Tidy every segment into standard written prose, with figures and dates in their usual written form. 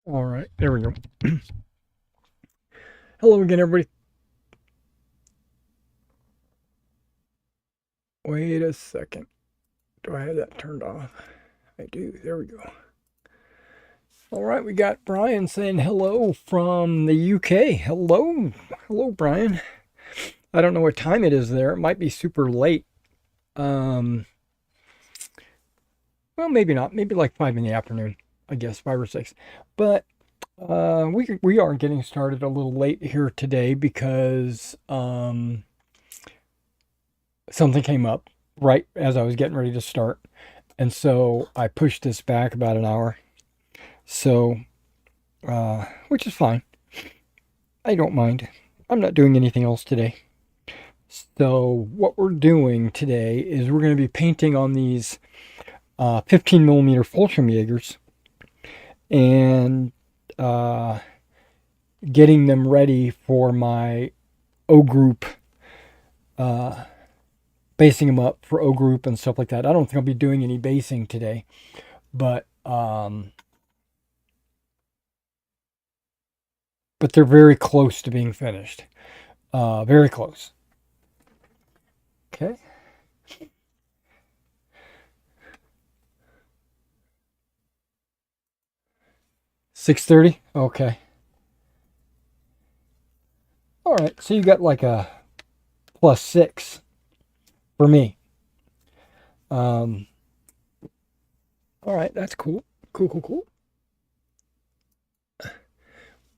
All right, there we go. Hello again, everybody. Wait a second. Do I have that turned off? I do. There we go. All right, we got Brian saying hello from the UK. Hello. Hello, Brian. I don't know what time it is there. It might be super late. Um, well, maybe not. Maybe like 5 in the afternoon, I guess, 5 or 6. But we are getting started a little late here today because something came up right as I was getting ready to start. And so I pushed this back about an hour. So, which is fine. I don't mind. I'm not doing anything else today. So what we're doing today is we're going to be painting on these 15 millimeter Fallschirmjagers and getting them ready for my O group, basing them up for O group and stuff like that. I don't think I'll be doing any basing today, but they're very close to being finished. Very close. Okay. $6.30. Okay. All right. So you got like a +6 for me. All right. That's cool. Cool.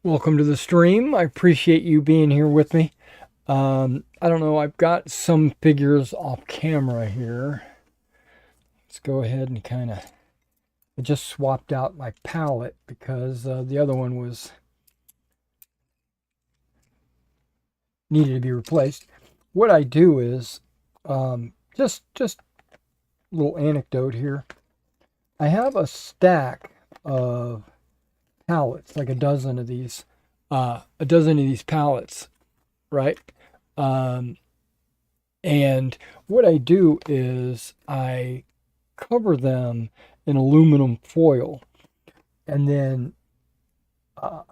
Welcome to the stream. I appreciate you being here with me. I don't know. I've got some figures off camera here. Let's go ahead and kind of. I just swapped out my palette because the other one was needed to be replaced. What I do is just a little anecdote here. I have a stack of pallets, like a dozen of these pallets, right? And what I do is I cover them in aluminum foil, and then I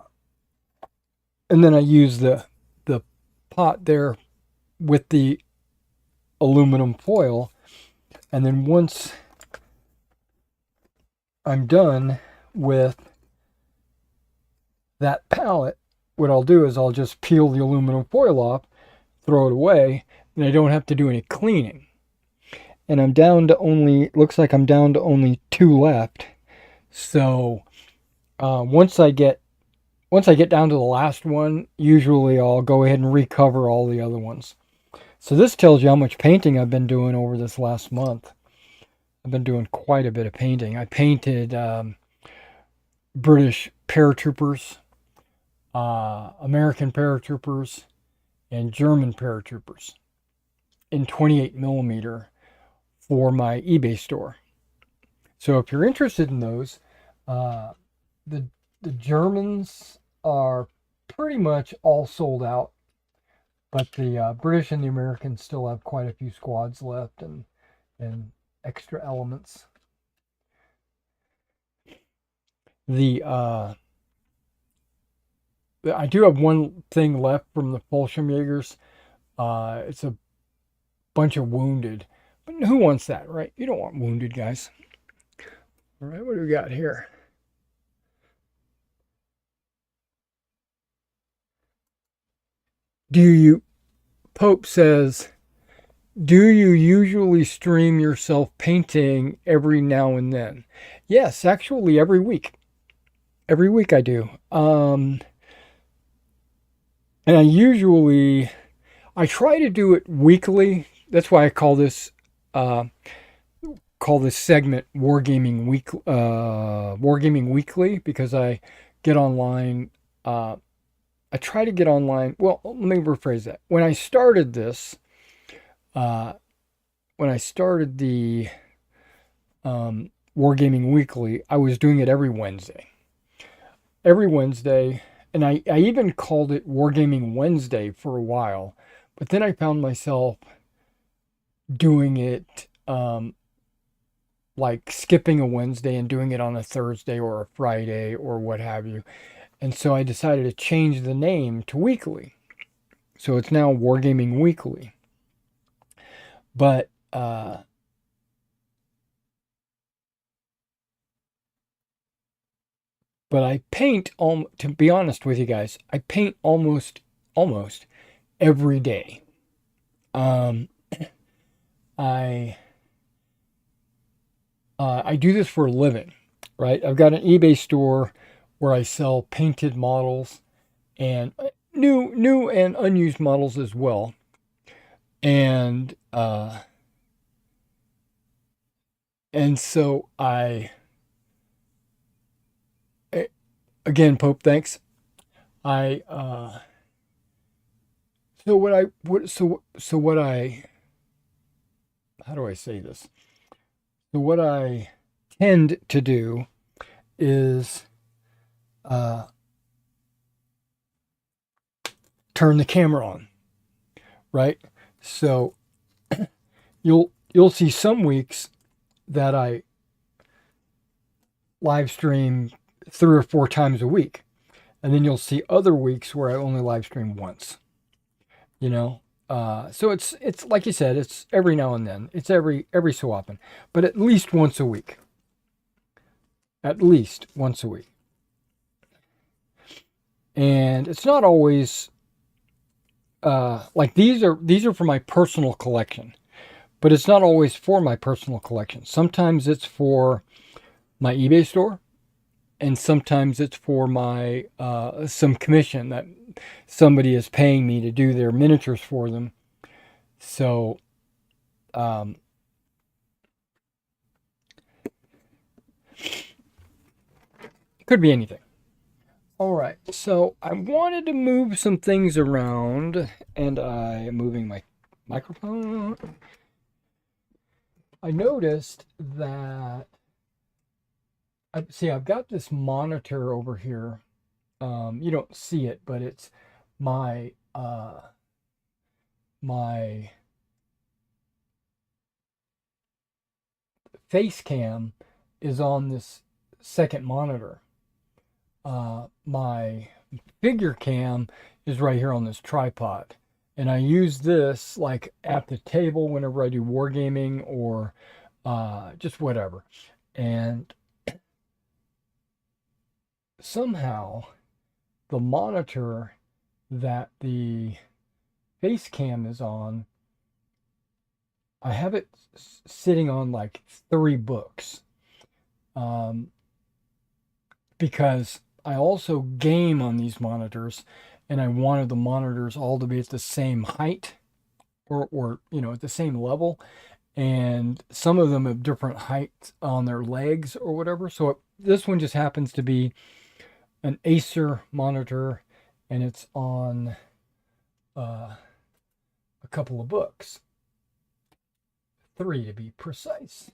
use the pot there with the aluminum foil, and then once I'm done with that pallet, what I'll do is I'll just peel the aluminum foil off, throw it away, and I don't have to do any cleaning. And I'm down to only, looks like I'm down to only 2 left. So once I get down to the last one, usually I'll go ahead and recover all the other ones. So this tells you how much painting I've been doing over this last month. I've been doing quite a bit of painting. I painted British paratroopers, American paratroopers, and German paratroopers in 28 millimeter for my eBay store. So if you're interested in those, the Germans are pretty much all sold out, but the British and the Americans still have quite a few squads left and extra elements. I do have one thing left from the Fallschirmjagers. It's a bunch of wounded, but who wants that, right? You don't want wounded guys. All right, what do we got here? Pope says, do you usually stream yourself painting every now and then? Yes, actually every week. Every week I do. And I try to do it weekly. That's why I call this segment Wargaming Weekly, because I get online. I try to get online. Well, let me rephrase that. When I started this, when I started the Wargaming Weekly, I was doing it every Wednesday. And I even called it Wargaming Wednesday for a while, but then I found myself doing it like skipping a Wednesday and doing it on a Thursday or a Friday or what have you. And so I decided to change the name to weekly. So it's now Wargaming Weekly. But I paint to be honest with you guys, I paint almost every day. Um, I I do this for a living, right? I've got an eBay store where I sell painted models and new and unused models as well. And so again, Pope, thanks. I so what I what so what I how do I say this? So what I tend to do is uh, turn the camera on, right? So you'll see some weeks that I live stream 3 or 4 times a week, and then you'll see other weeks where I only live stream once. You know, so it's like you said, it's every now and then. It's every so often, but at least once a week. At least once a week, and it's not always like these are for my personal collection, but it's not always for my personal collection. Sometimes it's for my eBay store, and sometimes it's for my some commission that somebody is paying me to do their miniatures for them. So um, it could be anything. All right, so I wanted to move some things around, and I am moving my microphone. I noticed that I've got this monitor over here. You don't see it, but it's my my face cam is on this second monitor. My figure cam is right here on this tripod. And I use this like at the table whenever I do wargaming or just whatever. And somehow the monitor that the face cam is on, I have it sitting on like 3 books. Because I also game on these monitors, and I wanted the monitors all to be at the same height or at the same level. And some of them have different heights on their legs or whatever. So this one just happens to be an Acer monitor, and it's on a couple of books, 3 to be precise.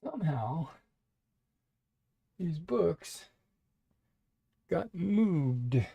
Somehow these books got moved.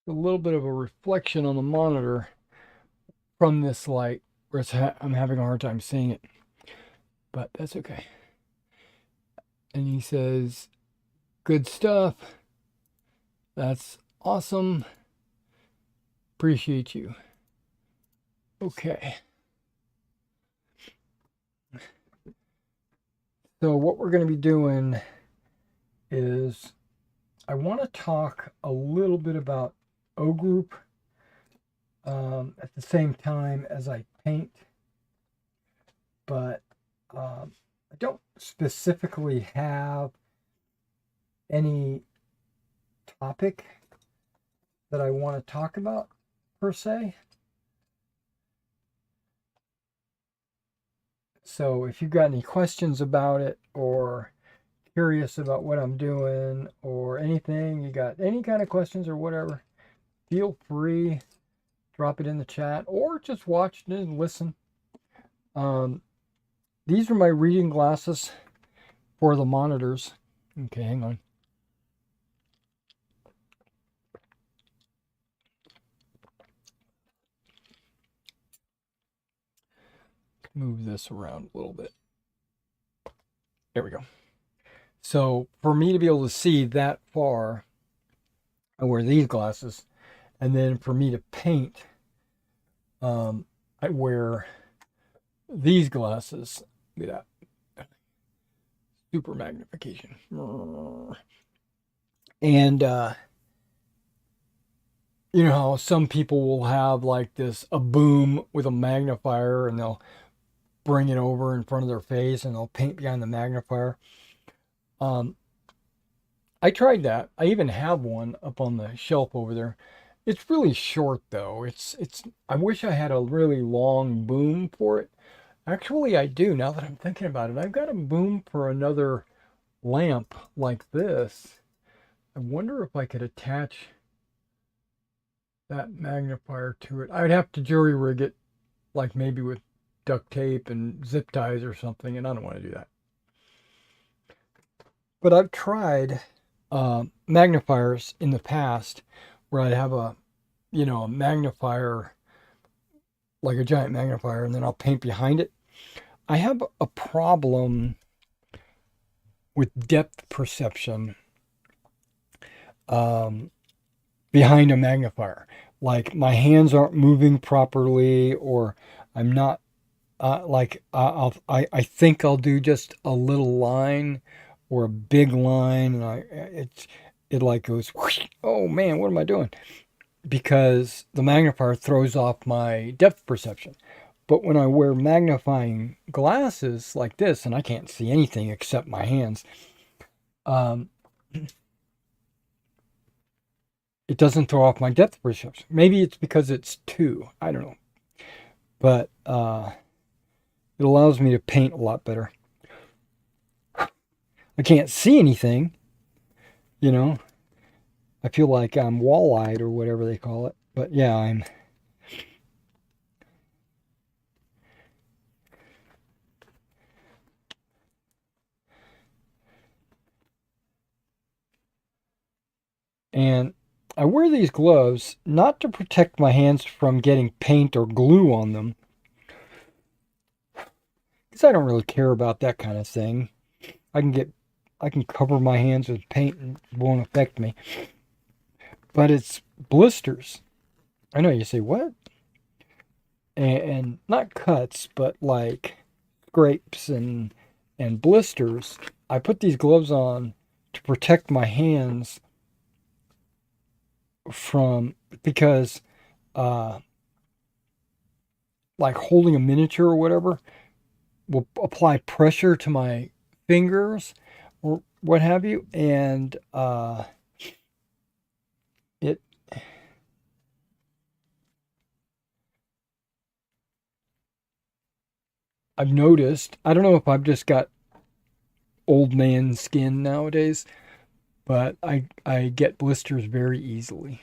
A little bit of a reflection on the monitor from this light, where I'm having a hard time seeing it, but that's okay. And he says, "Good stuff. That's awesome. Appreciate you." Okay. So what we're going to be doing is I want to talk a little bit about O Group at the same time as I paint, but I don't specifically have any topic that I want to talk about per se. So if you've got any questions about it, or curious about what I'm doing, or anything, you got any kind of questions or whatever, feel free, drop it in the chat, or just watch it and listen. These are my reading glasses for the monitors. Okay, hang on. Move this around a little bit. There we go. So for me to be able to see that far, I wear these glasses. And then for me to paint, I wear these glasses. Look at that. Super magnification. And you know how some people will have like this, a boom with a magnifier, and they'll bring it over in front of their face and they'll paint behind the magnifier. I tried that. I even have one up on the shelf over there. It's really short though. I wish I had a really long boom for it. Actually, I do, now that I'm thinking about it. I've got a boom for another lamp like this. I wonder if I could attach that magnifier to it. I'd have to jury rig it, like maybe with duct tape and zip ties or something, and I don't want to do that. But I've tried magnifiers in the past where I'd have a magnifier, like a giant magnifier, and then I'll paint behind it. I have a problem with depth perception behind a magnifier. Like my hands aren't moving properly, or I'm not I think I'll do just a little line or a big line, and it like goes whoosh, oh man, what am I doing? Because the magnifier throws off my depth perception. But when I wear magnifying glasses like this, and I can't see anything except my hands, it doesn't throw off my depth perception. Maybe it's because it's 2. I don't know. But it allows me to paint a lot better. I can't see anything, you know. I feel like I'm wall-eyed or whatever they call it. But yeah, I'm... And I wear these gloves not to protect my hands from getting paint or glue on them, because I don't really care about that kind of thing. I can cover my hands with paint and it won't affect me. But it's blisters. I know you say, what? And not cuts, but like scrapes and blisters. I put these gloves on to protect my hands from, because like holding a miniature or whatever will apply pressure to my fingers or what have you, and it I've noticed, I don't know if I've just got old man skin nowadays, but I get blisters very easily.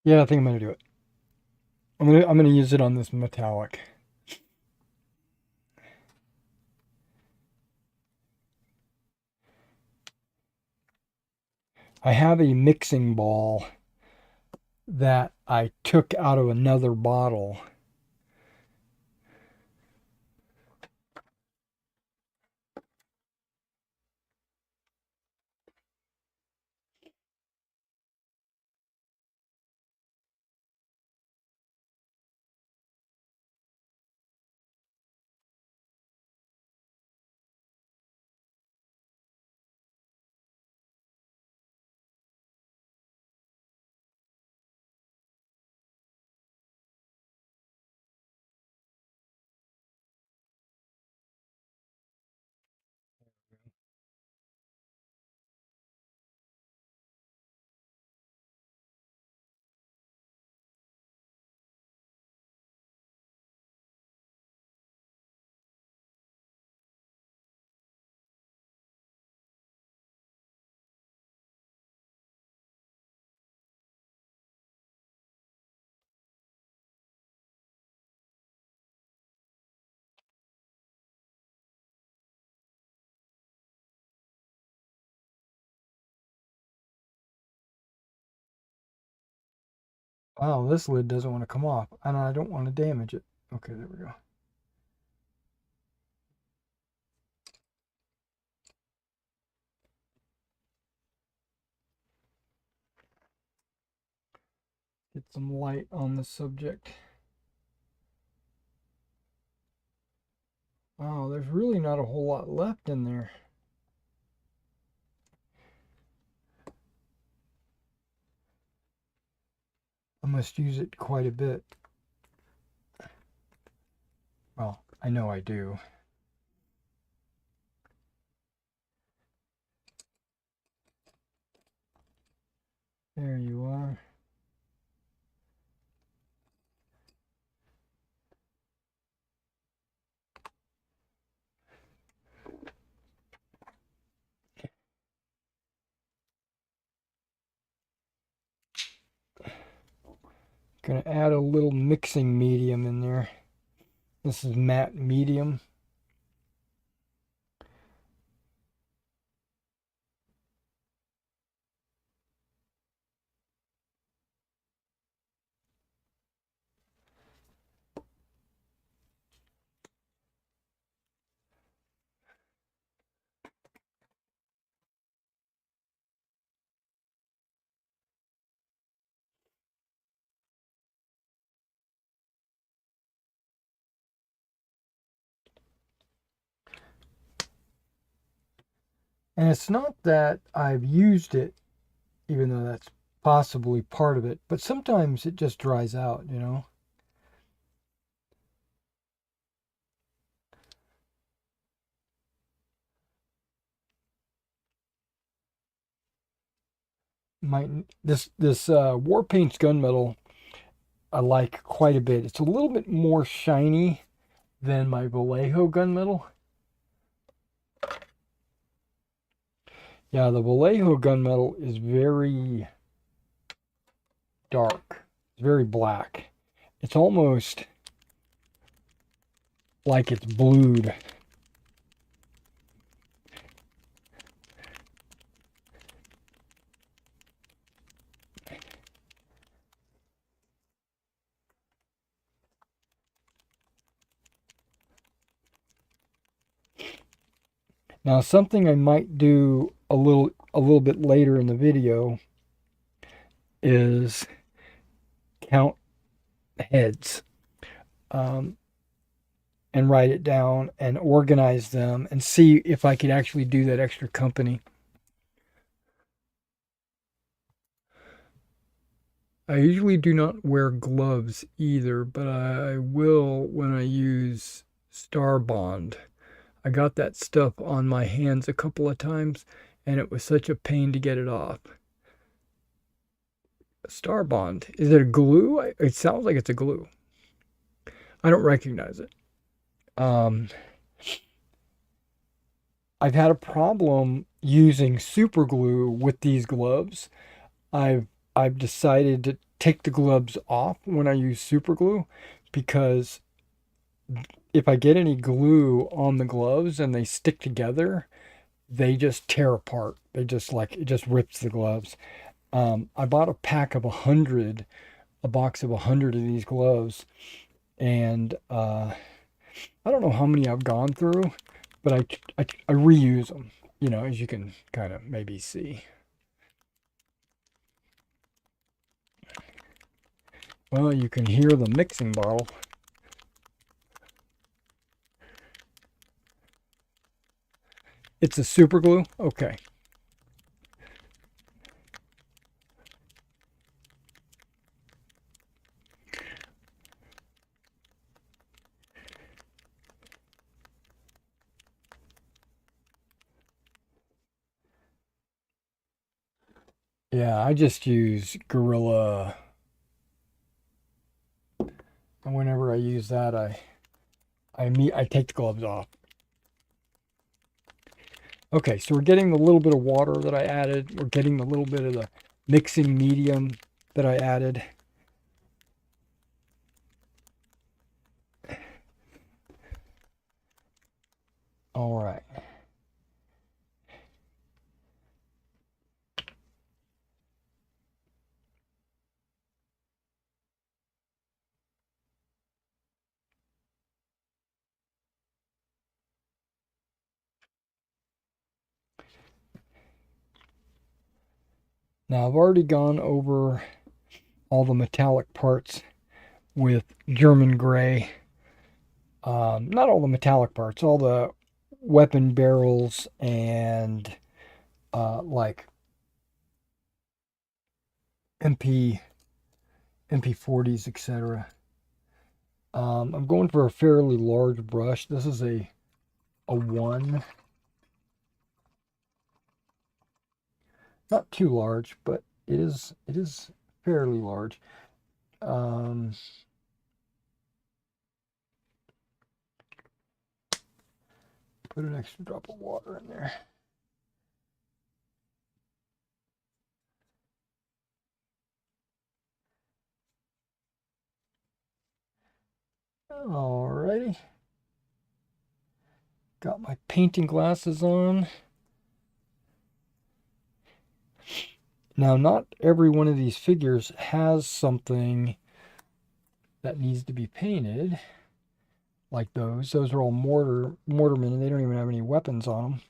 Yeah, I think I'm gonna do it. I'm gonna use it on this metallic. I have a mixing ball that I took out of another bottle. Wow, this lid doesn't want to come off, and I don't want to damage it. Okay, there we go. Get some light on the subject. Wow, there's really not a whole lot left in there. I must use it quite a bit. Well, I know I do. There you are. Gonna add a little mixing medium in there. This is matte medium. And it's not that I've used it, even though that's possibly part of it, but sometimes it just dries out, you know? This War Paints gunmetal I like quite a bit. It's a little bit more shiny than my Vallejo gunmetal. Yeah, the Vallejo gunmetal is very dark. It's very black. It's almost like it's blued. Now, something I might do a little bit later in the video is count heads, and write it down and organize them and see if I could actually do that extra company. I usually do not wear gloves either, but I will when I use Star Bond. I got that stuff on my hands a couple of times, and it was such a pain to get it off. Star Bond. Is it a glue? It sounds like it's a glue. I don't recognize it. I've had a problem using super glue with these gloves. I've decided to take the gloves off when I use super glue, because if I get any glue on the gloves and they stick together, they just tear apart. They just, like, it just rips the gloves. I bought a pack of 100 a box of 100 of these gloves, and I don't know how many I've gone through, but I reuse them, you know, as you can kind of maybe see. Well, you can hear the mixing bottle. It's a super glue? Okay. Yeah, I just use Gorilla. And whenever I use that, I take the gloves off. Okay, so we're getting the little bit of water that I added. We're getting the little bit of the mixing medium that I added. All right. Now I've already gone over all the metallic parts with German gray. Not all the metallic parts, all the weapon barrels and like MP MP40s, etc. I'm going for a fairly large brush. This is a 1. Not too large, but it is fairly large. Um, put an extra drop of water in there. Alrighty. Got my painting glasses on. Now, not every one of these figures has something that needs to be painted, like those. Those are all mortarmen, and they don't even have any weapons on them.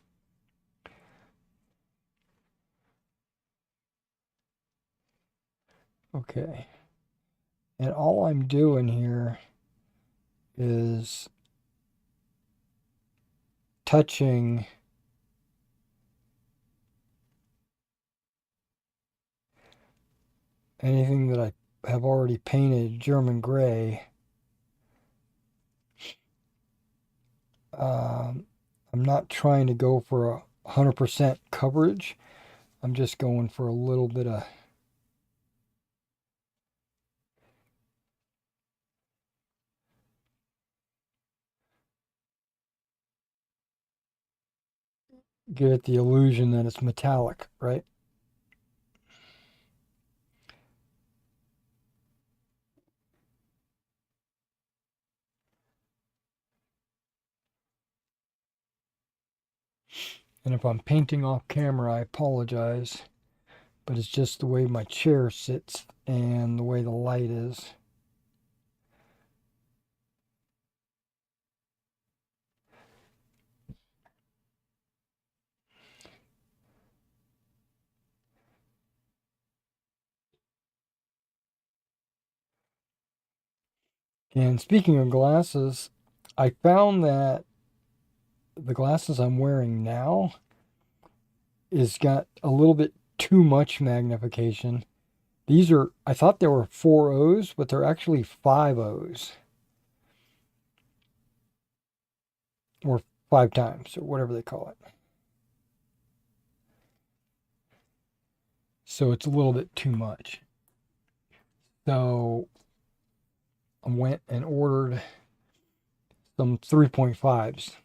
Okay. And all I'm doing here is touching anything that I have already painted German gray. I'm not trying to go for 100% coverage. I'm just going for a little bit of give it the illusion that it's metallic, right? And if I'm painting off camera, I apologize, but it's just the way my chair sits and the way the light is. And speaking of glasses, I found that the glasses I'm wearing now is got a little bit too much magnification. I thought there were 4 O's, but they're actually 5 O's. Or 5 times, or whatever they call it. So it's a little bit too much. So I went and ordered some 3.5s.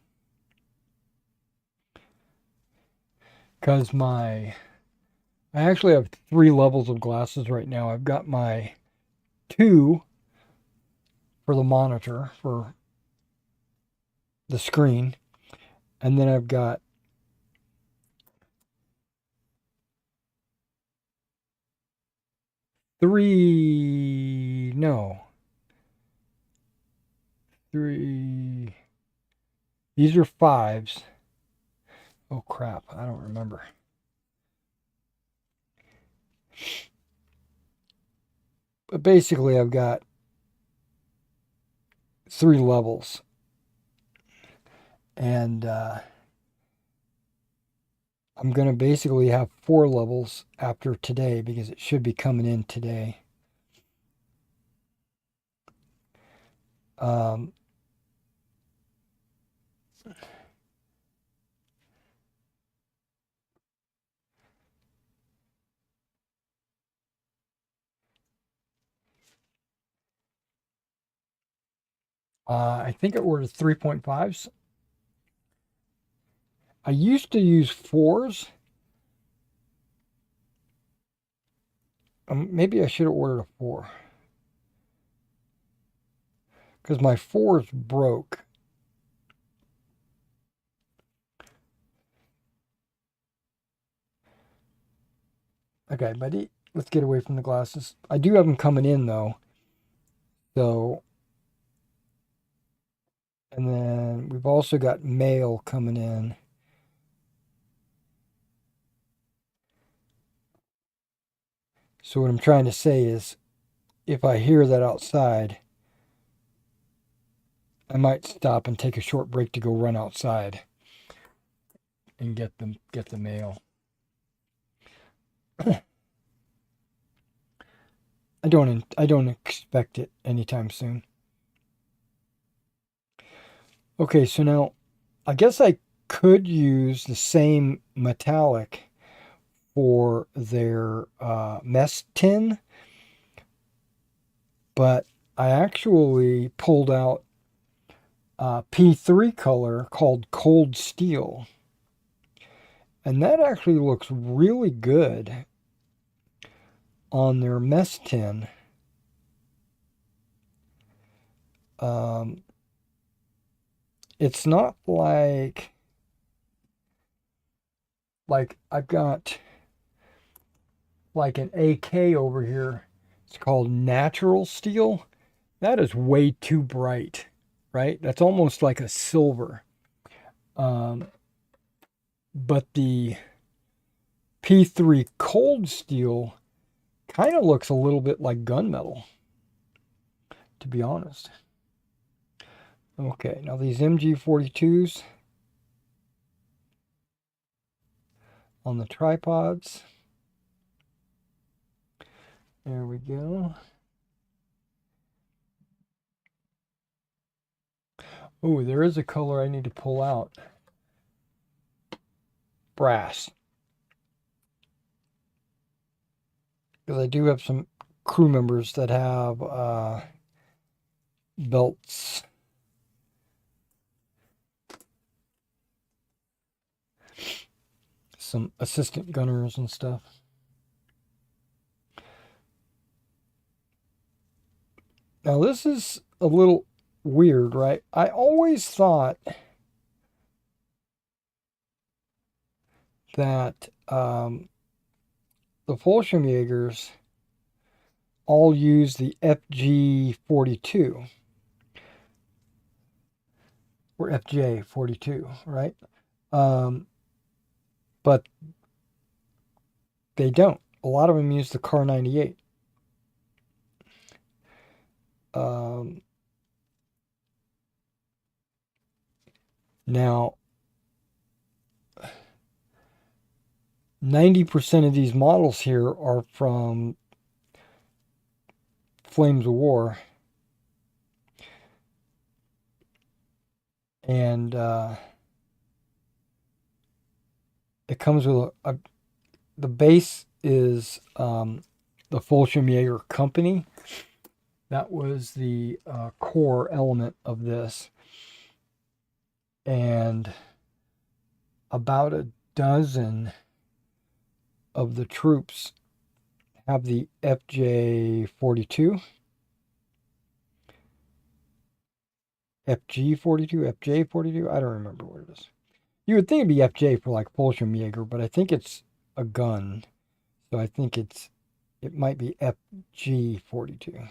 Because I actually have 3 levels of glasses right now. I've got my 2 for the monitor, for the screen. And then I've got 3 No. 3. These are 5s. Oh crap, I don't remember. But basically I've got 3 levels. And I'm going to basically have 4 levels after today because it should be coming in today. I think I ordered 3.5s. I used to use 4s. Maybe I should have ordered a 4. Because my 4s broke. Okay, buddy, let's get away from the glasses. I do have them coming in, though. So, and then we've also got mail coming in. So what I'm trying to say is, if I hear that outside, I might stop and take a short break to go run outside and get the mail. I don't expect it anytime soon. Okay, so now I guess I could use the same metallic for their mess tin, but I actually pulled out a P3 color called Cold Steel, and that actually looks really good on their mess tin. It's not like I've got like an AK over here. It's called Natural Steel. That is way too bright, right? That's almost like a silver. But the P3 Cold Steel kind of looks a little bit like gunmetal, to be honest. Okay, now these MG42s on the tripods. There we go. Oh, there is a color I need to pull out. Brass. Because I do have some crew members that have belts. Some assistant gunners and stuff. Now this is a little weird, right? I always thought that the Fallschirmjagers all use the FG42 or FJ42, right? But they don't. A lot of them use the Car 98. Now, 90% of these models here are from Flames of War. And it comes with the base is the Fallschirmjäger company. That was the core element of this. And about a dozen of the troops have the FJ42, FG42, FJ42. I don't remember what it is. You would think it'd be FJ for like Fallschirmjäger, but I think it's a gun. So I think it might be FG42.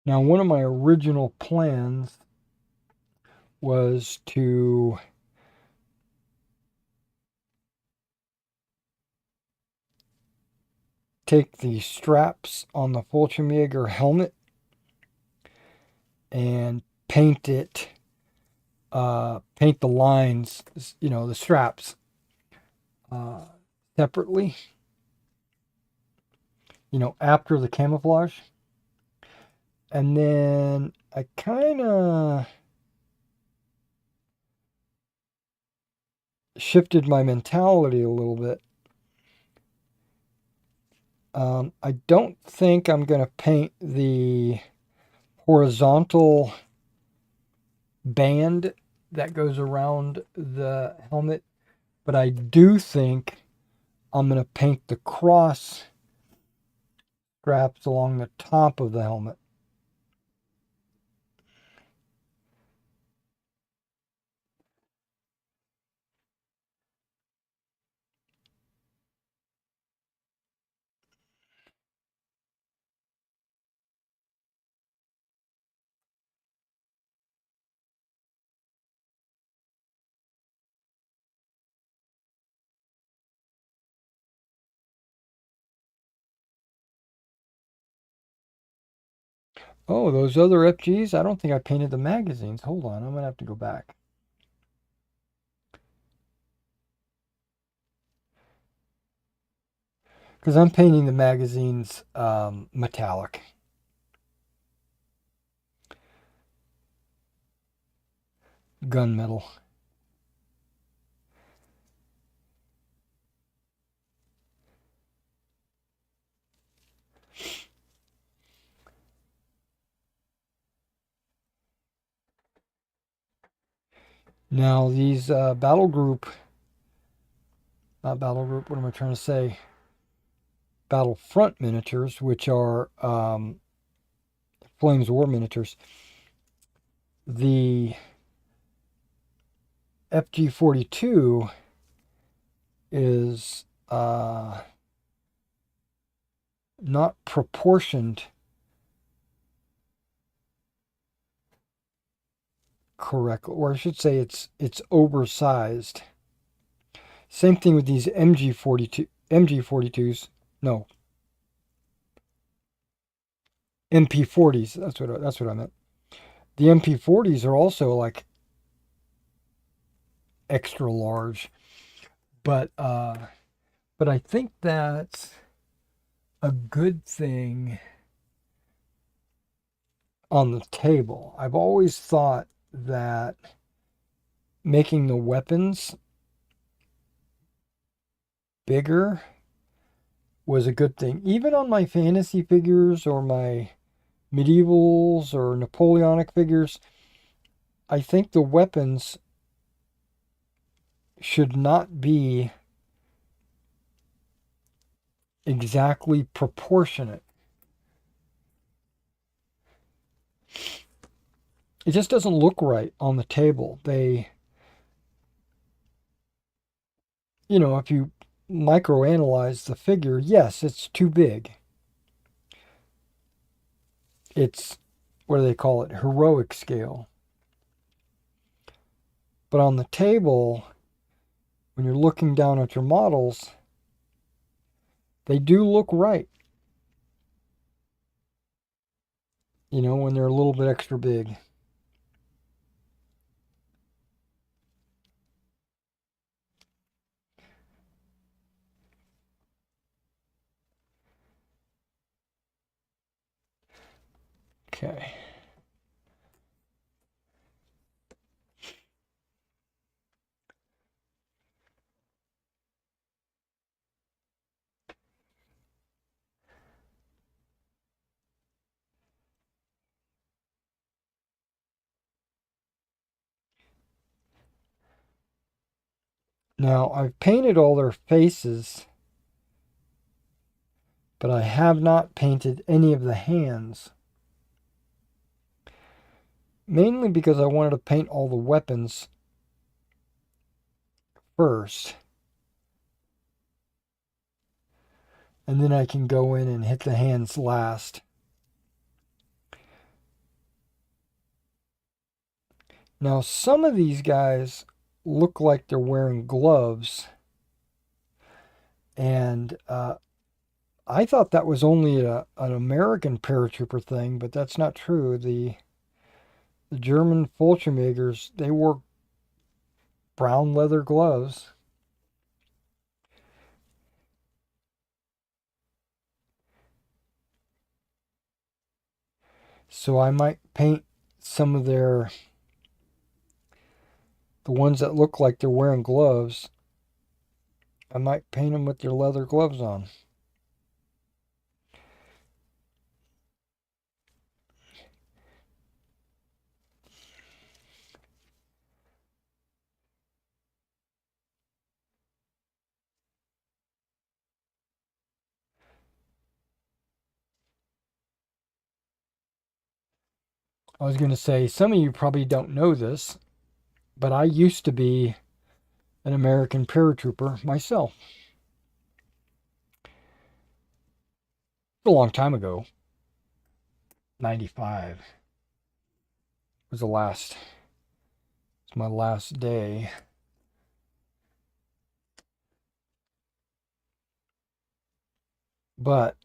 Now, one of my original plans was to take the straps on the Fallschirmjäger helmet and paint it, paint the lines, the straps uh, separately, after the camouflage. And then I kind of shifted my mentality a little bit. I don't think I'm going to paint the horizontal band that goes around the helmet, but I do think I'm going to paint the cross straps along the top of the helmet. Oh, those other FGs? I don't think I painted the magazines. Hold on, I'm going to have to go back. Because I'm painting the magazines metallic. Gunmetal. Now, these battle group, not battle group, what am I trying to say? Battlefront miniatures, which are Flames War miniatures. The FG42 is not proportioned correctly, or I should say it's oversized. Same thing with these MG42s. No, MP40s. That's what I meant. The MP40s are also like extra large, but I think that's a good thing on the table. I've always thought that making the weapons bigger was a good thing. Even on my fantasy figures or my medievals or Napoleonic figures, I think the weapons should not be exactly proportionate. It just doesn't look right on the table. If you microanalyze the figure, yes, it's too big. It's, what do they call it? Heroic scale. But on the table, when you're looking down at your models, they do look right. When they're a little bit extra big. Okay. Now, I've painted all their faces, but I have not painted any of the hands. Mainly because I wanted to paint all the weapons first. And then I can go in and hit the hands last. Now, some of these guys look like they're wearing gloves, and I thought that was only an American paratrooper thing, but that's not true. The German Fallschirmjagers, they wore brown leather gloves. So I might paint some of the ones that look like they're wearing gloves. I might paint them with their leather gloves on. I was going to say, some of you probably don't know this, but I used to be an American paratrooper myself. A long time ago. 95 was my last day. But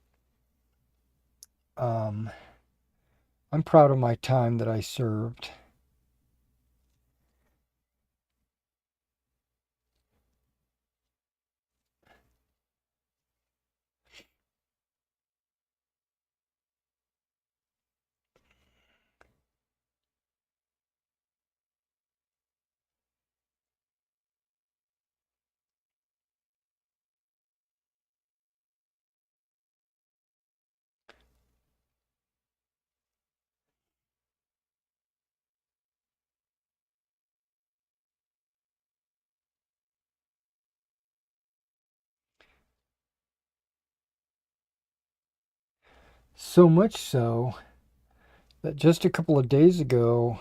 um, I'm proud of my time that I served. So much so that just a couple of days ago,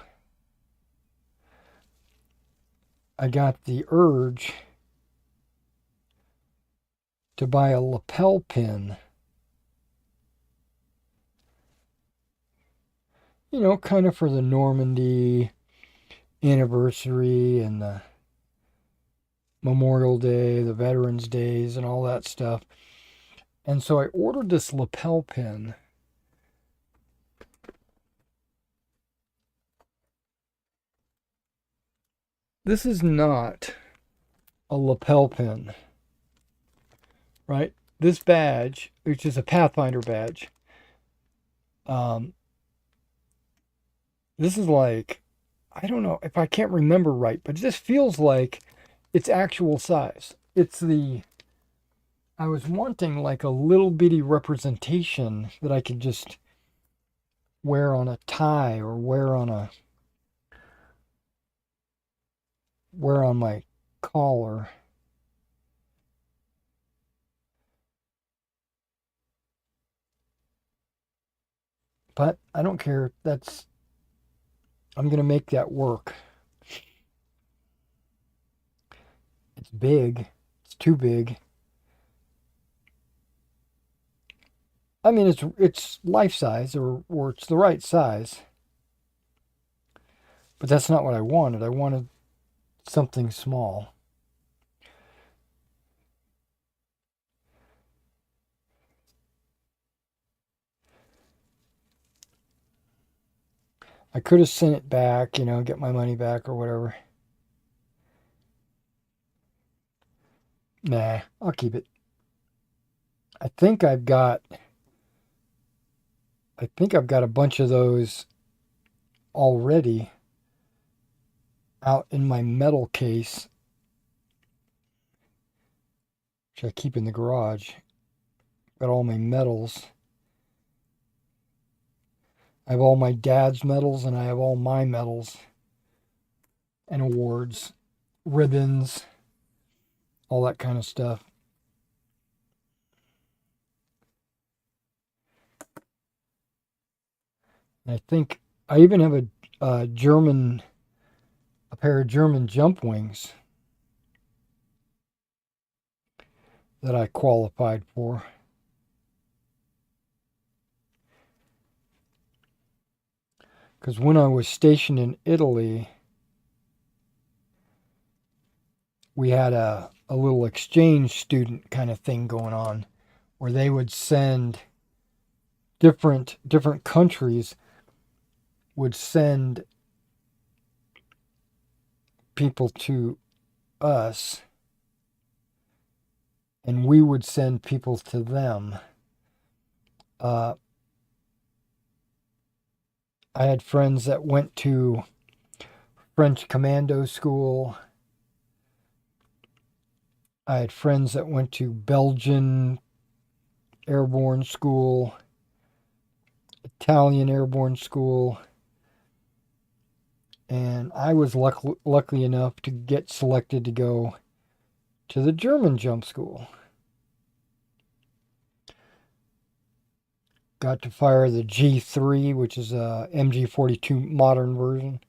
I got the urge to buy a lapel pin. You know, kind of for the Normandy anniversary and the Memorial Day, the Veterans Days, and all that stuff. And so I ordered this lapel pin. This is not a lapel pin, right? This badge, which is a Pathfinder badge, um, this is like, I don't know if I can't remember right, but this feels like it's actual size. I was wanting like a little bitty representation that I could just wear on a tie or wear on my collar. But I don't care. I'm going to make that work. It's big. It's too big. I mean, it's life size or it's the right size. But that's not what I wanted. I wanted something small. I could have sent it back, get my money back or whatever. Nah, I'll keep it. I think I've got a bunch of those already out in my metal case, which I keep in the garage. Got all my medals. I have all my dad's medals and I have all my medals and awards, ribbons, all that kind of stuff. And I think I even have a pair of German jump wings that I qualified for. Because when I was stationed in Italy, we had a little exchange student kind of thing going on where they would send different countries would send people to us and we would send people to them. I had friends that went to French commando school. I had friends that went to Belgian airborne school, Italian airborne school, and I was lucky enough to get selected to go to the German jump school. Got to fire the G3, which is a MG42 modern version.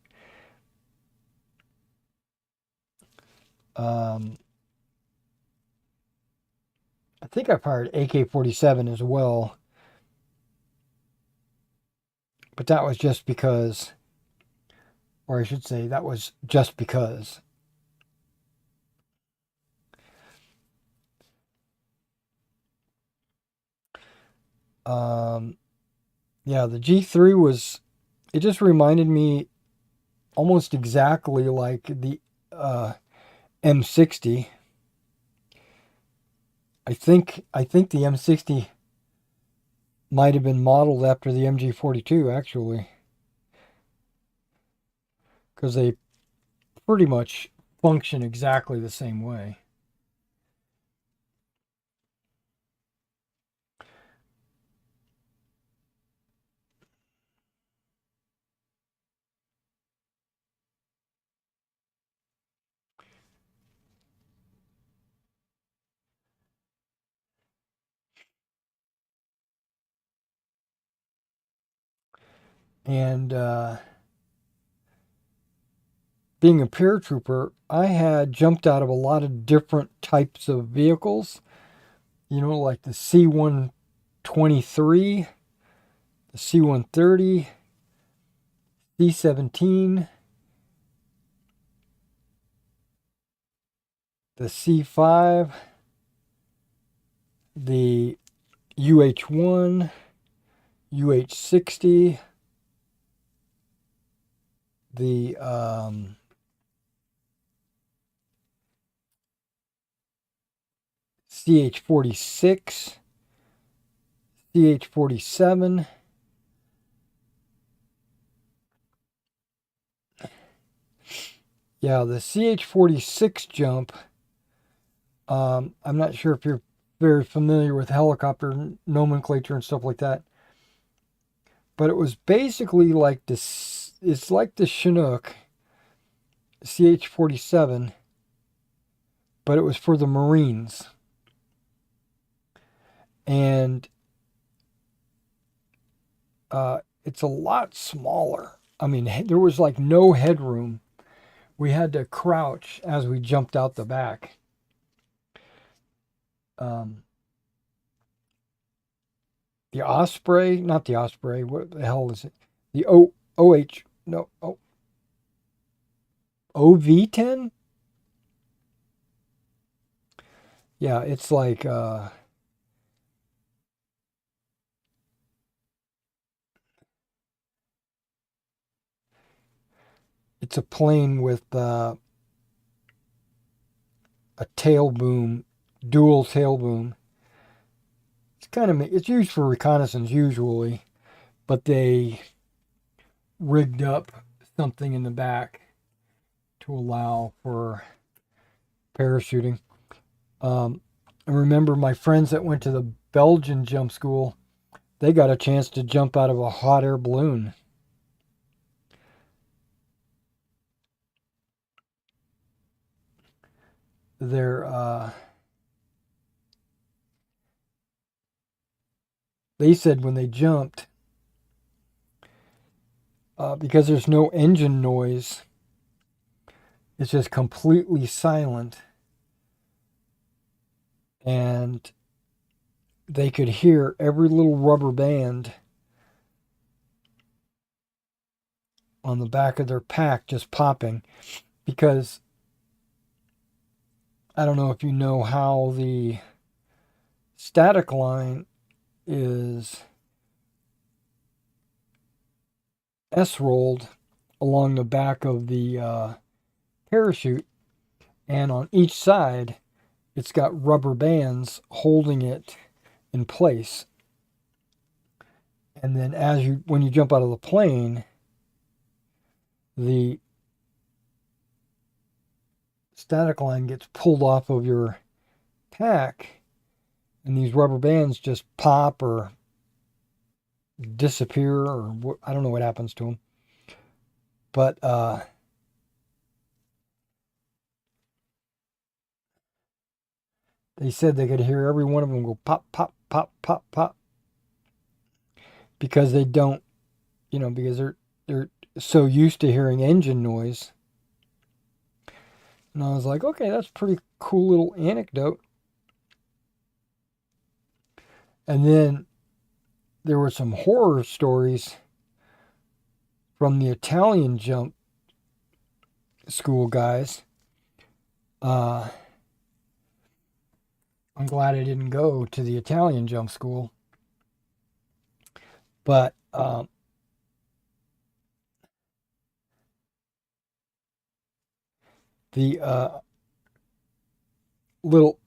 I think I fired AK-47 as well, but that was just because, or I should say, that was just because. Yeah, the G3 was, it just reminded me almost exactly like the M60. I think the M60 might have been modeled after the MG42 actually, because they pretty much function exactly the same way. And being a paratrooper, I had jumped out of a lot of different types of vehicles, like the C-123, the C-130, C-17, the C-5, the UH-1, UH-60, the CH-46, CH-47. Yeah, the CH-46 jump, I'm not sure if you're very familiar with helicopter nomenclature and stuff like that, but it was basically like this, it's like the Chinook CH-47, but it was for the Marines. And it's a lot smaller. I mean, there was like no headroom. We had to crouch as we jumped out the back. Um, the Osprey, not the Osprey. What the hell is it? The OH, no, OV-10. Yeah, it's like it's a plane with a tail boom, dual tail boom. It's used for reconnaissance usually, but they rigged up something in the back to allow for parachuting. I remember my friends that went to the Belgian jump school, they got a chance to jump out of a hot air balloon. They're, they said when they jumped, because there's no engine noise, it's just completely silent. And they could hear every little rubber band on the back of their pack just popping because I don't know if you know how the static line is S-rolled along the back of the parachute, and on each side it's got rubber bands holding it in place. And then when you jump out of the plane, the static line gets pulled off of your pack, and these rubber bands just pop or disappear, or I don't know what happens to them. But they said they could hear every one of them go pop, pop, pop, pop, pop, because they don't, because they're so used to hearing engine noise. And I was like, okay, that's a pretty cool little anecdote. And then there were some horror stories from the Italian jump school guys. I'm glad I didn't go to the Italian jump school. But the little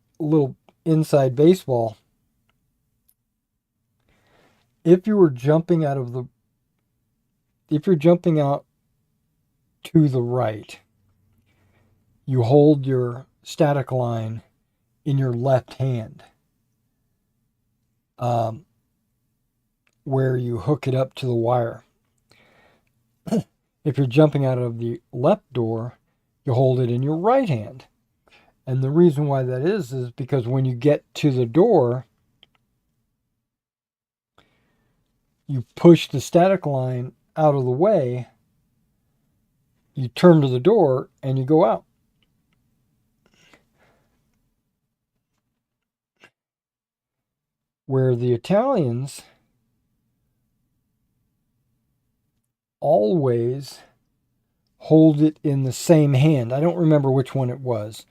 inside baseball, if you're jumping out to the right, you hold your static line in your left hand, where you hook it up to the wire. If you're jumping out of the left door, you hold it in your right hand. And the reason why that is because when you get to the door, you push the static line out of the way, you turn to the door, and you go out. Where the Italians always hold it in the same hand. I don't remember which one it was,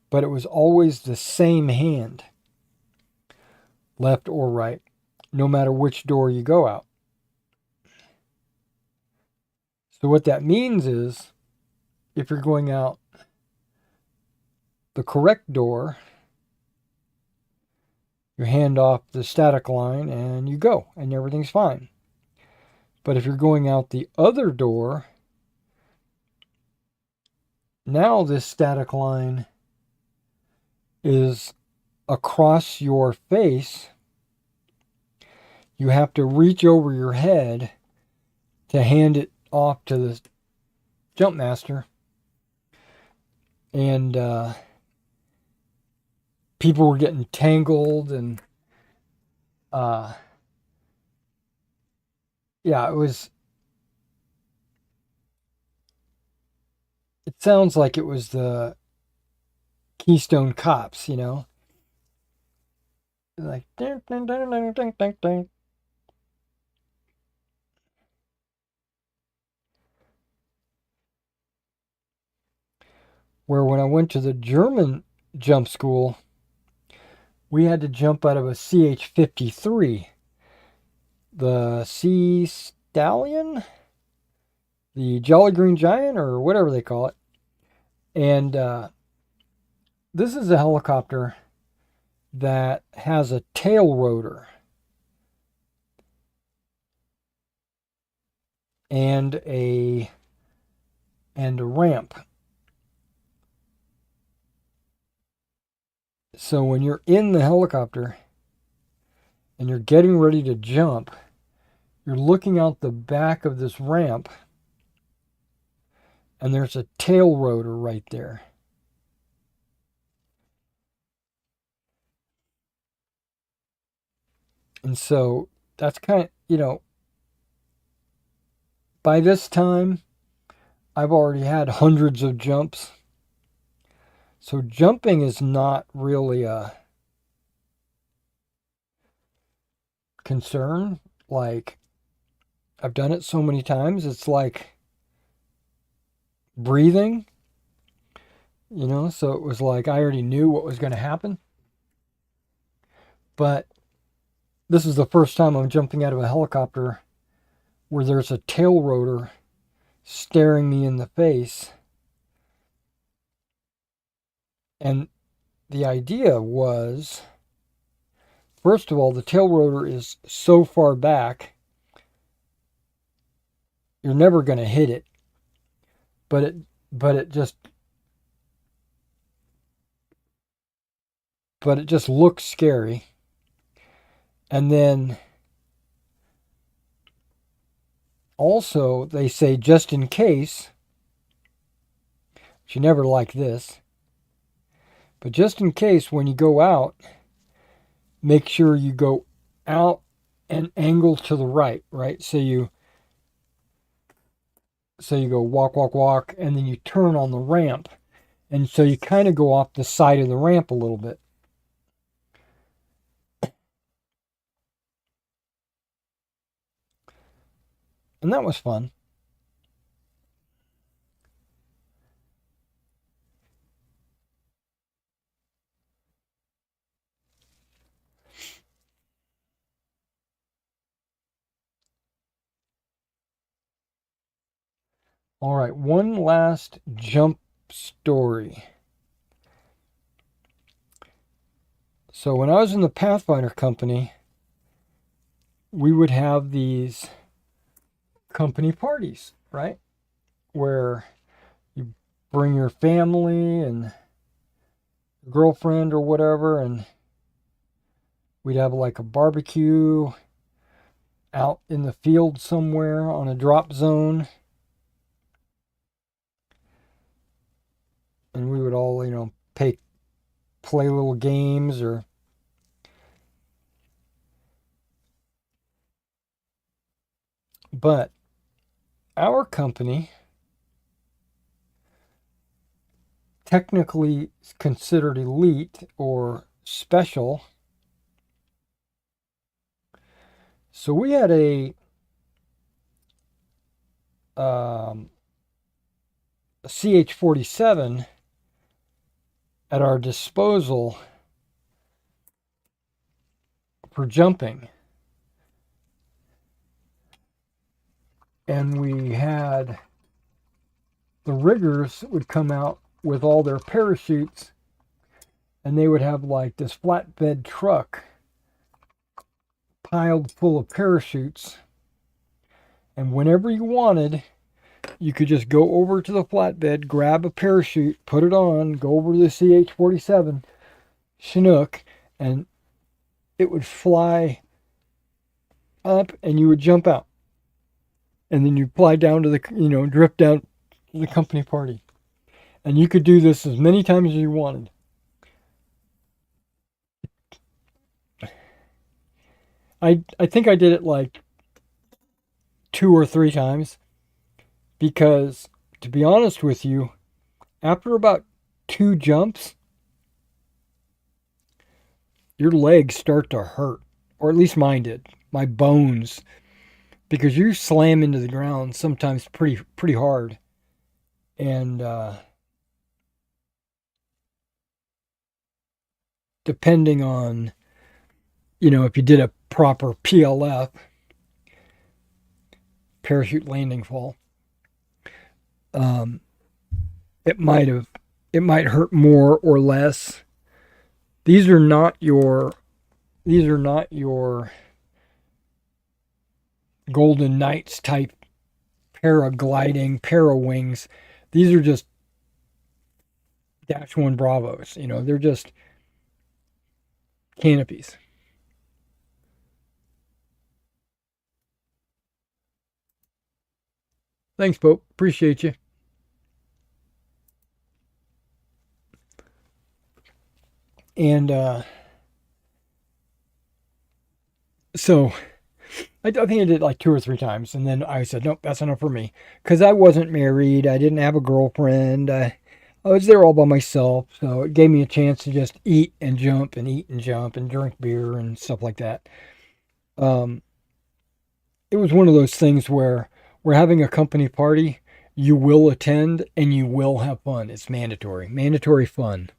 but it was always the same hand, left or right, no matter which door you go out. So what that means is, if you're going out the correct door, you hand off the static line and you go, and everything's fine. But if you're going out the other door, now this static line is across your face. You have to reach over your head to hand it off to the jump master. And people were getting tangled, and yeah, it sounds like it was the Keystone Cops, like ding, ding, ding, ding, ding, ding, ding. Where when I went to the German jump school, we had to jump out of a CH-53, the Sea Stallion, the Jolly Green Giant, or whatever they call it. And this is a helicopter that has a tail rotor and a ramp. So when you're in the helicopter and you're getting ready to jump, you're looking out the back of this ramp, and there's a tail rotor right there. And so that's kind of, by this time, I've already had hundreds of jumps. So jumping is not really a concern. Like, I've done it so many times, it's like breathing. you know, so it was like I already knew what was going to happen. But this is the first time I'm jumping out of a helicopter where there's a tail rotor staring me in the face. And the idea was, first of all, the tail rotor is so far back, you're never going to hit it. But it but it just looks scary. And then also they say just in case, which you never like this, but just in case when you go out, make sure you go out and angle to the right, right? So you go walk, walk, walk, and then you turn on the ramp. And so you kind of go off the side of the ramp a little bit. And that was fun. All right, one last jump story. So when I was in the Pathfinder company, we would have these company parties, right? Where you bring your family and girlfriend or whatever, and we'd have like a barbecue out in the field somewhere on a drop zone. And we would all, play little games or but our company technically is considered elite or special. So we had a CH-47 at our disposal for jumping. And we had the riggers would come out with all their parachutes, and they would have like this flatbed truck piled full of parachutes. And whenever you wanted, you could just go over to the flatbed, grab a parachute, put it on, go over to the CH-47 Chinook, and it would fly up and you would jump out. And then you fly down to the, drift down to the company party. And you could do this as many times as you wanted. I think I did it like 2 or 3 times. Because, to be honest with you, after about 2 jumps, your legs start to hurt. Or at least mine did. My bones. Because you slam into the ground sometimes pretty hard. And depending on, if you did a proper PLF, parachute landing fall, it might hurt more or less. These are not your Golden Knights type paragliding, parawings. These are just Dash 1 Bravos. They're just canopies. Thanks, Pope. Appreciate you. And so I think I did it like 2 or 3 times. And then I said, nope, that's enough for me. Because I wasn't married. I didn't have a girlfriend. I was there all by myself. So it gave me a chance to just eat and jump and eat and jump and drink beer and stuff like that. It was one of those things where we're having a company party. you will attend and you will have fun. It's mandatory. Mandatory fun.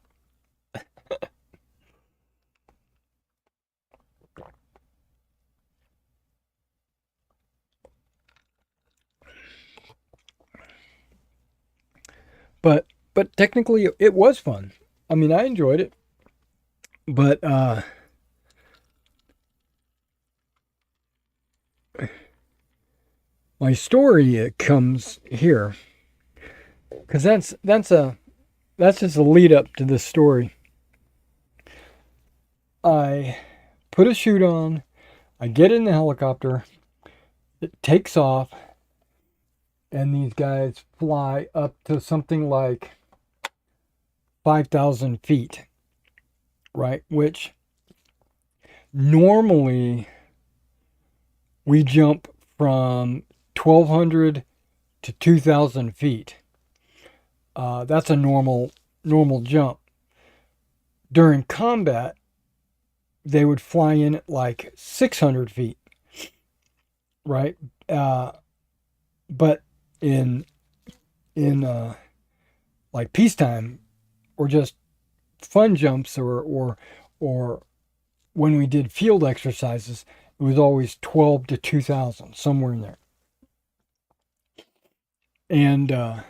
But technically it was fun. I mean, I enjoyed it. But my story comes here, because that's just a lead up to this story. I put a chute on, I get in the helicopter, it takes off, and these guys fly up to something like 5,000 feet, right? Which normally we jump from 1,200 to 2,000 feet. That's a normal jump. During combat, they would fly in at like 600 feet, right? But in like peacetime, or just fun jumps, or when we did field exercises, it was always 12 to 2,000, somewhere in there. And okay,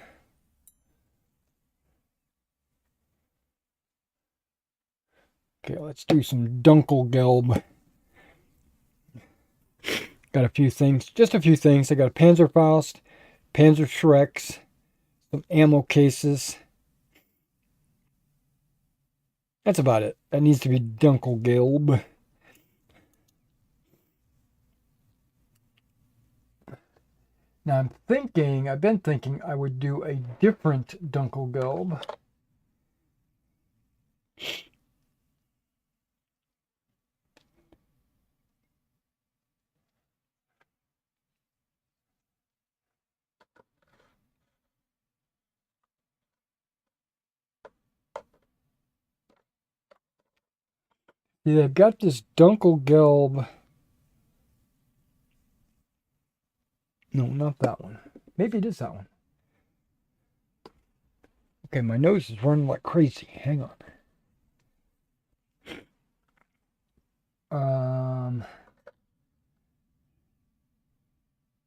let's do some Dunkelgelb. Got a few things, just a few things. I got a Panzerfaust, Panzerschrecks, some ammo cases. That's about it. That needs to be Dunkelgelb. Now I've been thinking I would do a different Dunkelgelb. See, they've got this Dunkelgelb. No, not that one. Maybe it is that one. Okay, my nose is running like crazy. Hang on.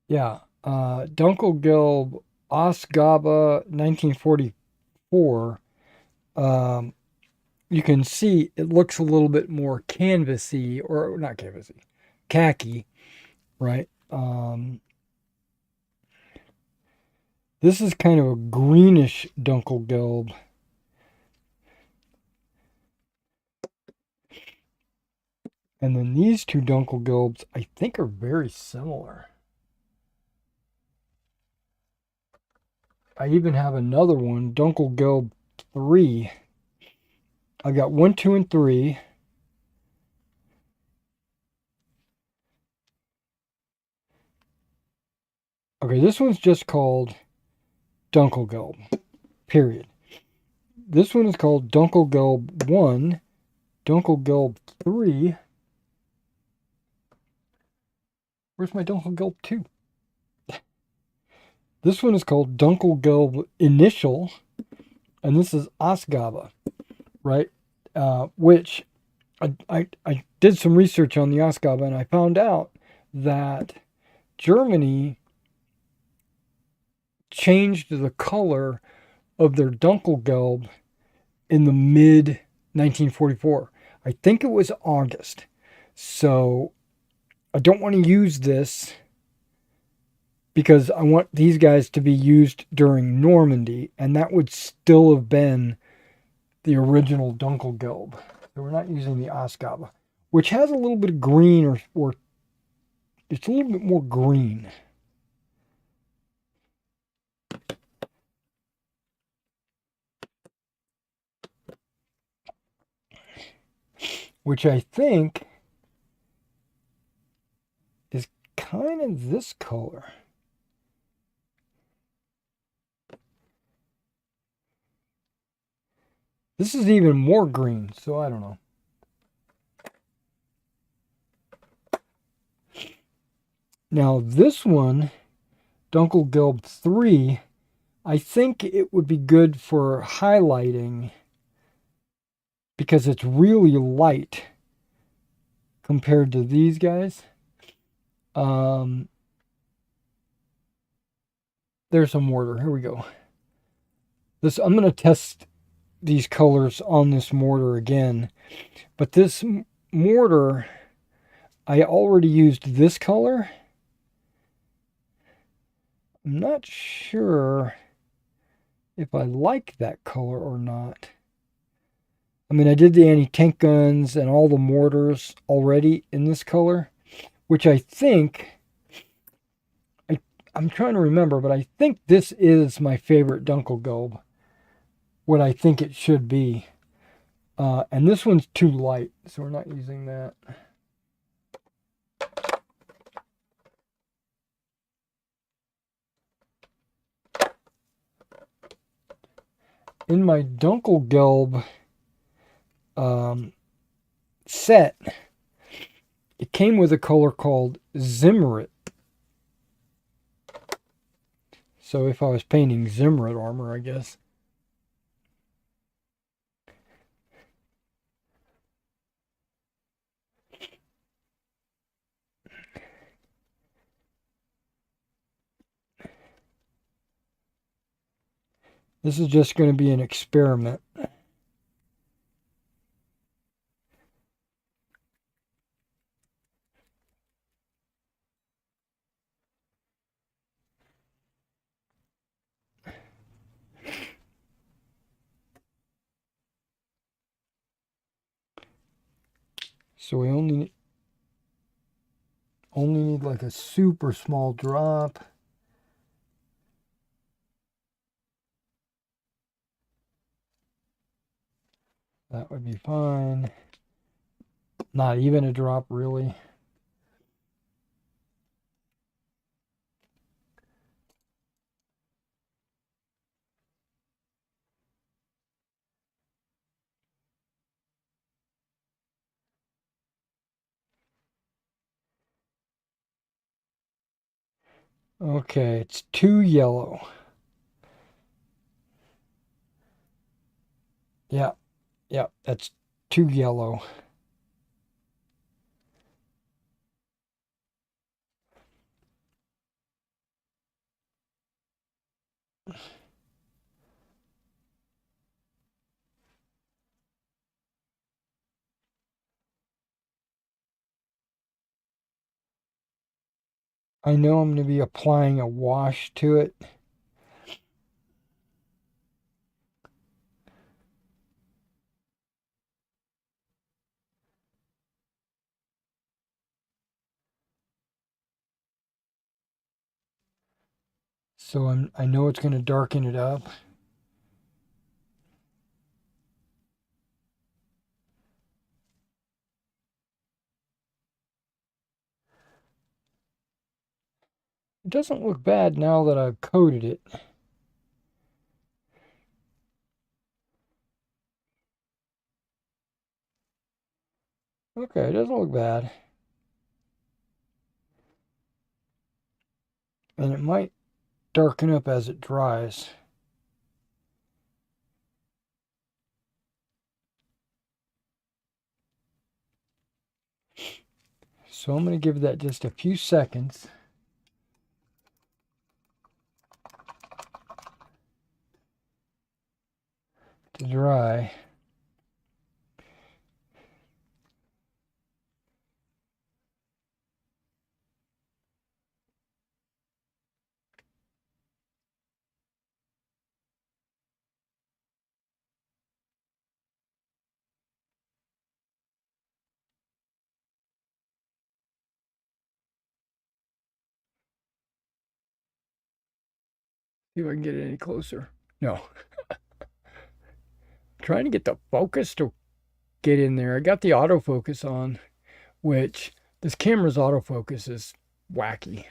Yeah, Dunkelgelb Ausgabe 1944. You can see it looks a little bit more canvasy, or not canvasy, khaki, right? This is kind of a greenish Dunkelgelb. And then these two Dunkelgelbs, I think, are very similar. I even have another one, Dunkelgelb 3. I got 1, 2, and 3. Okay, this one's just called Dunkelgelb, period. This one is called Dunkelgelb 1, Dunkelgelb 3. Where's my Dunkelgelb 2? This one is called Dunkelgelb Initial, and this is Ausgabe, right? Which I did some research on the Ausgabe, and I found out that Germany changed the color of their Dunkelgelb in the mid 1944. I think it was August. So I don't want to use this because I want these guys to be used during Normandy, and that would still have been the original Dunkelgelb. So we're not using the Ausgabe, which has a little bit of green, or it's a little bit more green. Which I think is kind of this color. This is even more green, so I don't know. Now this one, Dunkelgelb 3, I think it would be good for highlighting because it's really light compared to these guys. There's a mortar. Here we go. I'm going to test these colors on this mortar again. But this mortar, I already used this color. I'm not sure if I like that color or not. I mean, I did the anti-tank guns and all the mortars already in this color, which I think, I'm trying to remember, but I think this is my favorite Dunkelgelb. What I think it should be. And this one's too light, so we're not using that. In my Dunkelgelb set, it came with a color called Zimmerit. So if I was painting Zimmerit armor, I guess. This is just going to be an experiment. So we only need like a super small drop. That would be fine. Not even a drop, really. Okay, it's too yellow. Yeah, yeah, that's too yellow. I know I'm going to be applying a wash to it. So I know it's going to darken it up. It doesn't look bad now that I've coated it. Okay, it doesn't look bad. And it might darken up as it dries. So I'm going to give that just a few seconds to dry. See if I can get it any closer. No. Trying to get the focus to get in there. I got the autofocus on, which this camera's autofocus is wacky.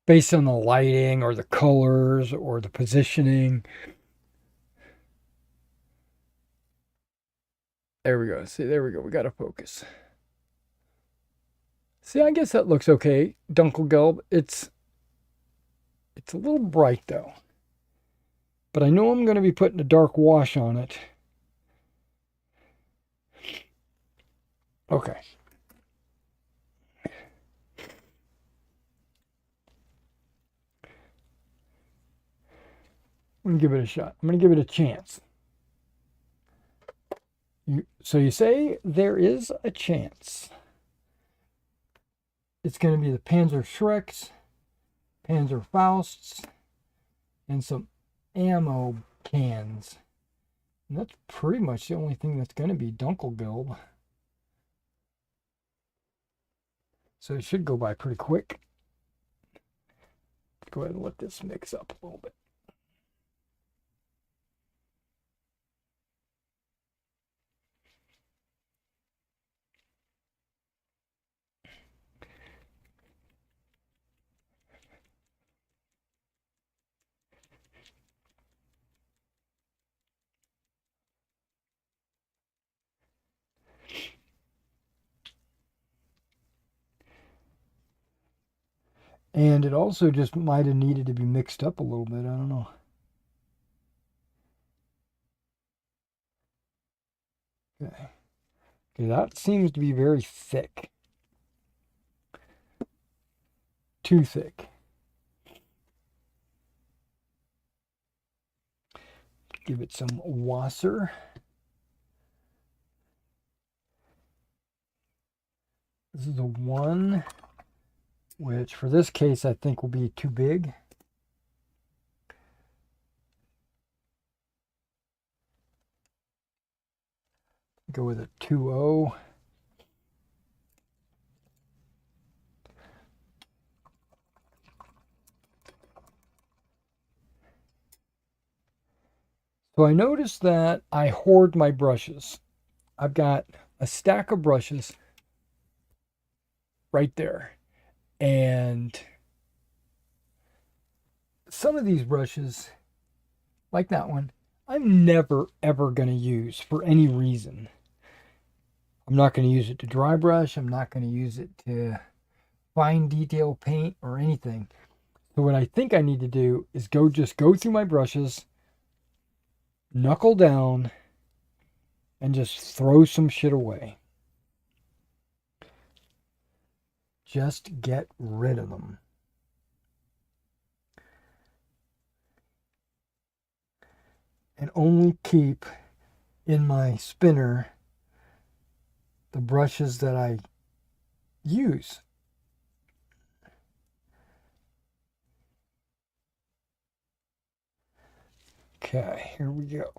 Based on the lighting or the colors or the positioning. There we go. See, there we go. We got a focus. See, I guess that looks okay. Dunkelgelb. It's a little bright though. But I know I'm going to be putting a dark wash on it. Okay. I'm going to give it a shot. I'm going to give it a chance. So you say there is a chance. It's going to be the Panzer Shreks, Panzer Fausts, and some ammo cans. And that's pretty much the only thing that's going to be Dunkelgelb. So it should go by pretty quick. Go ahead and let this mix up a little bit. And it also just might have needed to be mixed up a little bit. I don't know. Okay. Okay, that seems to be very thick. Too thick. Give it some Wasser. This is a 1, which for this case I think will be too big. Go with a 2.0. So I noticed that I hoard my brushes. I've got a stack of brushes right there. And some of these brushes, like that one, I'm never ever going to use for any reason. I'm not going to use it to dry brush. I'm not going to use it to fine detail paint or anything. So what I think I need to do is just go through my brushes, knuckle down, and just throw some shit away. Just get rid of them. And only keep in my spinner the brushes that I use. Okay, here we go.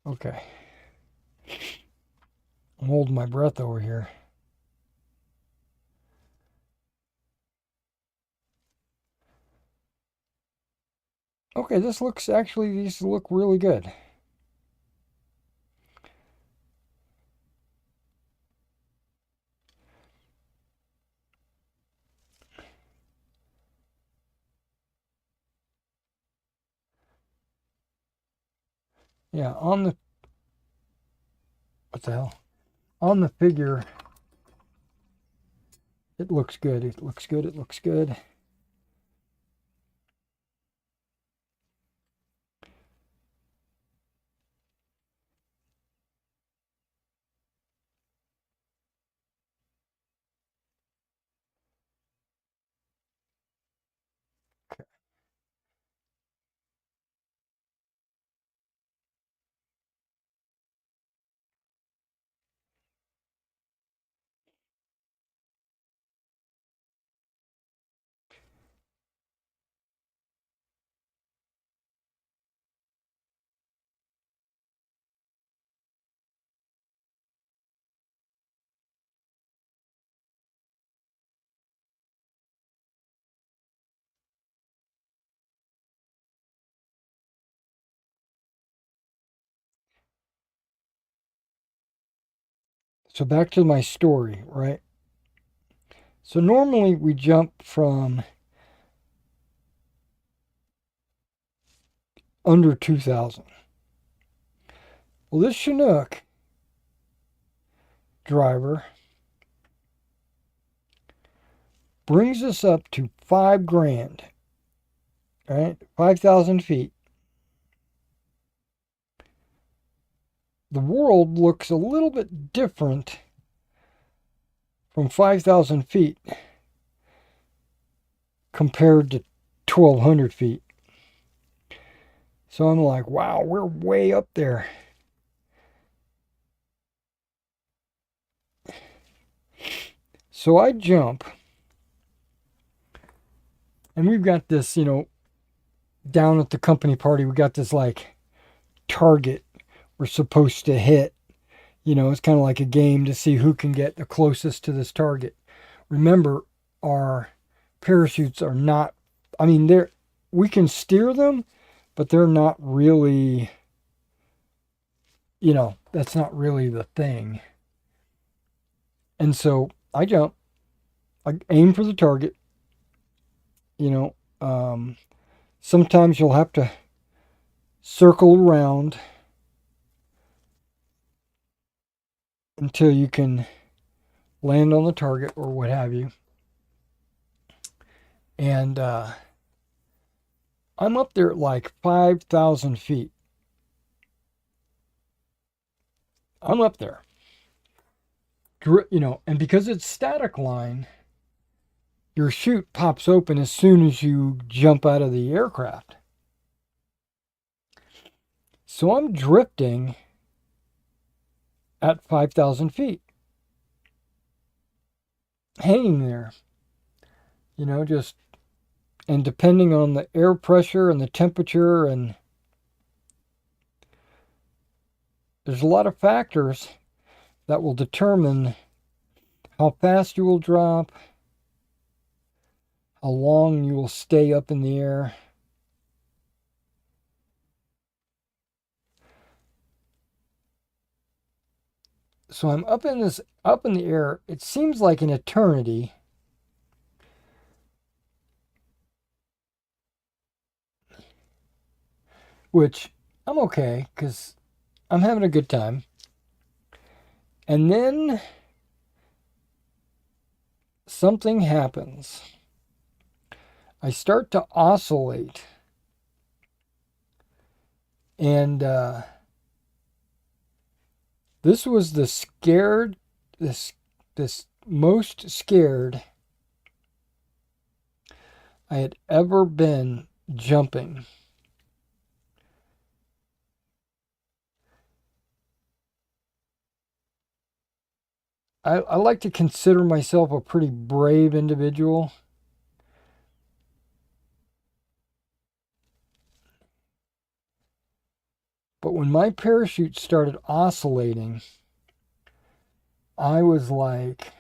Okay. I'm holding my breath over here. Okay, these look really good. Yeah, what the hell? On the figure, it looks good. It looks good. It looks good. So back to my story, right? So normally we jump from under 2,000. Well, this Chinook driver brings us up to 5 grand, right? 5,000 feet. The world looks a little bit different from 5,000 feet compared to 1,200 feet. So I'm like, wow, we're way up there. So I jump, and we've got this, down at the company party, we got this like target we're supposed to hit. It's kind of like a game to see who can get the closest to this target. Remember, our parachutes are not, we can steer them, but they're not really, that's not really the thing. And so I jump, I aim for the target. Sometimes you'll have to circle around until you can land on the target or what have you. And I'm up there at like 5,000 feet. I'm up there. And because it's static line, your chute pops open as soon as you jump out of the aircraft. So I'm drifting at 5,000 feet, hanging there, and depending on the air pressure and the temperature, and there's a lot of factors that will determine how fast you will drop, how long you will stay up in the air. So I'm up in the air. It seems like an eternity. Which I'm okay, because I'm having a good time. And then something happens. I start to oscillate. And this was this most scared I had ever been jumping. I like to consider myself a pretty brave individual. But when my parachute started oscillating, I was like,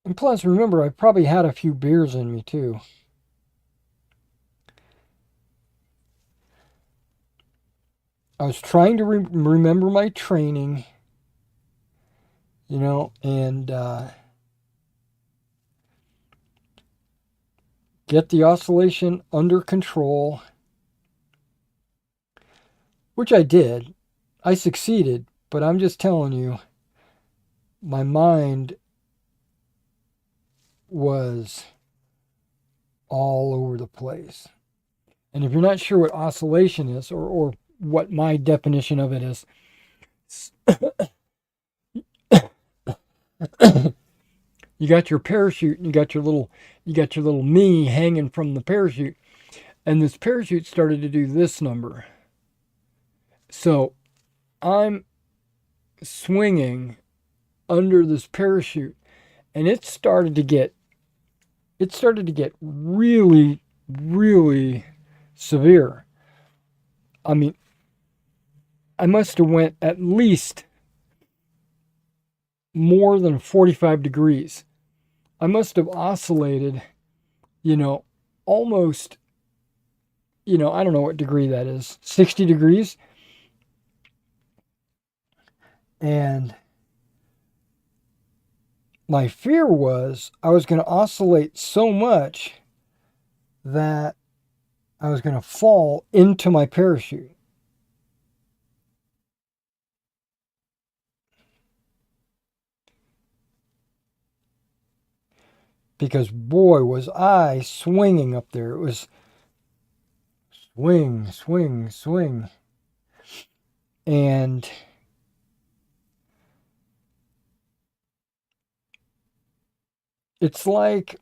and plus, remember, I probably had a few beers in me too. I was trying to remember my training, and get the oscillation under control, which I did. I succeeded, but I'm just telling you, my mind was all over the place. And if you're not sure what oscillation is, or what my definition of it is, you got your parachute and you got your little knee hanging from the parachute, and this parachute started to do this number. So I'm swinging under this parachute, and it started to get really, really severe. I mean, I must have went at least more than 45 degrees. I must have oscillated, almost, I don't know what degree that is, 60 degrees. And my fear was I was going to oscillate so much that I was going to fall into my parachute. Because boy, was I swinging up there. It was swing, swing, swing. And it's like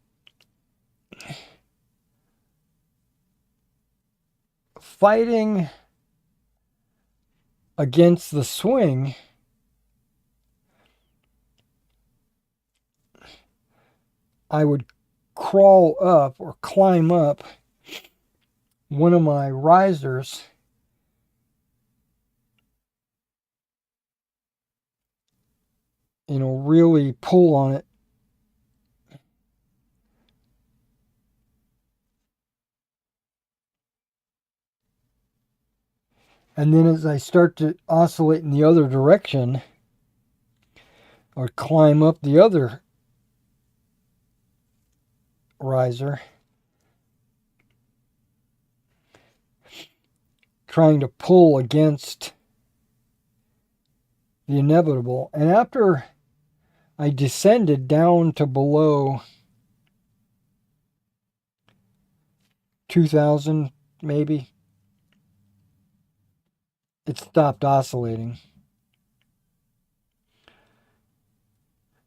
fighting against the swing. I would crawl up or climb up one of my risers, really pull on it. And then as I start to oscillate in the other direction, I would climb up the other riser, trying to pull against the inevitable. And after I descended down to below 2,000, maybe, it stopped oscillating.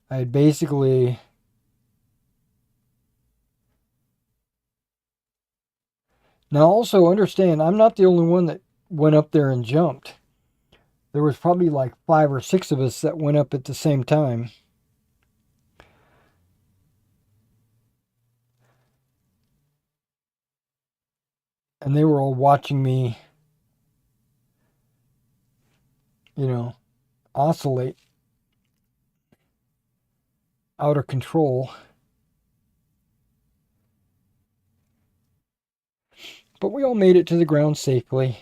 I had basically now also understand I'm not the only one that went up there and jumped. There was probably like 5 or 6 of us that went up at the same time. And they were all watching me, oscillate out of control. But we all made it to the ground safely.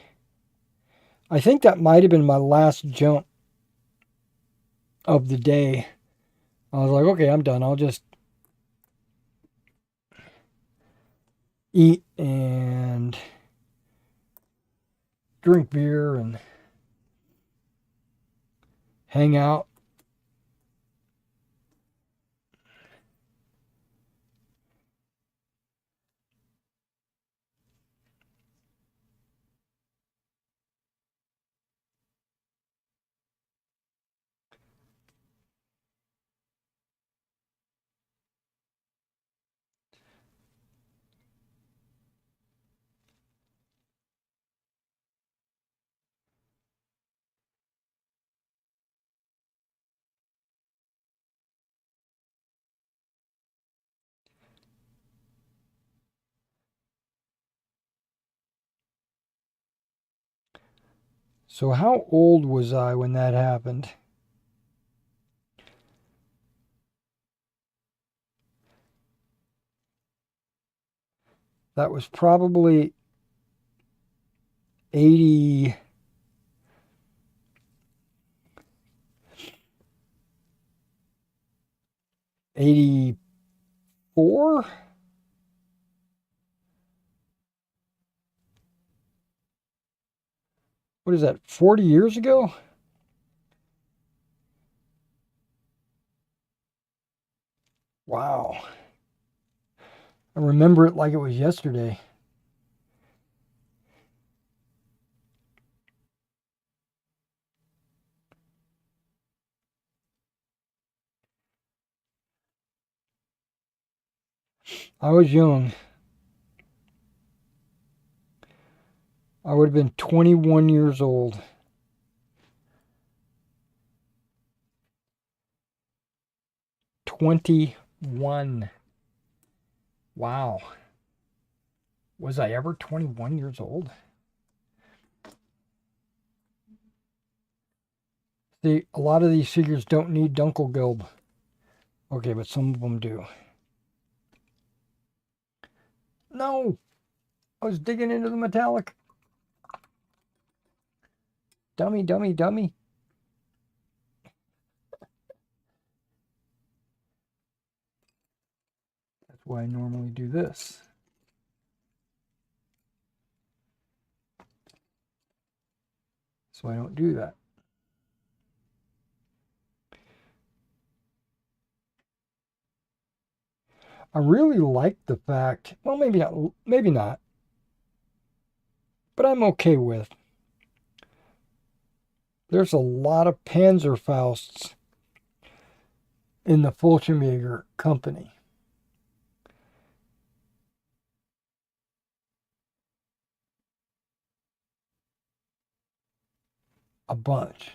I think that might have been my last jump of the day. I was like, okay, I'm done. I'll just eat and drink beer and hang out. So how old was I when that happened? That was probably 80, 84? What is that, 40 years ago? Wow. I remember it like it was yesterday. I was young. I would have been 21 years old. 21. Wow. Was I ever 21 years old? See, a lot of these figures don't need Dunkelgelb. Okay, but some of them do. No! I was digging into the metallic. Dummy, dummy, dummy. why I normally do this. So I don't do that. I really like the fact, well, maybe not, but I'm okay with. There's a lot of Panzerfausts in the Fallschirmjäger company. A bunch.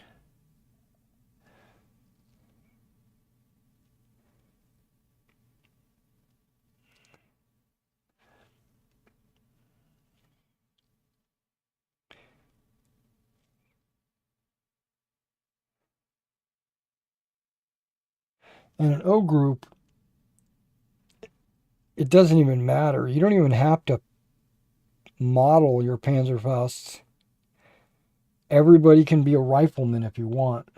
And an O group, it doesn't even matter. You don't even have to model your Panzerfausts. Everybody can be a rifleman if you want.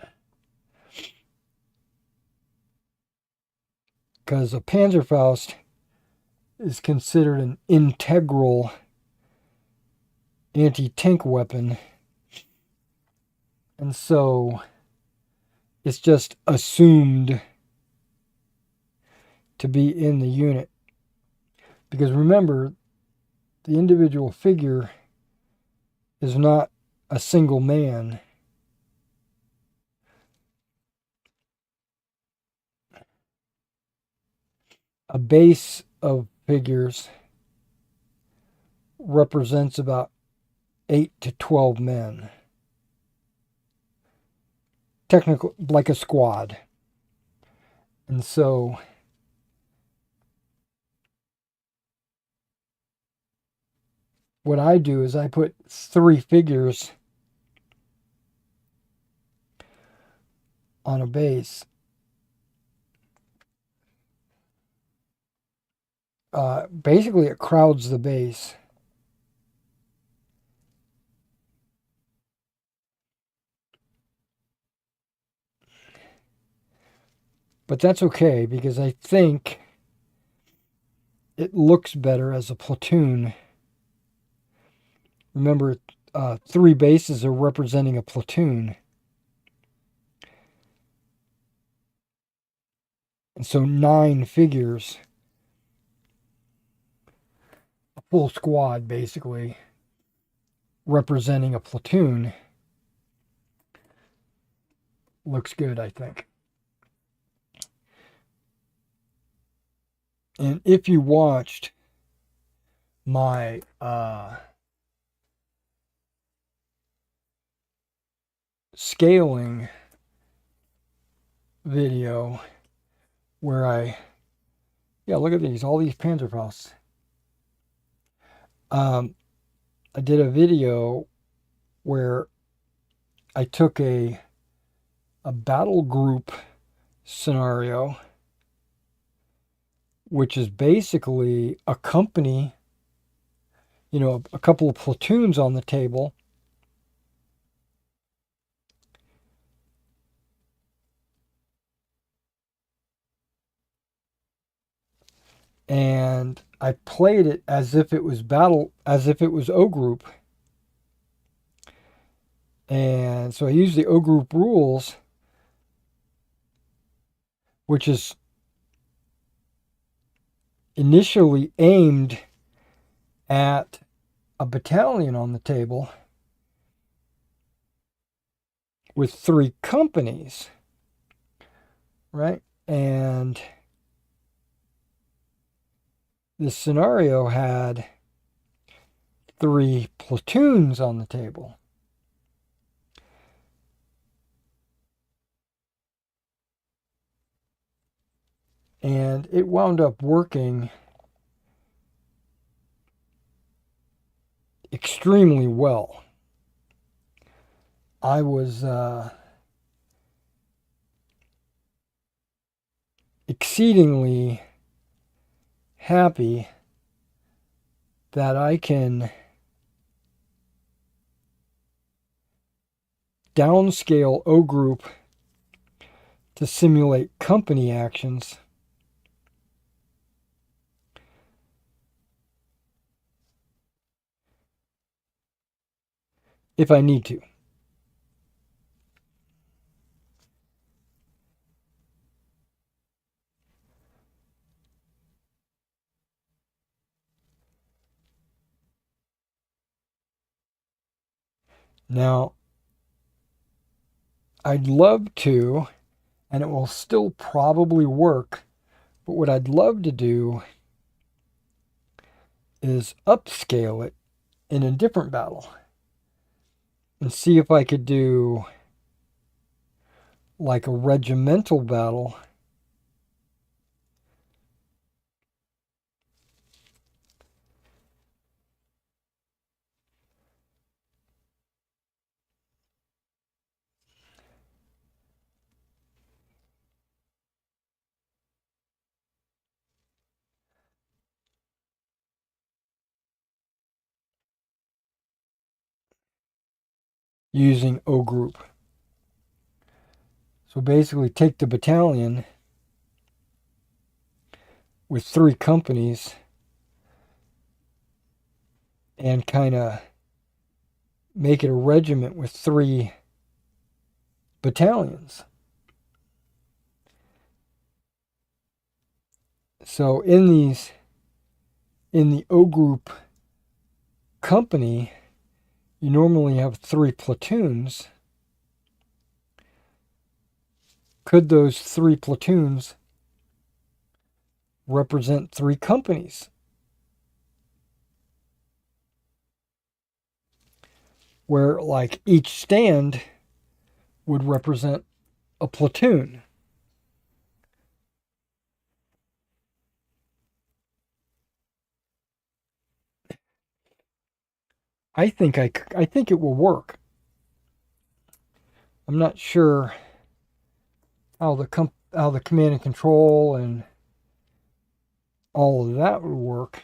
Because a Panzerfaust is considered an integral anti-tank weapon. And so it's just assumed to be in the unit. Because remember, the individual figure is not a single man. A base of figures represents about 8 to 12 men. Technically, like a squad. And so what I do is I put 3 figures on a base. Basically, it crowds the base. But that's okay because I think it looks better as a platoon. Remember, 3 bases are representing a platoon. And so 9 figures, a full squad basically, representing a platoon, looks good, I think. And if you watched my scaling video where look at these, all these Panzerfausts. I did a video where I took a battle group scenario, which is basically a company, a couple of platoons on the table. And I played it as if it was O group. And so I used the O group rules, which is initially aimed at a battalion on the table with 3 companies, right? And this scenario had 3 platoons on the table. And it wound up working extremely well. I was exceedingly happy that I can downscale O group to simulate company actions if I need to. Now, I'd love to, and it will still probably work, but what I'd love to do is upscale it in a different battle and see if I could do like a regimental battle using O group. So basically take the battalion with 3 companies and kind of make it a regiment with 3 battalions. So in the O group company, you normally have 3 platoons. Could those 3 platoons represent 3 companies? Where like each stand would represent a platoon. I think it will work. I'm not sure how the command and control and all of that would work.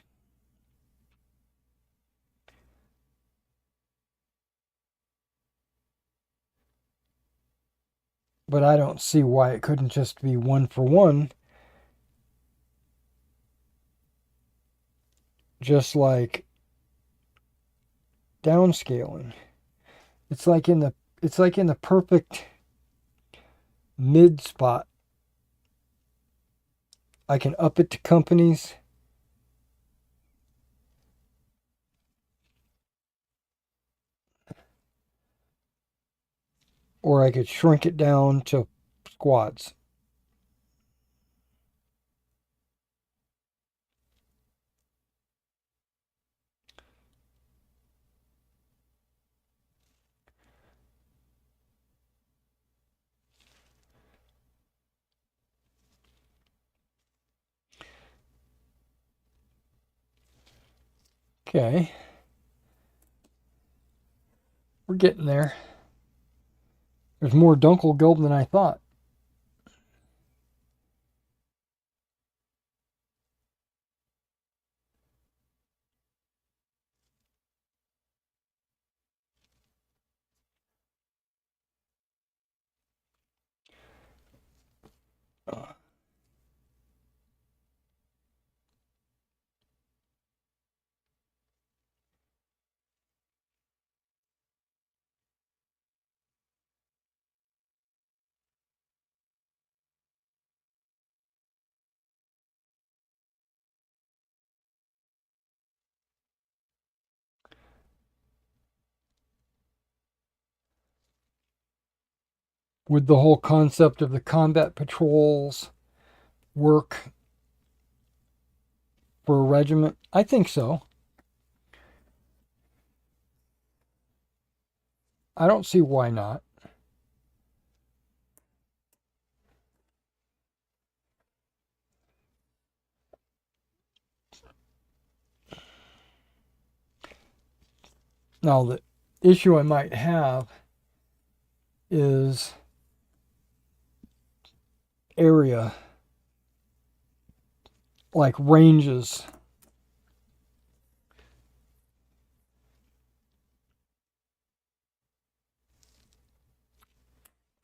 But I don't see why it couldn't just be 1 for 1. Just like downscaling. It's like in the perfect mid spot. I can up it to companies. Or I could shrink it down to squads. Okay. We're getting there. There's more Dunkelgelb than I thought. Would the whole concept of the combat patrols work for a regiment? I think so. I don't see why not. Now, the issue I might have is area, like ranges.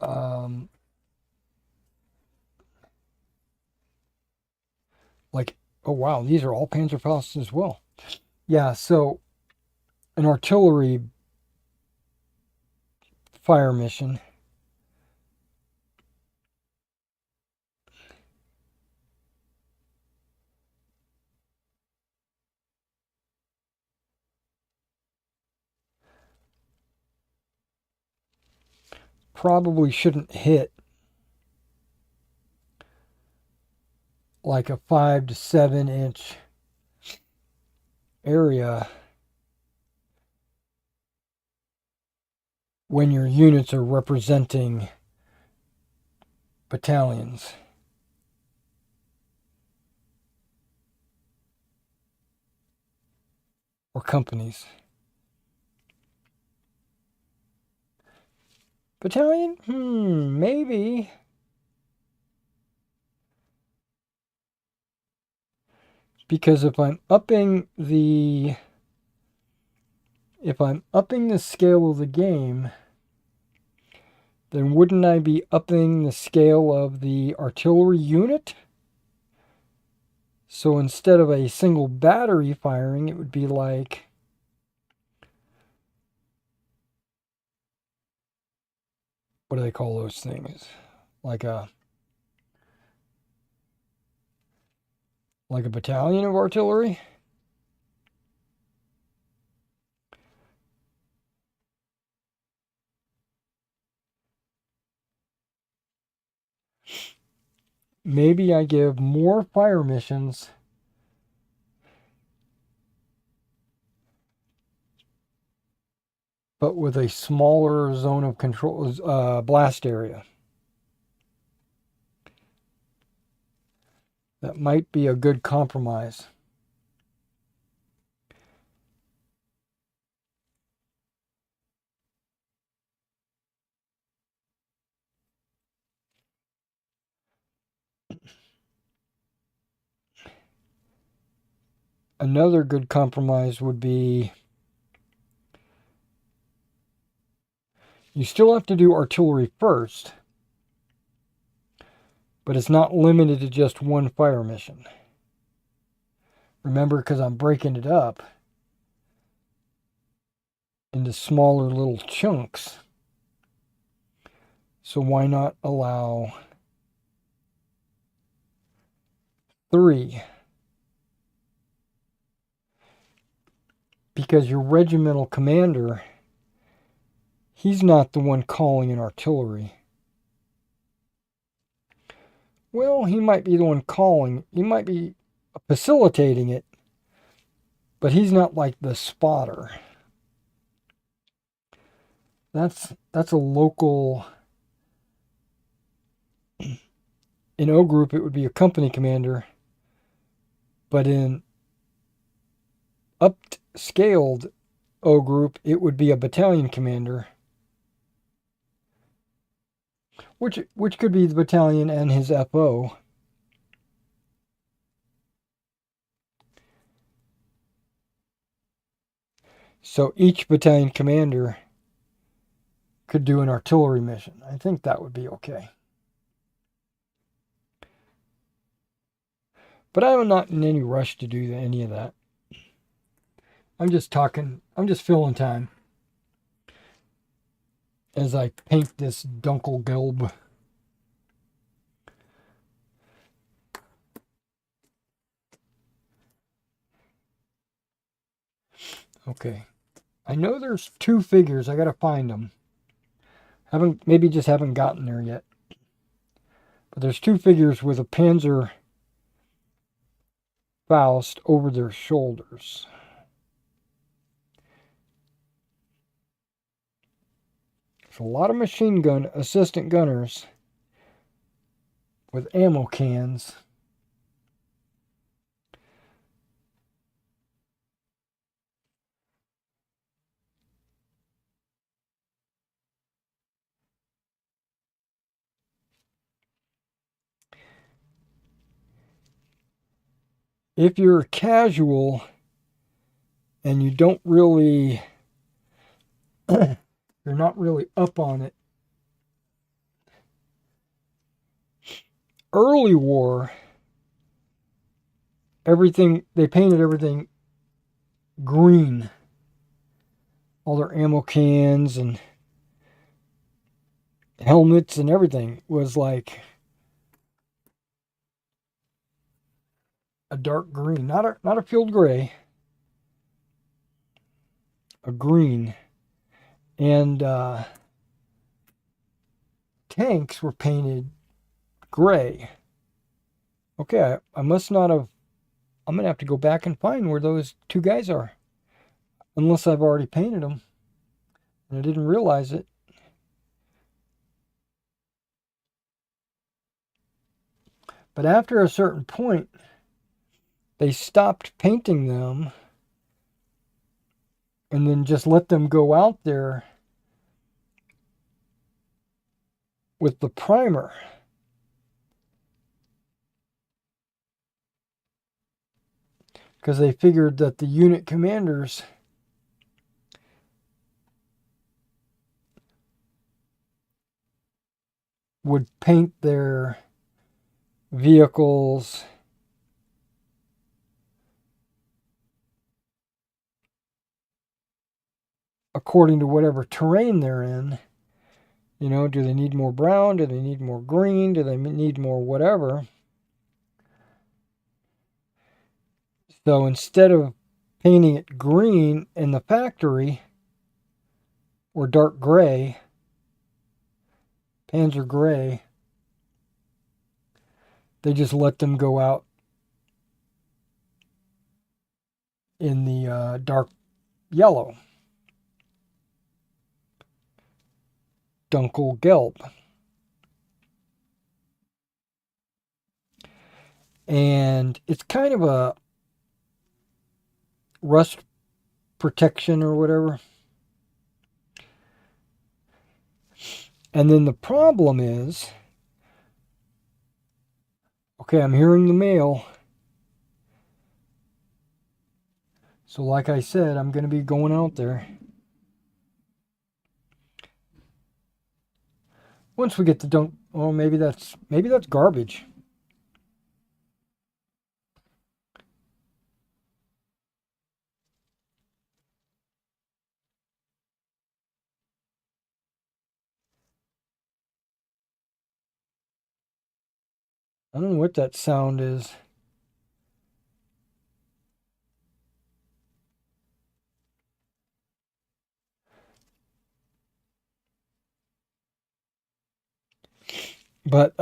Um, like, oh wow, these are all Panzerfausts as well. Yeah, so an artillery fire mission. Probably shouldn't hit like a 5 to 7 inch area when your units are representing battalions. Or companies. Battalion? Maybe. Because if I'm upping the scale of the game, then wouldn't I be upping the scale of the artillery unit? So instead of a single battery firing, it would be like what do they call those things? Like a battalion of artillery? Maybe I give more fire missions but with a smaller zone of control, blast area. That might be a good compromise. Another good compromise would be you still have to do artillery first, but it's not limited to just one fire mission. Remember, because I'm breaking it up into smaller little chunks. So why not allow 3? Because your regimental commander, he's not the one calling in artillery. Well, he might be the one calling. He might be facilitating it, but he's not like the spotter. That's a local. In O group, it would be a company commander, but in upscaled O group, it would be a battalion commander, which could be the battalion and his FO. So each battalion commander could do an artillery mission. I think that would be okay. But I'm not in any rush to do any of that. I'm just filling time as I paint this Dunkelgelb. Okay. I know there's 2 figures. I gotta find them. Maybe just haven't gotten there yet. But there's 2 figures with a Panzer Faust over their shoulders. There's a lot of machine gun assistant gunners with ammo cans. If you're casual and you don't really, you're not really up on it. Early war, they painted everything green. All their ammo cans and helmets and everything was like a dark green, not a field gray, a green, and tanks were painted gray. Okay, I must not have. I'm gonna have to go back and find where those two guys are, unless I've already painted them and I didn't realize it. But after a certain point, they stopped painting them and then just let them go out there with the primer. Because they figured that the unit commanders would paint their vehicles according to whatever terrain they're in. You know, do they need more brown? Do they need more green? Do they need more whatever? So instead of painting it green in the factory or dark gray, Panzer gray, they just let them go out in the dark yellow, Dunkelgelb. And it's kind of a rust protection or whatever. And then the problem is, okay, I'm hearing the mail. So like I said, I'm going to be going out there. Once we get the dunk, oh, maybe that's garbage. I don't know what that sound is. But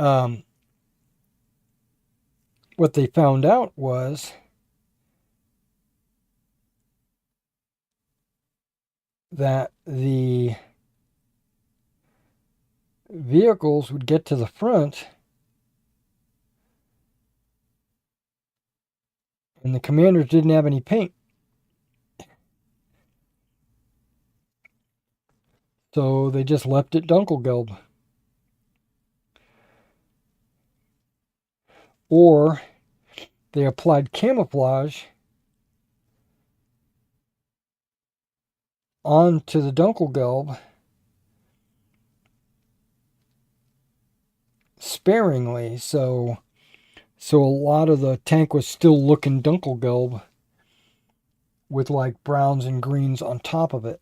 what they found out was that the vehicles would get to the front and the commanders didn't have any paint. So they just left it Dunkelgelb. Or they applied camouflage onto the Dunkelgelb sparingly. So a lot of the tank was still looking Dunkelgelb with like browns and greens on top of it.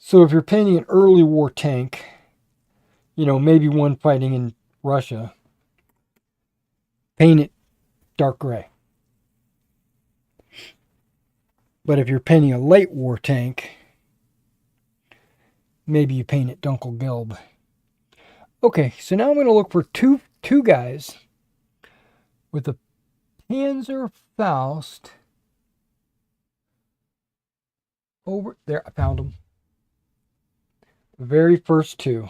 So if you're painting an early war tank, you know, maybe one fighting in Russia, paint it dark gray. But if you're painting a late war tank, maybe you paint it Dunkelgelb. Okay, so now I'm going to look for two guys with a Panzer Faust. Over there, I found them. The very first two.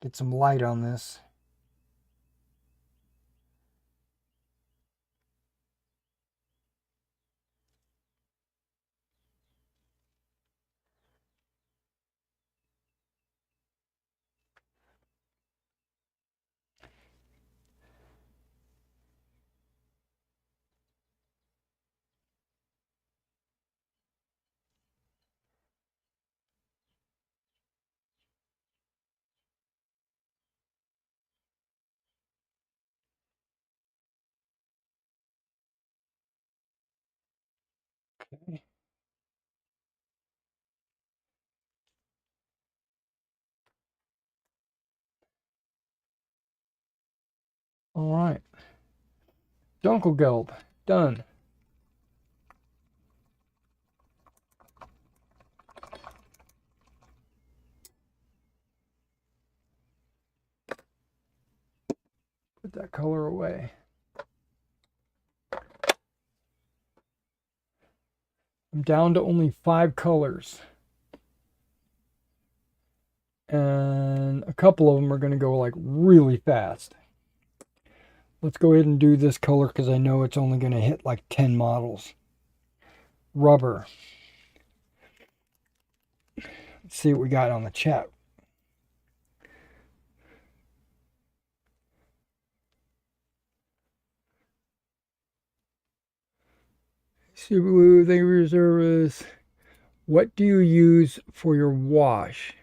Get some light on this. Okay. All right. Dunkelgelb, done. Put that color away. I'm down to only 5 colors. And a couple of them are going to go like really fast. Let's go ahead and do this color because I know it's only going to hit like 10 models. Rubber. Let's see what we got on the chat. Subaru, they reserve us. What do you use for your wash?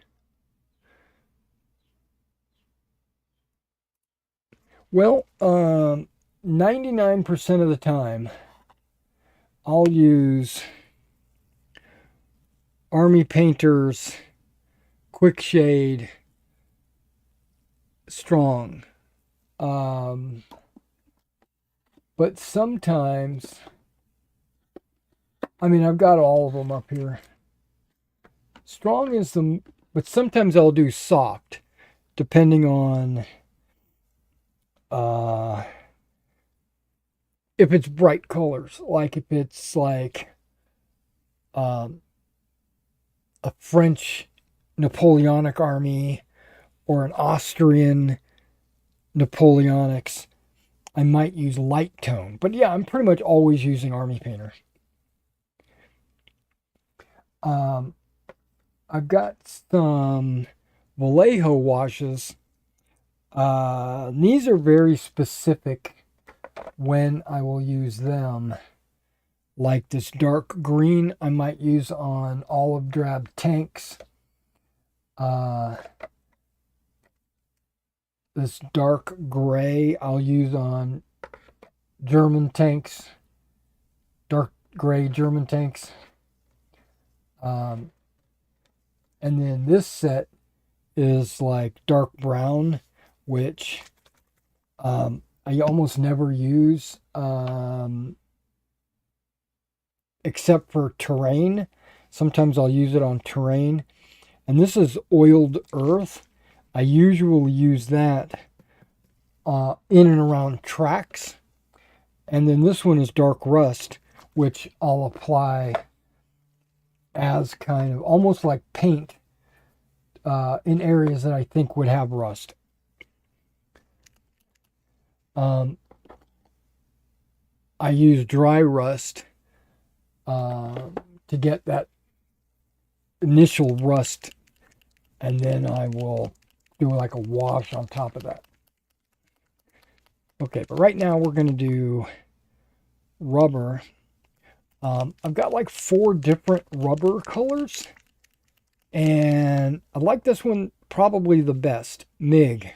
Well, 99% of the time, I'll use Army Painter's Quick Shade Strong. But sometimes, I mean, I've got all of them up here. Strong is the, but sometimes I'll do soft, depending on if it's bright colors, like if it's like a French Napoleonic army or an Austrian Napoleonics, I might use light tone. But yeah, I'm pretty much always using Army Painter. I've got some Vallejo washes. These are very specific when I will use them. Like this dark green, I might use on olive drab tanks. This dark gray, I'll use on German tanks. Dark gray German tanks. And then this set is like dark brown, which I almost never use except for terrain. Sometimes I'll use it on terrain. And this is oiled earth. I usually use that in and around tracks. And then this one is dark rust, which I'll apply as kind of almost like paint in areas that I think would have rust. I use dry rust to get that initial rust, and then I will do like a wash on top of that. Okay, but right now we're going to do rubber. I've got like 4 different rubber colors, and I like this one probably the best. MIG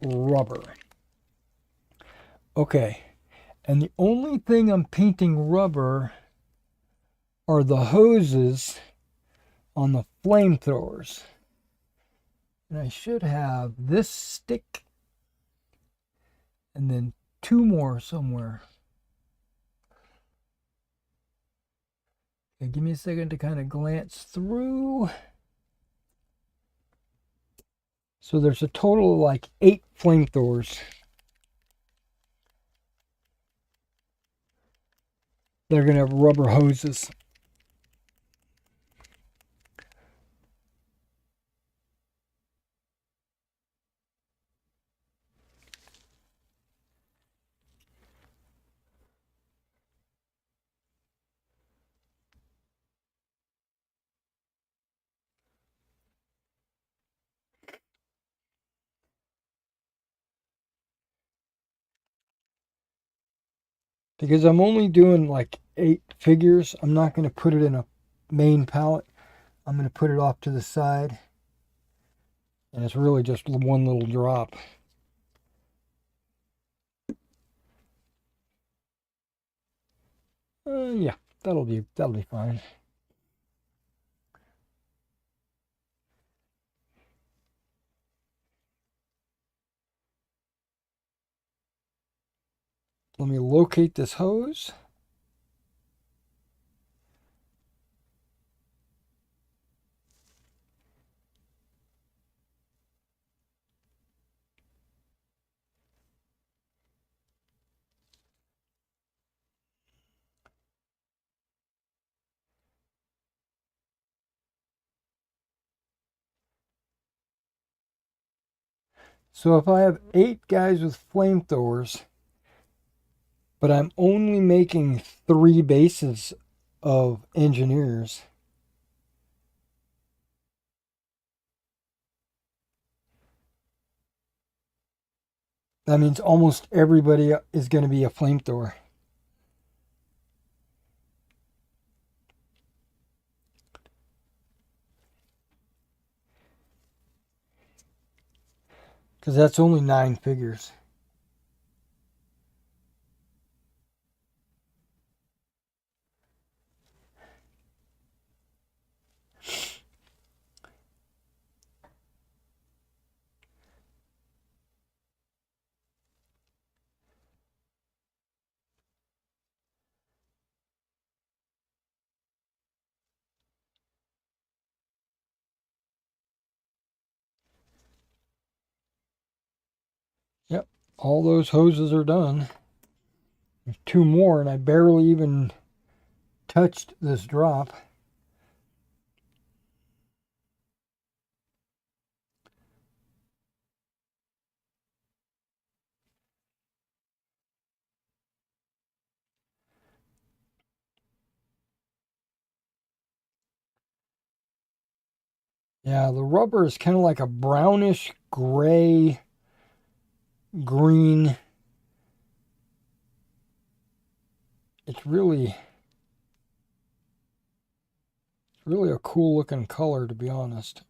rubber. Okay, and the only thing I'm painting rubber are the hoses on the flamethrowers. And I should have this stick and then 2 more somewhere. Okay, give me a second to kind of glance through. So there's a total of like 8 flamethrowers. They're going to have rubber hoses. Because I'm only doing like 8 figures, I'm not going to put it in a main palette. I'm going to put it off to the side. And it's really just one little drop. Yeah, that'll be fine. Let me locate this hose. So if I have 8 guys with flamethrowers, but I'm only making 3 bases of engineers, that means almost everybody is going to be a flamethrower. Because that's only 9 figures. Yep, all those hoses are done. There's 2 more, and I barely even touched this drop. Yeah, the rubber is kind of like a brownish gray green. It's really a cool looking color, to be honest.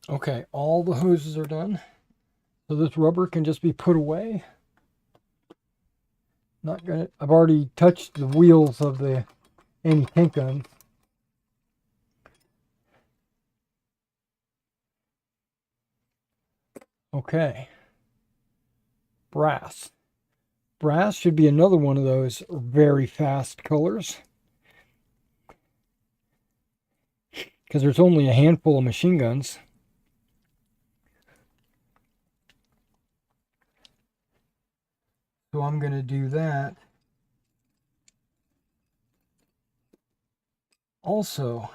Okay, all the hoses are done. So this rubber can just be put away. Not gonna. I've already touched the wheels of the anti-tank gun. Okay. Brass. Brass should be another one of those very fast colors. Because there's only a handful of machine guns. So I'm going to do that. Also,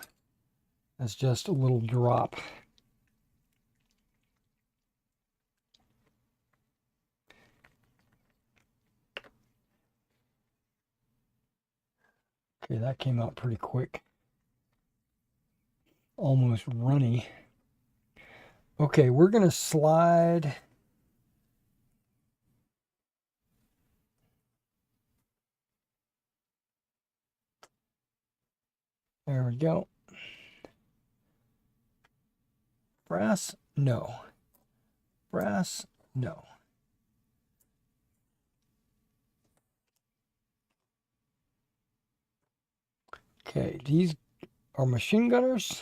as just a little drop. Okay, that came out pretty quick. Almost runny. Okay, we're going to slide. There we go. Brass? No. Brass? No. Okay, these are machine gunners.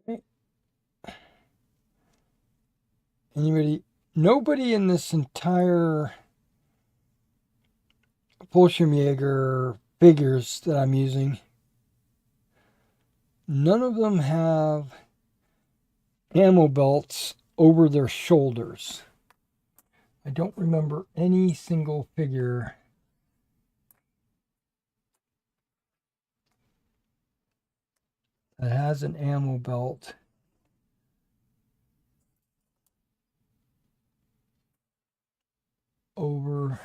Okay. Nobody in this entire Fallschirmjäger figures that I'm using, none of them have ammo belts over their shoulders. I don't remember any single figure that has an ammo belt over,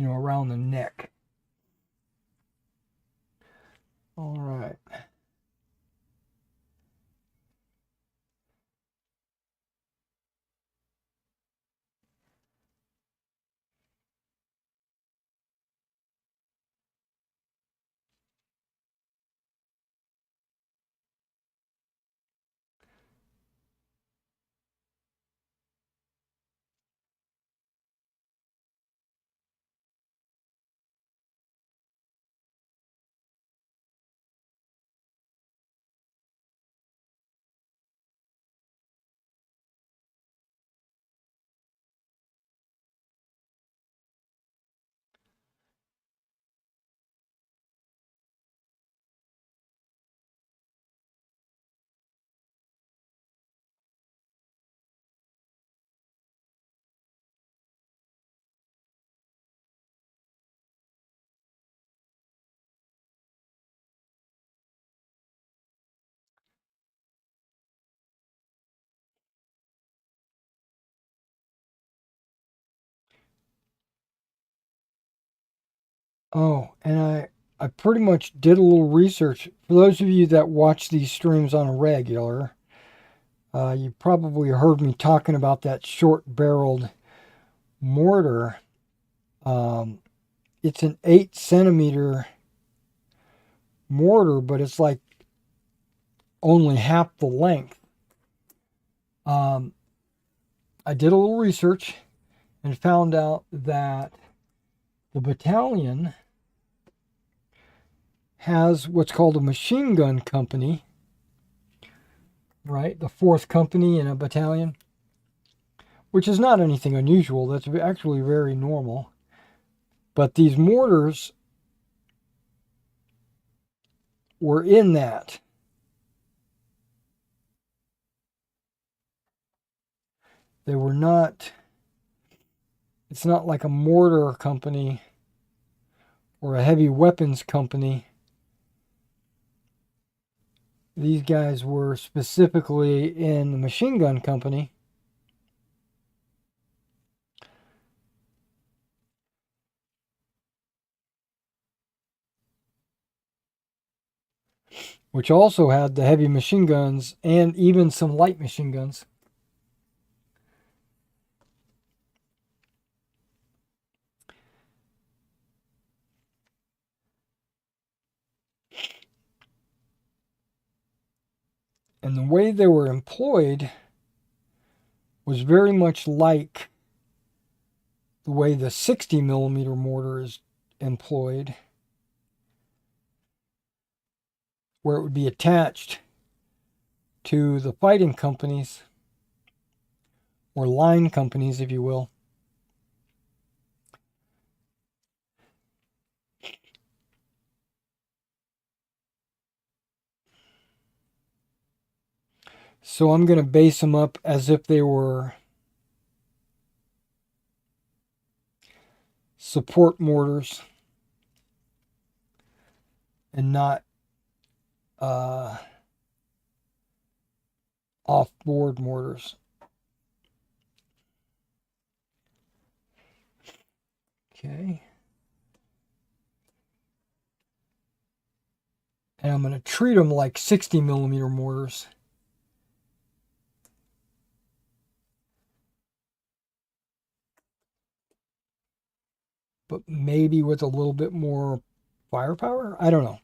around the neck. All right. Oh, and I pretty much did a little research. For those of you that watch these streams on a regular, you probably heard me talking about that short-barreled mortar. It's an 8 centimeter mortar, but it's like only half the length. I did a little research and found out that the battalion has what's called a machine gun company, right? The 4th company in a battalion, which is not anything unusual. That's actually very normal. But these mortars were in that. They were not, it's not like a mortar company or a heavy weapons company. These guys were specifically in the machine gun company. Which also had the heavy machine guns and even some light machine guns. And the way they were employed was very much like the way the 60 millimeter mortar is employed, where it would be attached to the fighting companies, or line companies, if you will. So I'm going to base them up as if they were support mortars and not off-board mortars. Okay. And I'm going to treat them like 60 millimeter mortars. But maybe with a little bit more firepower? I don't know.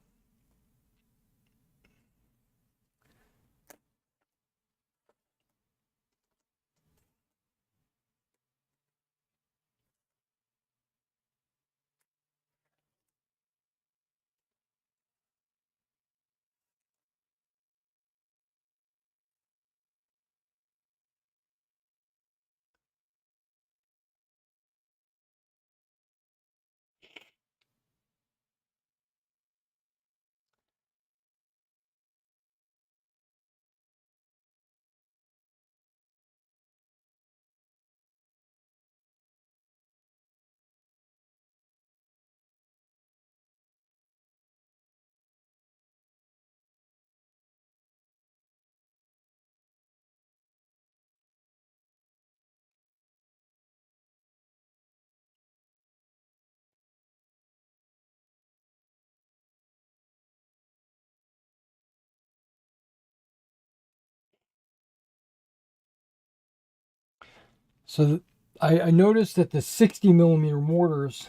So I noticed that the 60 millimeter mortars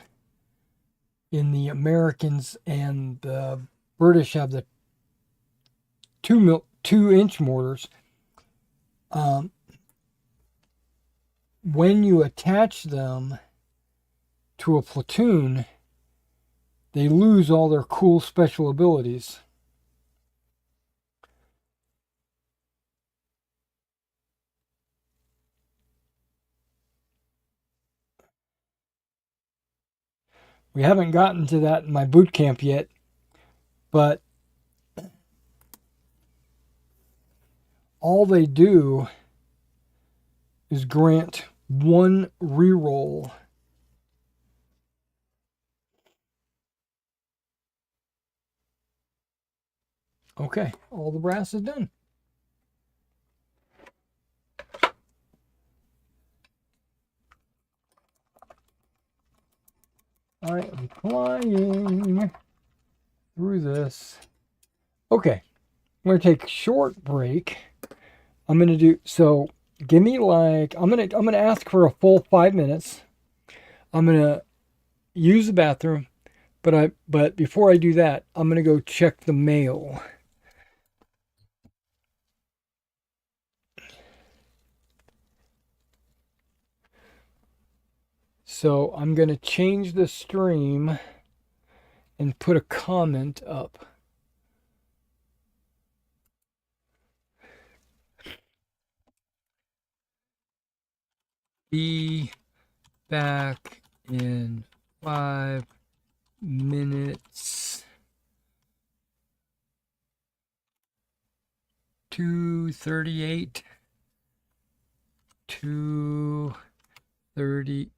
in the Americans and the British have the 2-inch mortars. When you attach them to a platoon, they lose all their cool special abilities. We haven't gotten to that in my boot camp yet, but all they do is grant one reroll. Okay, all the brass is done. I am flying through this. Okay, I'm gonna take a short break. I'm gonna do so. Give me like I'm gonna ask for a full 5 minutes. I'm gonna use the bathroom, but before I do that, I'm gonna go check the mail. So I'm gonna change the stream and put a comment up. Be back in 5 minutes. 2:38. 2:38.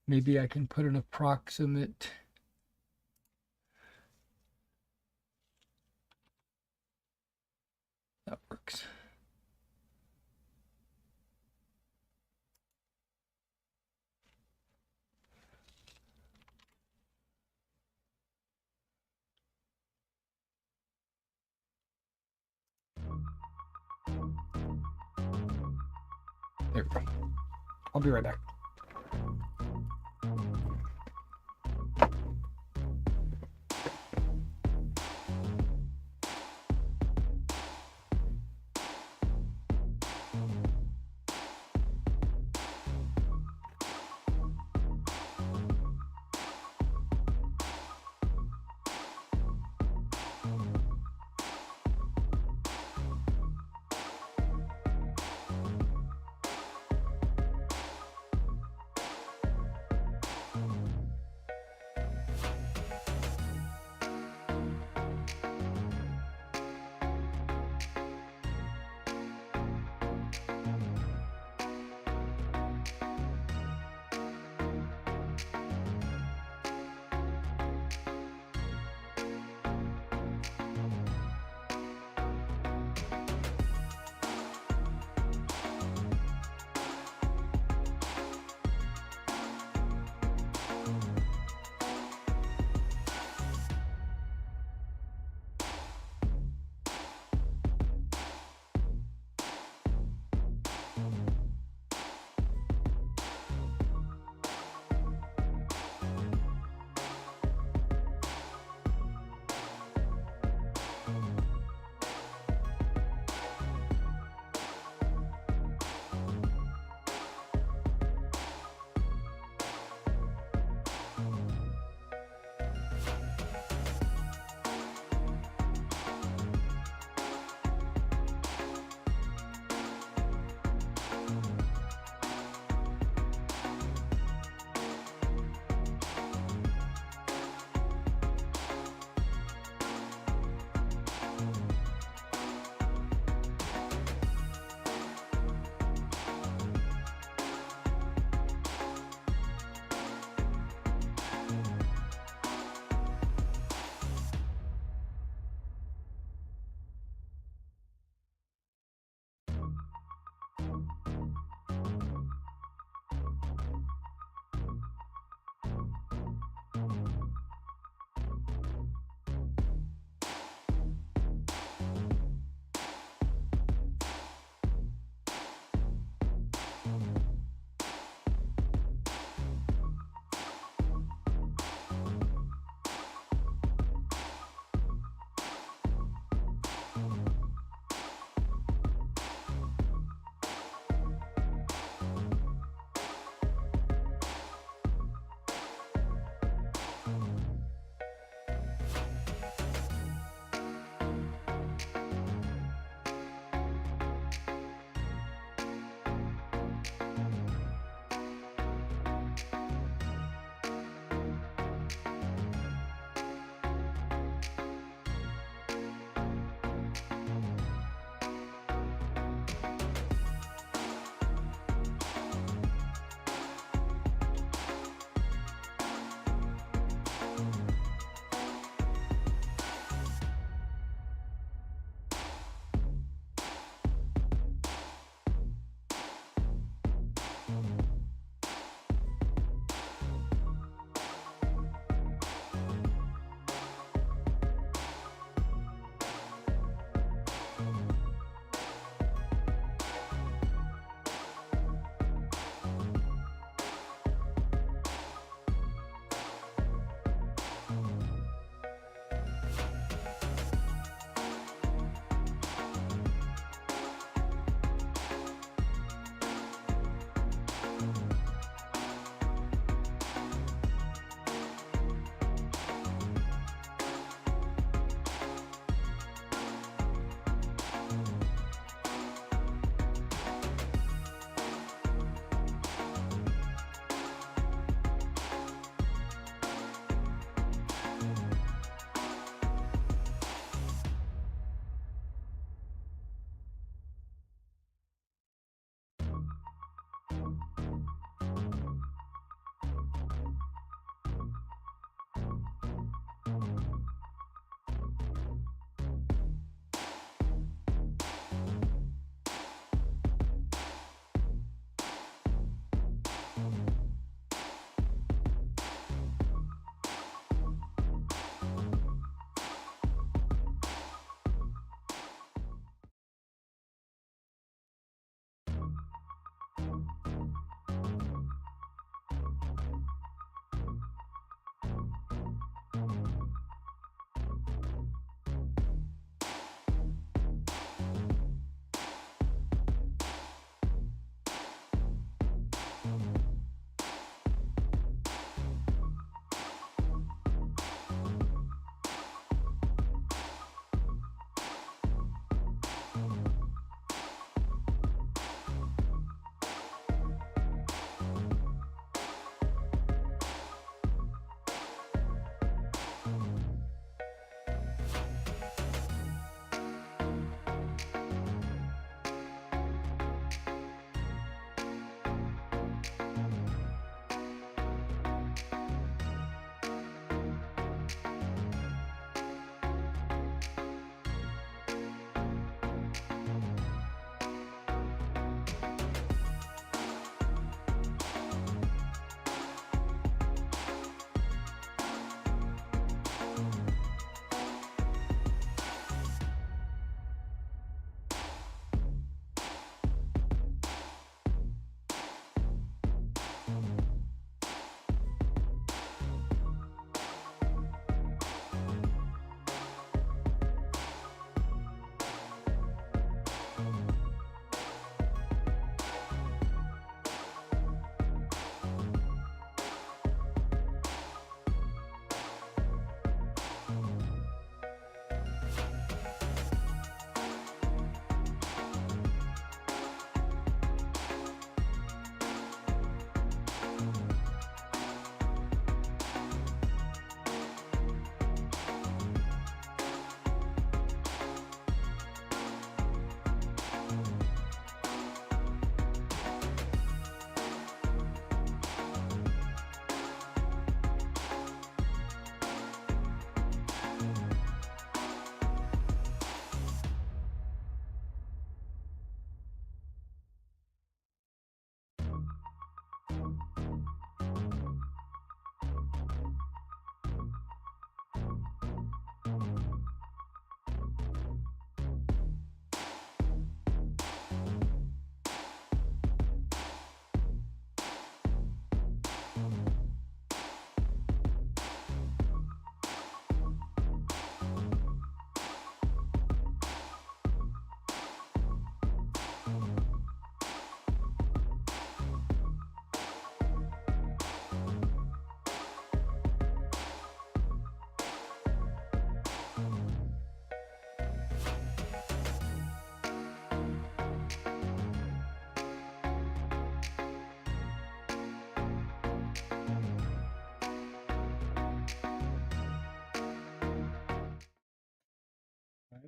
Maybe I can put an approximate. That works. There we go. I'll be right back.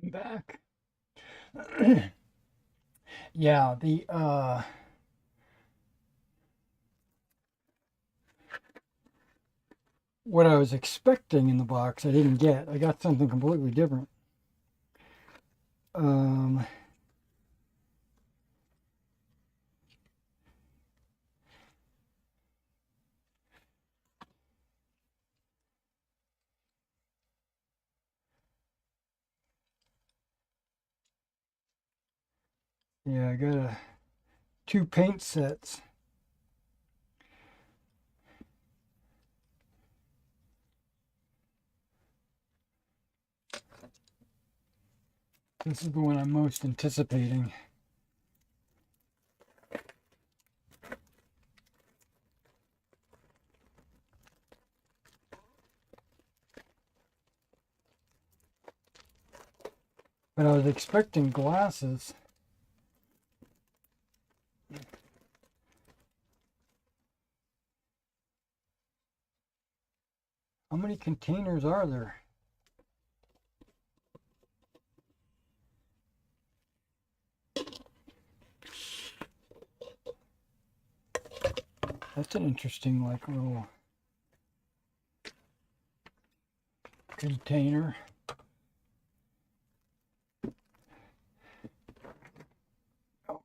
I'm back. Yeah, the what I was expecting in the box I didn't get. I got something completely different. Um yeah, I got two paint sets. This is the one I'm most anticipating. But I was expecting glasses. How many containers are there? That's an interesting, like, little container. Okay.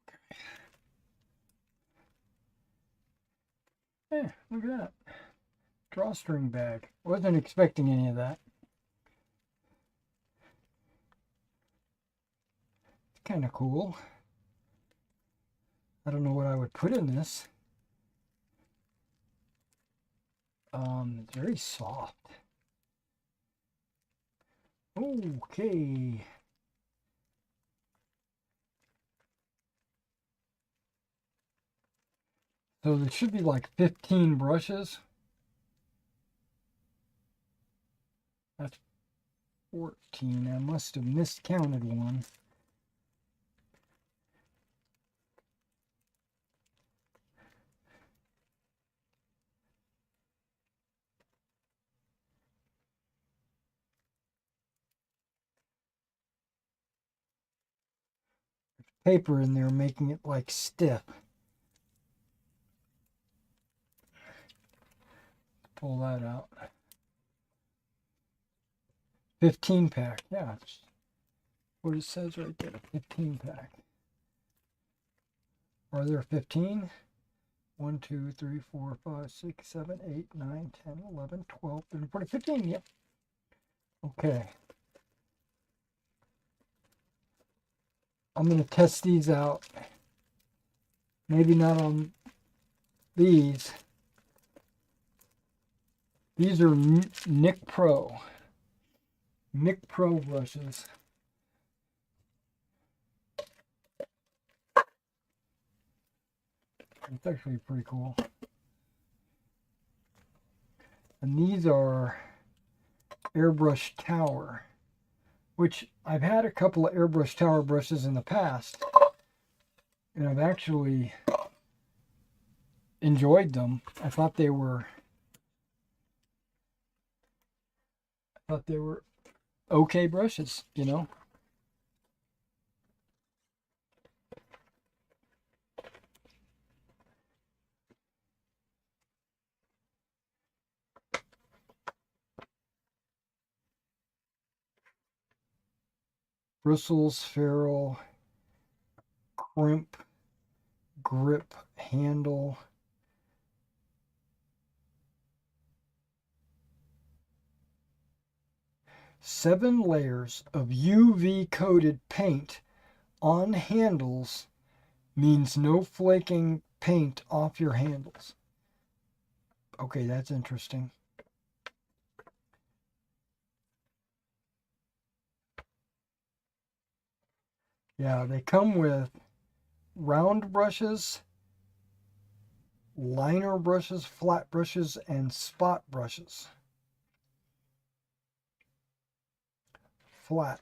Hey, look at that. Drawstring bag. Wasn't expecting any of that. It's kind of cool. I don't know what I would put in this. It's very soft. Okay. So there should be like 15 brushes. That's 14. I must have miscounted one. Paper in there making it like stiff. Pull that out. 15 pack. Yeah, that's what it says right there. 15 pack. Are there 15? 1, 2, 3, 4, 5, 6, 7, 8, 9, 10, 11, 12, 13, 14, 15. Yep. Okay. I'm going to test these out. Maybe not on these. These are Nick Pro. Nick Pro brushes. It's actually pretty cool. And these are Airbrush Tower, which I've had a couple of Airbrush Tower brushes in the past, and I've actually enjoyed them. I thought they were okay brushes, you know. Bristles, ferrule, crimp, grip, handle. Seven layers of UV coated paint on handles means no flaking paint off your handles. Okay, that's interesting. Yeah, they come with round brushes, liner brushes, flat brushes, and spot brushes. Flat,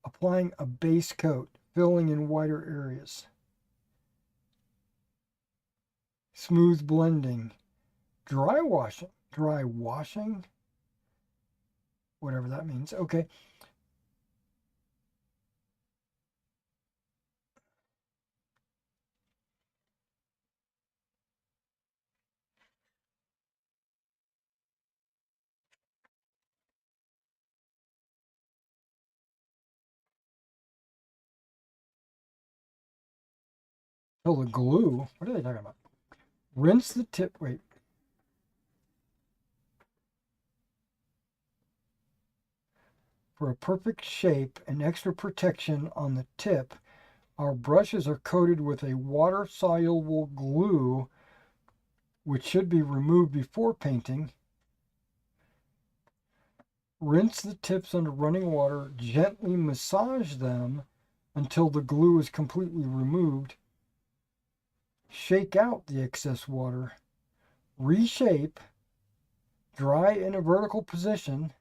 applying a base coat, filling in wider areas. Smooth blending, dry washing, whatever that means. Okay. Oh, the glue. What are they talking about? Rinse the tip. Wait. For a perfect shape and extra protection on the tip, our brushes are coated with a water-soluble glue, which should be removed before painting. Rinse the tips under running water, gently massage them until the glue is completely removed. Shake out the excess water. Reshape. Dry in a vertical position.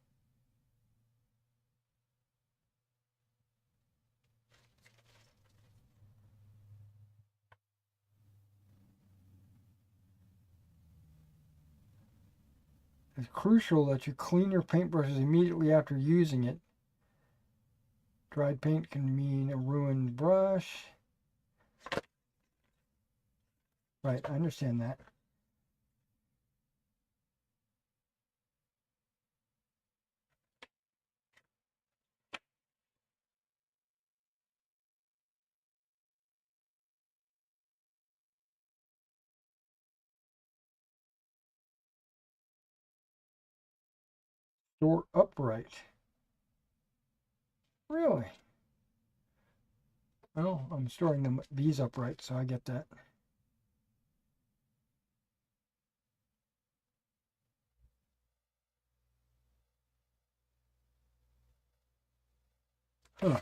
It's crucial that you clean your paintbrushes immediately after using it. Dried paint can mean a ruined brush. Right, I understand that. Store upright. Really? Well, I'm storing them these upright, so I get that. Huh.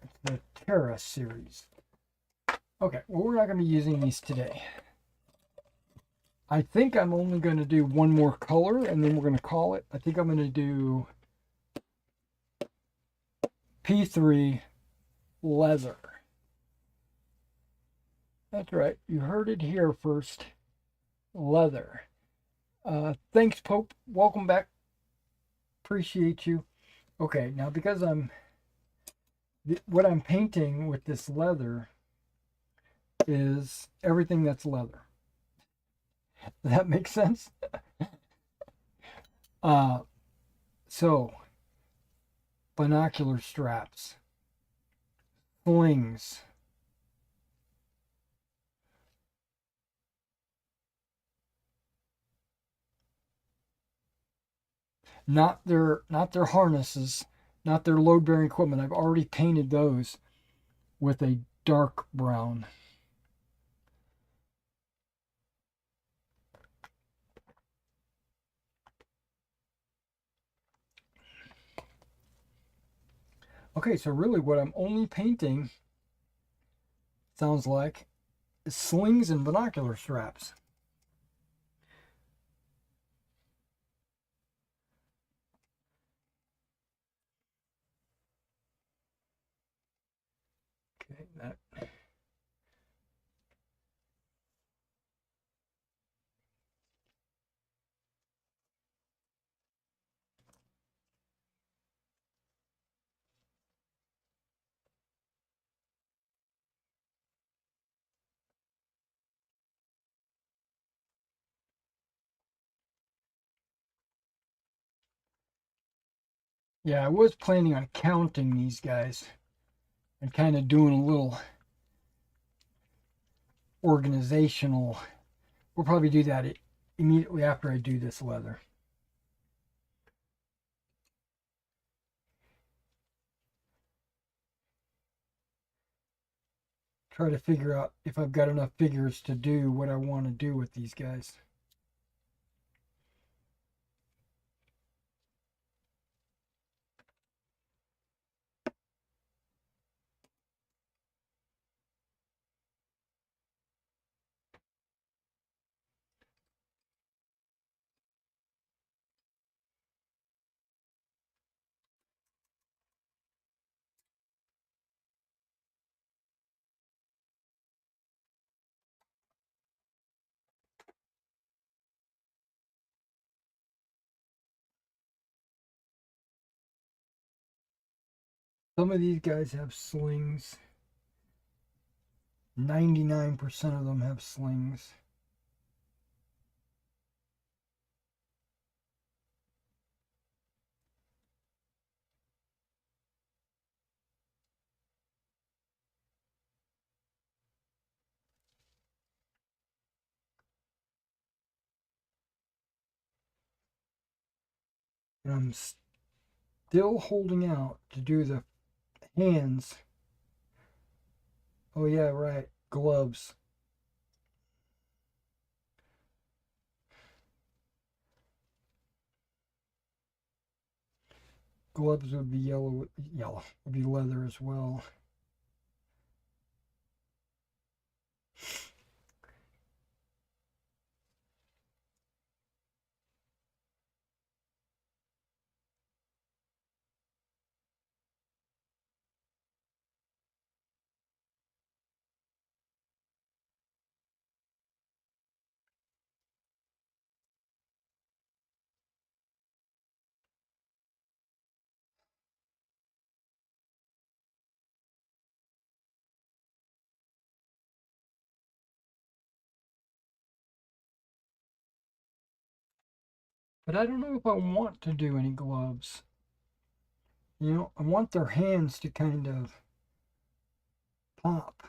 It's the Terra series. Okay, well, we're not going to be using these today. I think I'm only going to do one more color, and then we're going to call it. I think I'm going to do P3 leather. That's right. You heard it here first. Leather. Thanks, Pope. Welcome back. Appreciate you. Okay, now because what I'm painting with this leather is everything that's leather. Does that make sense? So, binocular straps, slings, not their harnesses, not their load-bearing equipment. I've already painted those with a dark brown. Okay, so really what I'm only painting, sounds like, is slings and binocular straps. Okay, that. Yeah, I was planning on counting these guys and kind of doing a little organizational. We'll probably do that immediately after I do this leather. Try to figure out if I've got enough figures to do what I want to do with these guys. Some of these guys have slings. 99% of them have slings. And I'm still holding out to do the hands. Oh yeah, right. Gloves. Gloves would be yellow. Yellow would be leather as well. But I don't know if I want to do any gloves. You know, I want their hands to kind of pop.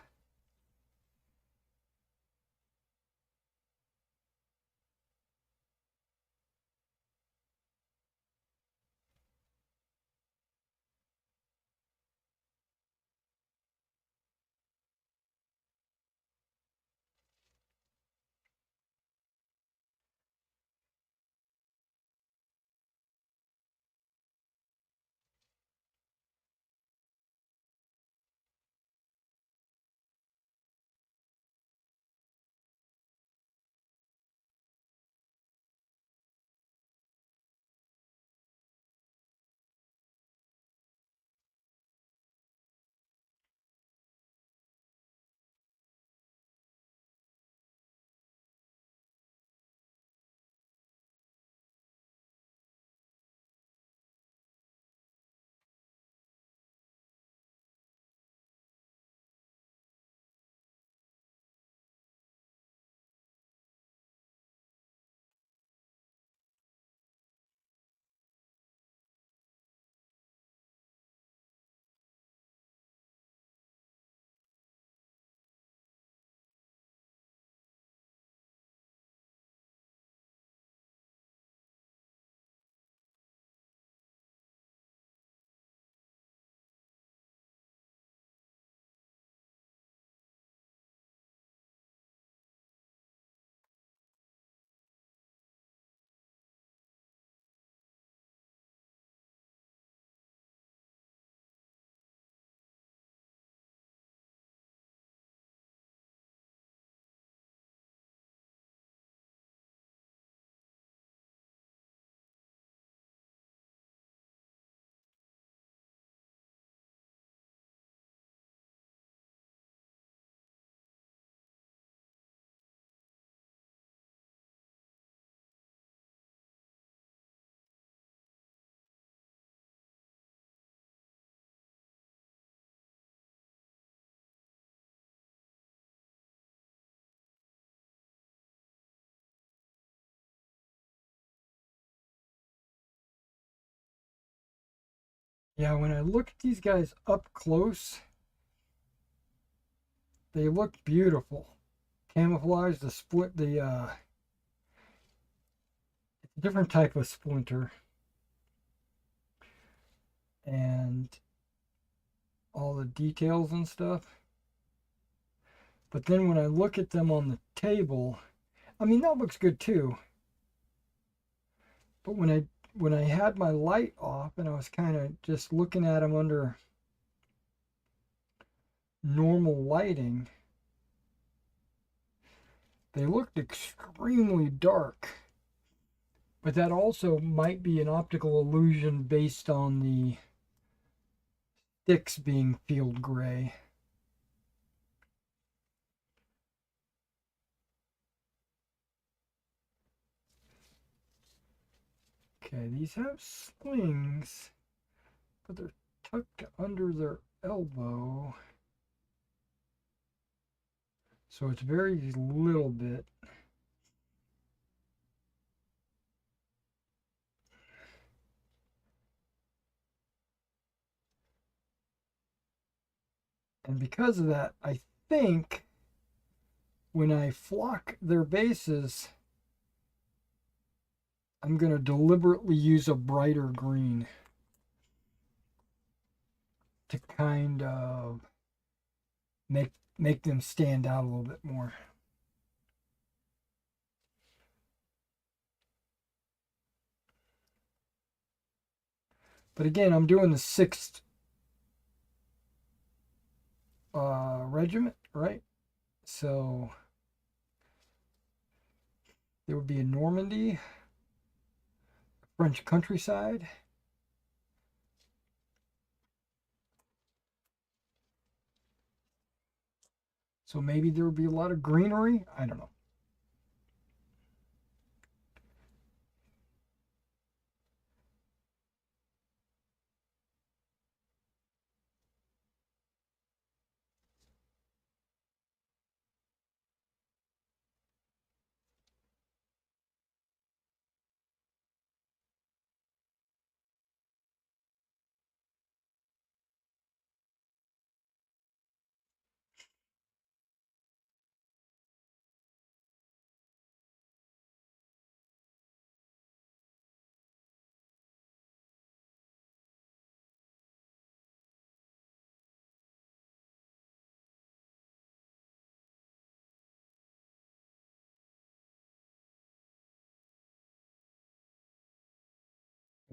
Yeah, when I look at these guys up close, they look beautiful. Camouflage, the split, it's a different type of splinter, and all the details and stuff. But then when I look at them on the table, I mean that looks good too. But when I had my light off and I was kind of just looking at them under normal lighting, they looked extremely dark. But that also might be an optical illusion based on the sticks being field gray. Okay, these have slings, but they're tucked under their elbow. So it's very little bit. And because of that, I think when I flock their bases, I'm going to deliberately use a brighter green to kind of make them stand out a little bit more. But again, I'm doing the 6th regiment, right? So there would be a Normandy, French countryside. So maybe there would be a lot of greenery. I don't know.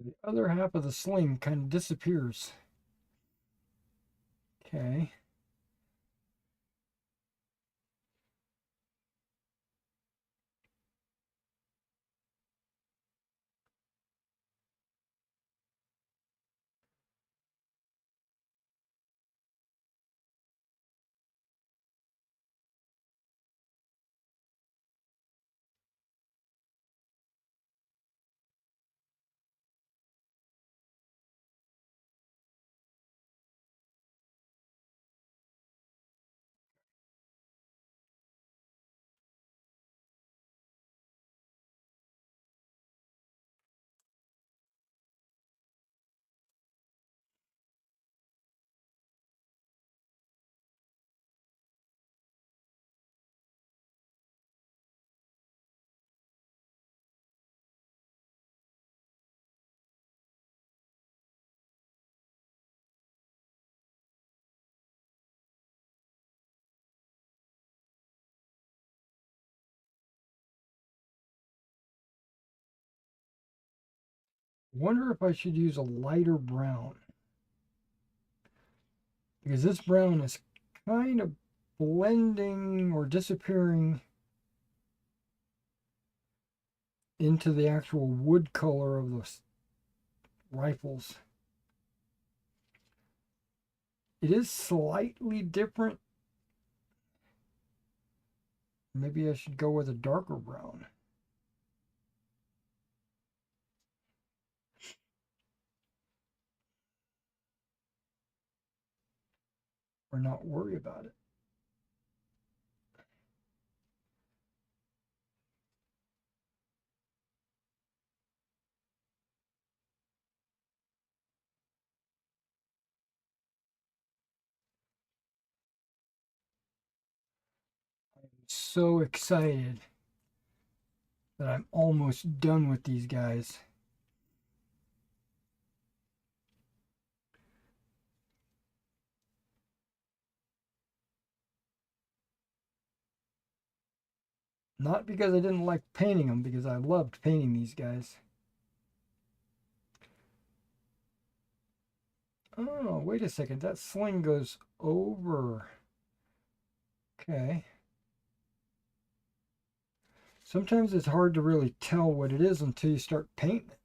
The other half of the sling kind of disappears. Okay. Wonder if I should use a lighter brown. Because this brown is kind of blending or disappearing into the actual wood color of the rifles. It is slightly different. Maybe I should go with a darker brown. Or not worry about it. I'm so excited that I'm almost done with these guys. Not because I didn't like painting them, because I loved painting these guys. Oh, wait a second. That sling goes over. Okay. Sometimes it's hard to really tell what it is until you start painting it.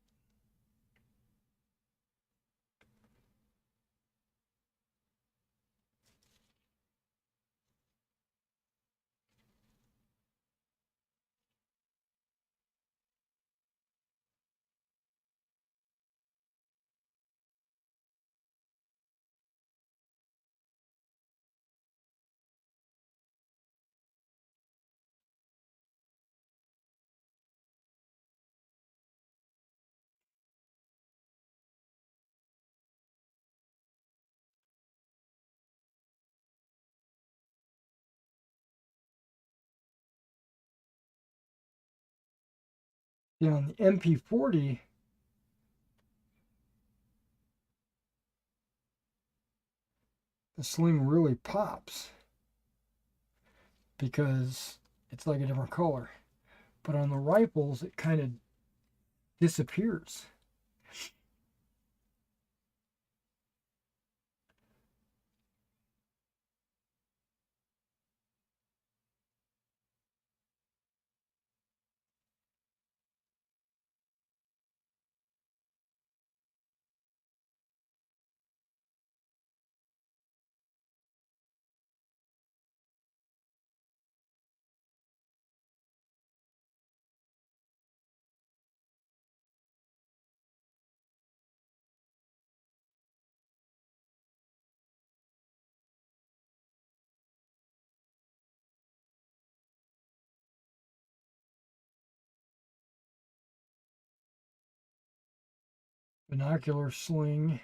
Now on the MP40, the sling really pops because it's like a different color. But on the rifles, it kind of disappears. Binocular sling.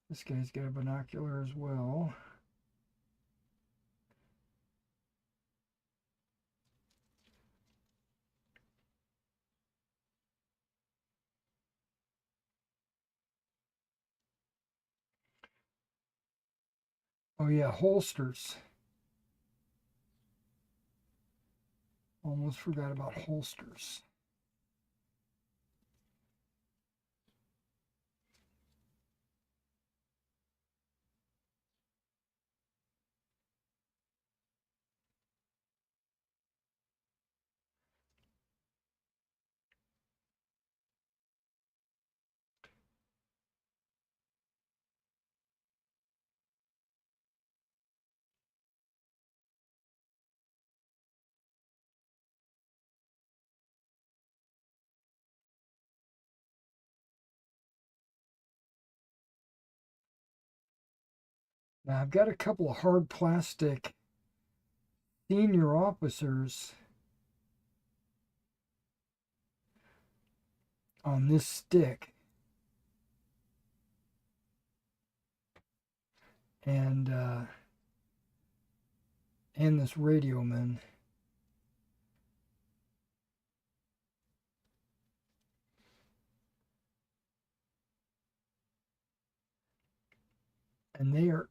This guy's got a binocular as well. Oh yeah, holsters. Almost forgot about holsters. Now I've got a couple of hard plastic senior officers on this stick. And this radio man. And they're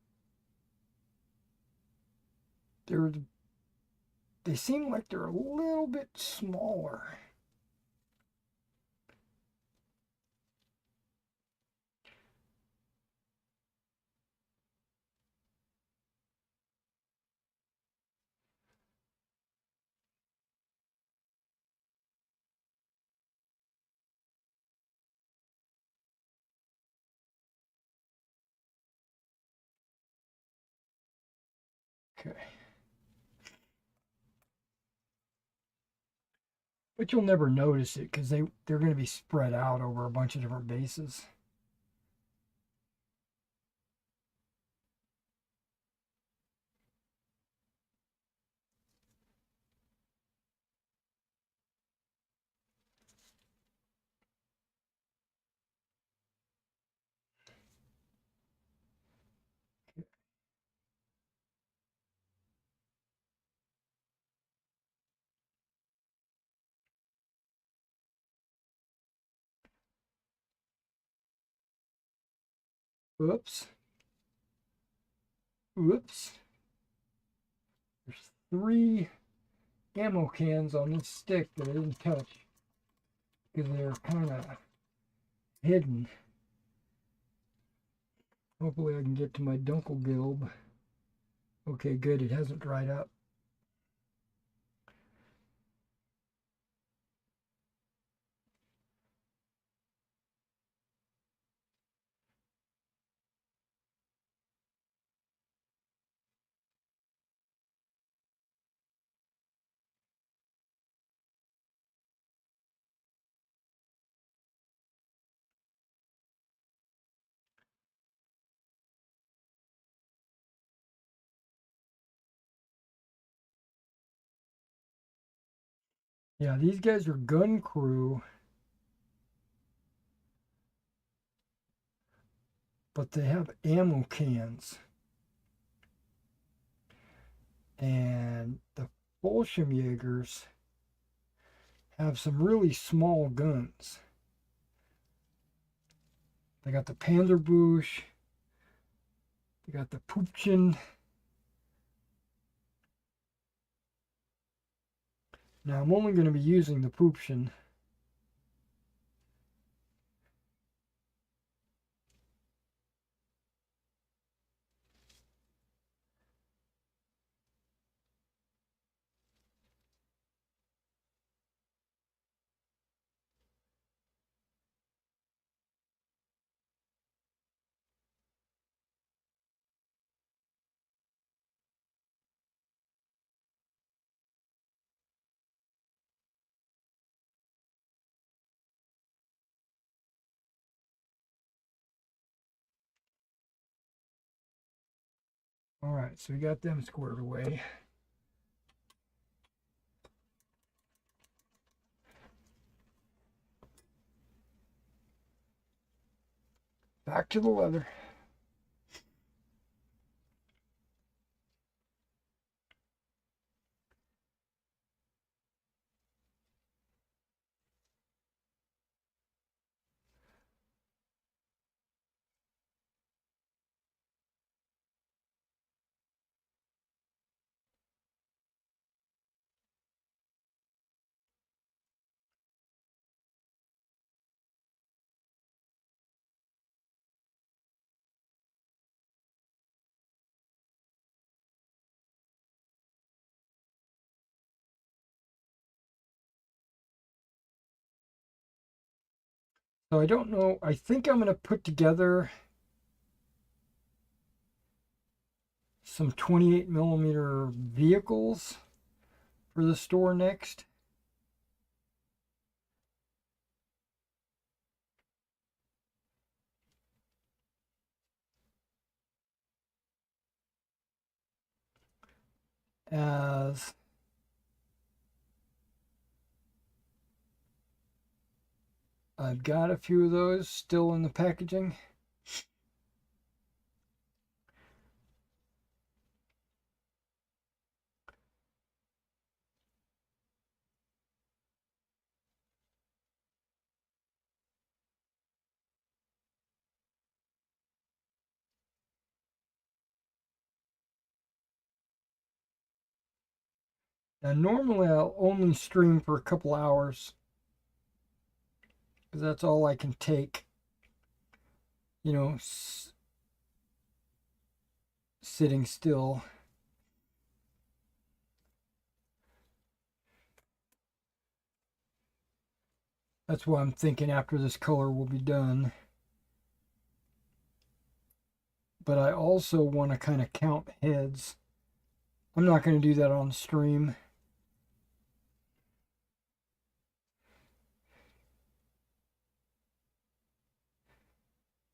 they seem like they're a little bit smaller. Okay. But you'll never notice it because they're going to be spread out over a bunch of different bases. Oops. Oops. There's 3 ammo cans on this stick that I didn't touch because they're kind of hidden. Hopefully I can get to my Dunkelgelb. Okay, good. It hasn't dried up. Yeah, these guys are gun crew, but they have ammo cans. And the Fallschirmjagers have some really small guns. They got the Panzerbusch, they got the Pupchen. Now I'm only going to be using the Pupchen. All right, so we got them squared away. Back to the leather. So I don't know. I think I'm going to put together some 28 millimeter vehicles for the store next. As I've got a few of those still in the packaging. Now, normally I'll only stream for a couple hours because that's all I can take, you know, sitting still. That's why I'm thinking after this color will be done. But I also want to kind of count heads. I'm not going to do that on stream.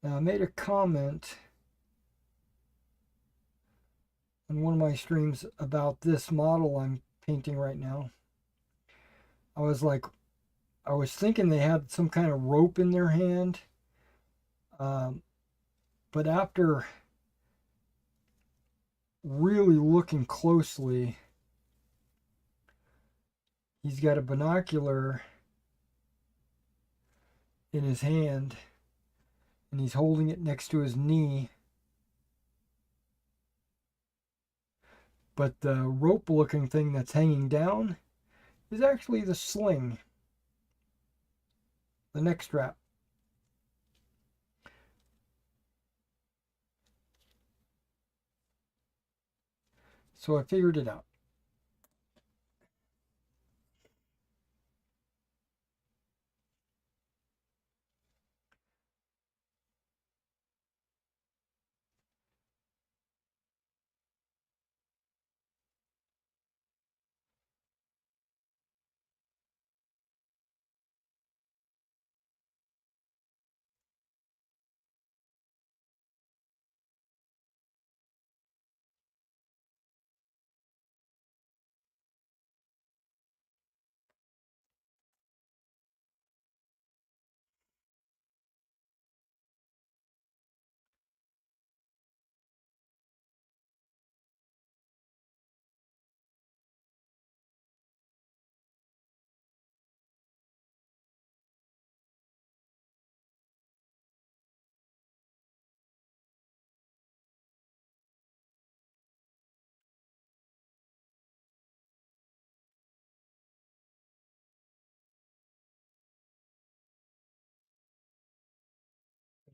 Now, I made a comment on one of my streams about this model I'm painting right now. I was thinking they had some kind of rope in their hand. But after really looking closely, he's got a binocular in his hand and he's holding it next to his knee. But the rope looking thing that's hanging down is actually the sling, the neck strap. So I figured it out.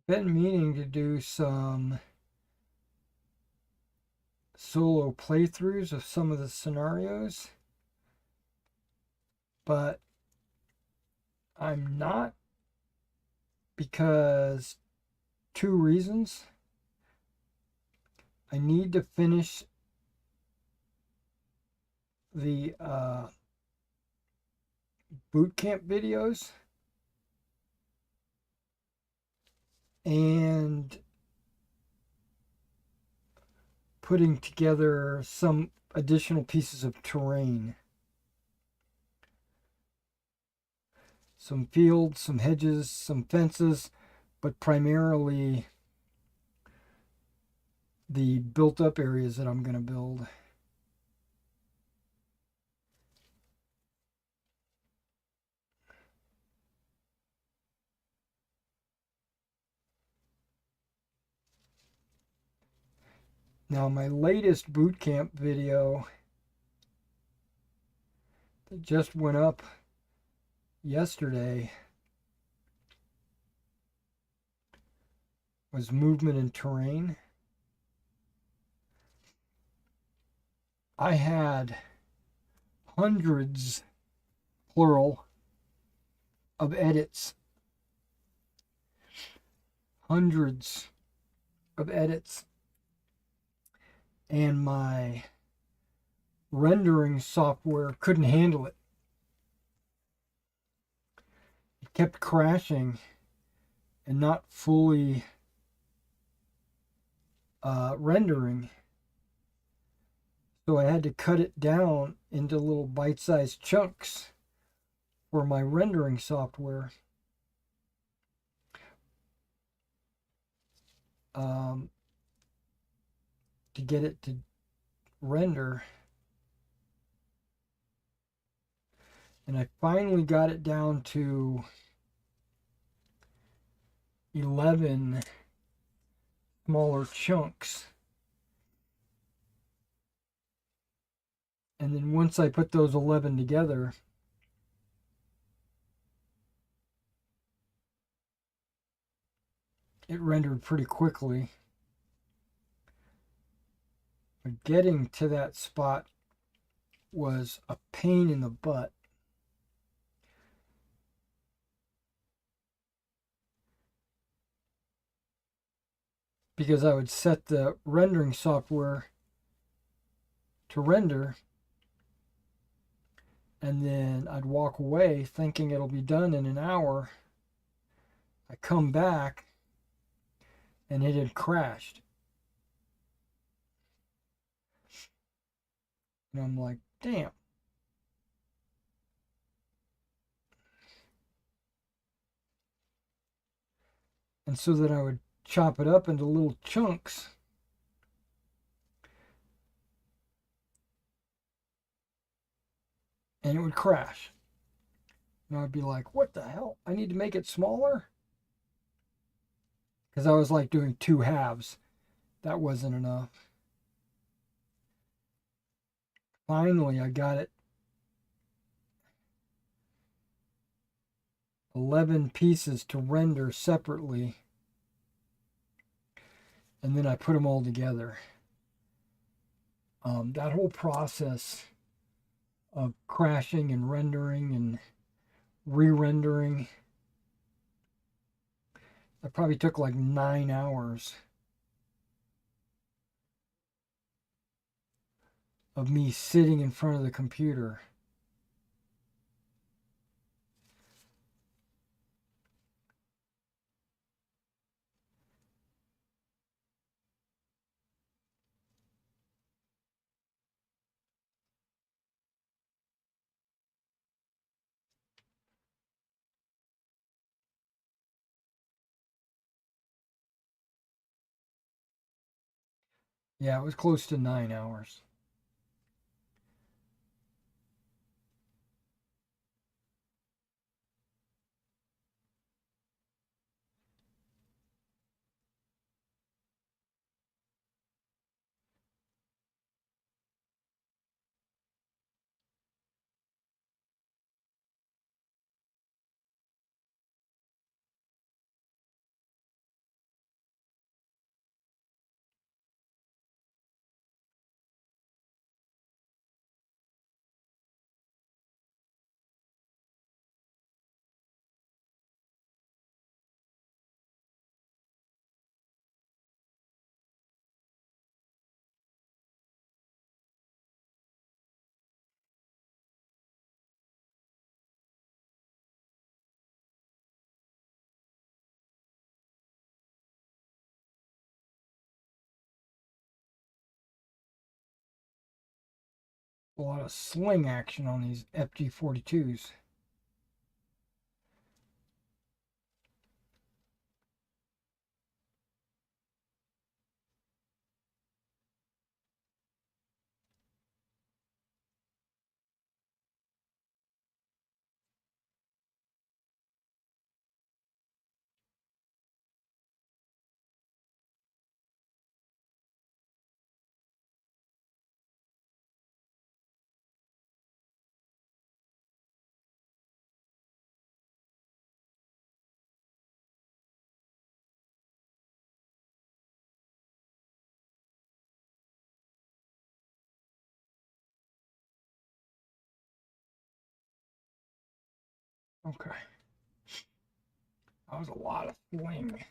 Been meaning to do some solo playthroughs of some of the scenarios, but I'm not, because two reasons. I need to finish the boot camp videos, and putting together some additional pieces of terrain. Some fields, some hedges, some fences, but primarily the built up areas that I'm going to build. Now, my latest boot camp video that just went up yesterday was movement and terrain. I had hundreds, plural, of edits. Hundreds of edits. And my rendering software couldn't handle it. It kept crashing and not fully rendering. So I had to cut it down into little bite-sized chunks for my rendering software. To get it to render. And I finally got it down to 11 smaller chunks. And then once I put those 11 together, it rendered pretty quickly. But getting to that spot was a pain in the butt. Because I would set the rendering software to render, and then I'd walk away thinking it'll be done in an hour. I come back and it had crashed. And I'm like, damn. And so then I would chop it up into little chunks. And it would crash. And I'd be like, what the hell? I need to make it smaller? Because I was like doing two halves. That wasn't enough. Finally, I got it 11 pieces to render separately. And then I put them all together. That whole process of crashing and rendering and re-rendering, that probably took like 9 hours of me sitting in front of the computer. Yeah, it was close to 9 hours. a lot of sling action on these FG-42s. Okay. That was a lot of sling.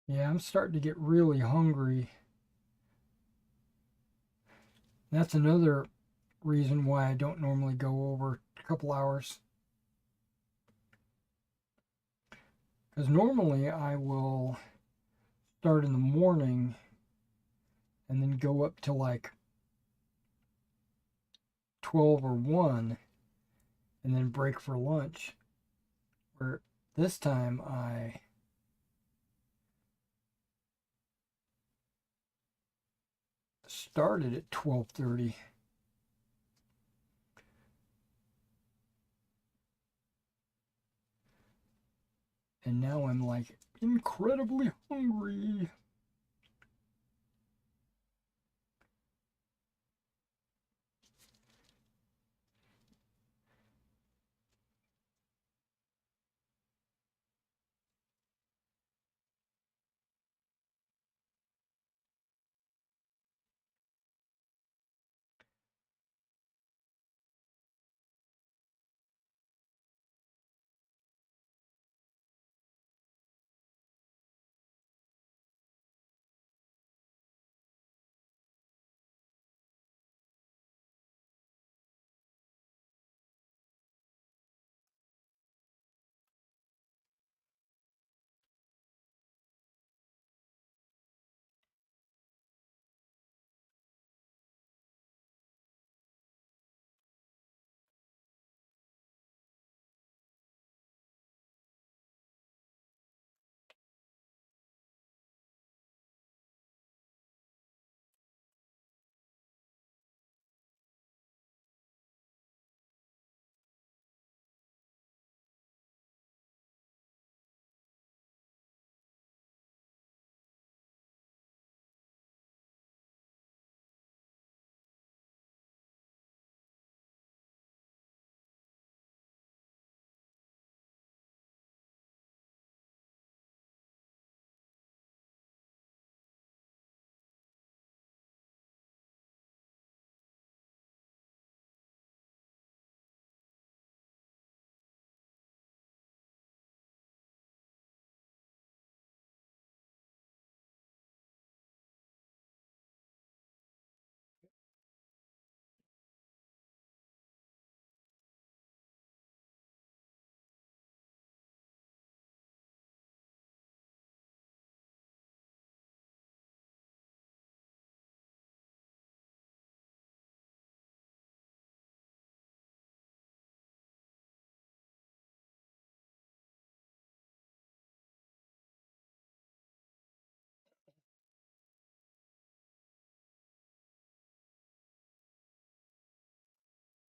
Yeah, I'm starting to get really hungry. That's another reason why I don't normally go over a couple hours. Because normally I will start in the morning and then go up to like 12 or 1 and then break for lunch. Where this time I started at 12:30. And now I'm like incredibly hungry.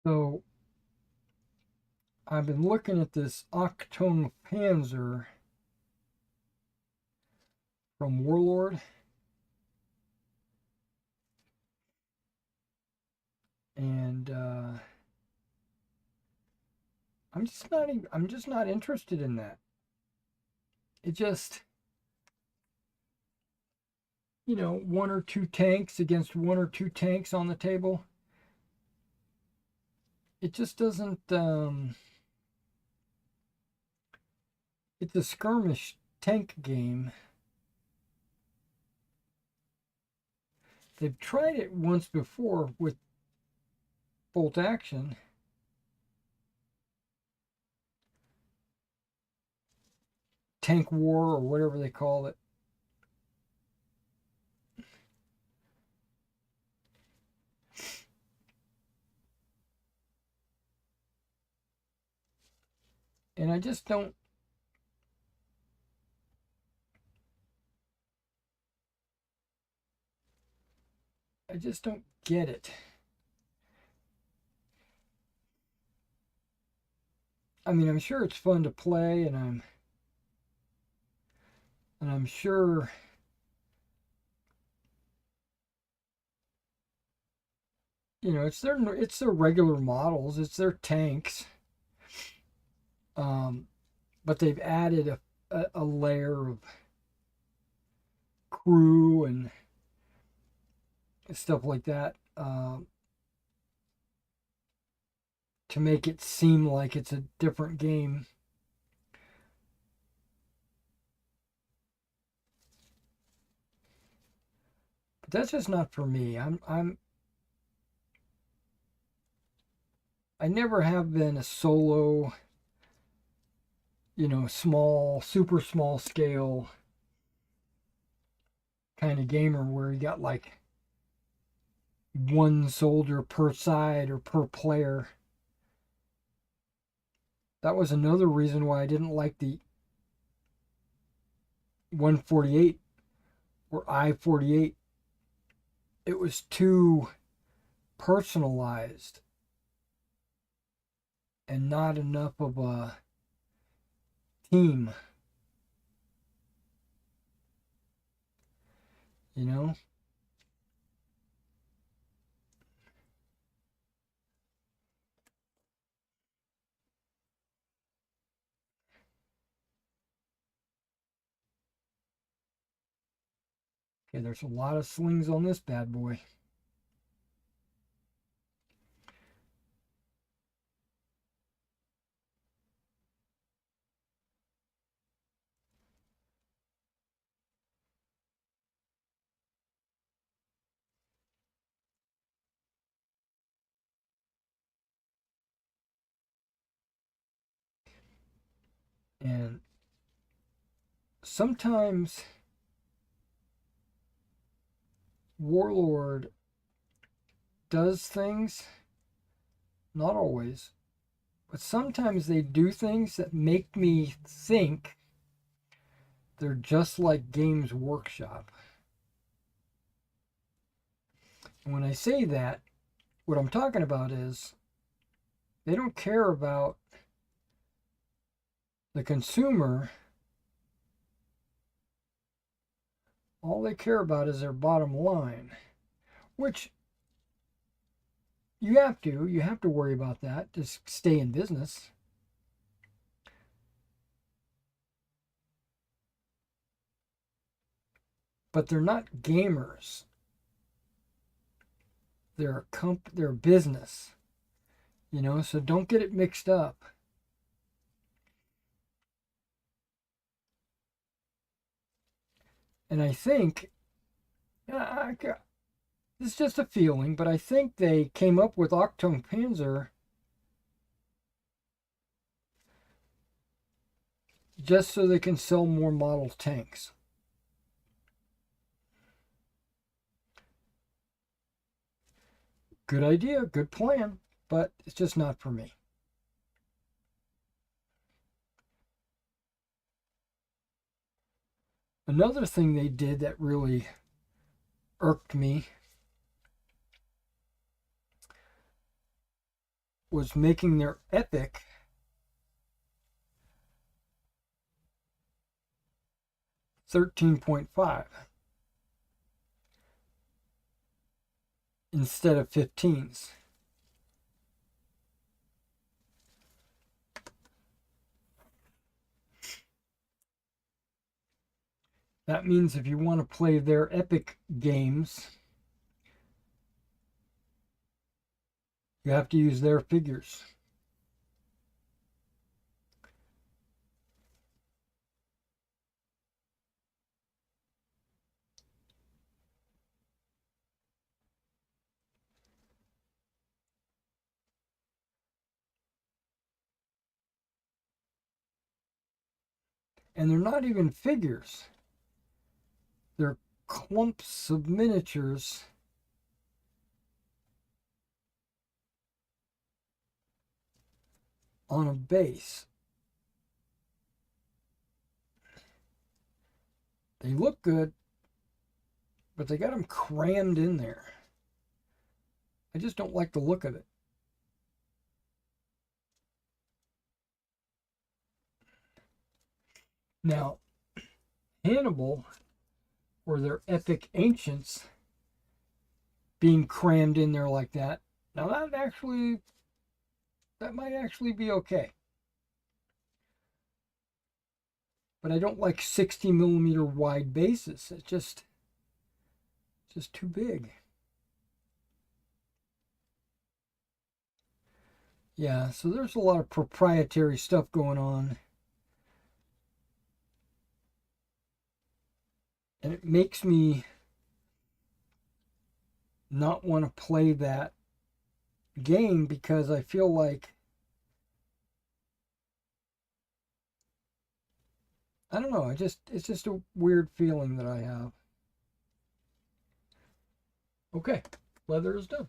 So I've been looking at this Achtung Panzer from Warlord, and I'm just not interested in that. It just, one or two tanks against one or two tanks on the table. It just doesn't. It's a skirmish tank game. They've tried it once before with bolt action. Tank war or whatever they call it. And I just don't. I just don't get it. I mean, I'm sure it's fun to play, and I'm sure it's their regular models, it's their tanks, but they've added a layer of crew and stuff like that, to make it seem like it's a different game. But that's just not for me. I never have been a solo, small, super small scale kind of gamer where you got like one soldier per side or per player. That was another reason why I didn't like the 148 or I-48. It was too personalized and not enough of a team, you know? Okay, there's a lot of slings on this bad boy. And sometimes Warlord does things, not always, but sometimes they do things that make me think they're just like Games Workshop. And when I say that, what I'm talking about is they don't care about the consumer. All they care about is their bottom line, which you have to worry about that to stay in business. But they're not gamers. They're they're a business, so don't get it mixed up. And I think, it's just a feeling, but I think they came up with Achtung Panzer just so they can sell more model tanks. Good idea, good plan, but it's just not for me. Another thing they did that really irked me was making their epic $13.5 instead of 15s. That means if you want to play their epic games, you have to use their figures. And they're not even figures. They're clumps of miniatures on a base. They look good, but they got them crammed in there. I just don't like the look of it. Now, Hannibal, or their epic ancients, being crammed in there like that, now that might actually be okay. But I don't like 60mm wide bases. It's just too big. Yeah, so there's a lot of proprietary stuff going on. And it makes me not want to play that game because I feel like, I don't know, it's just a weird feeling that I have. Okay, leather is done.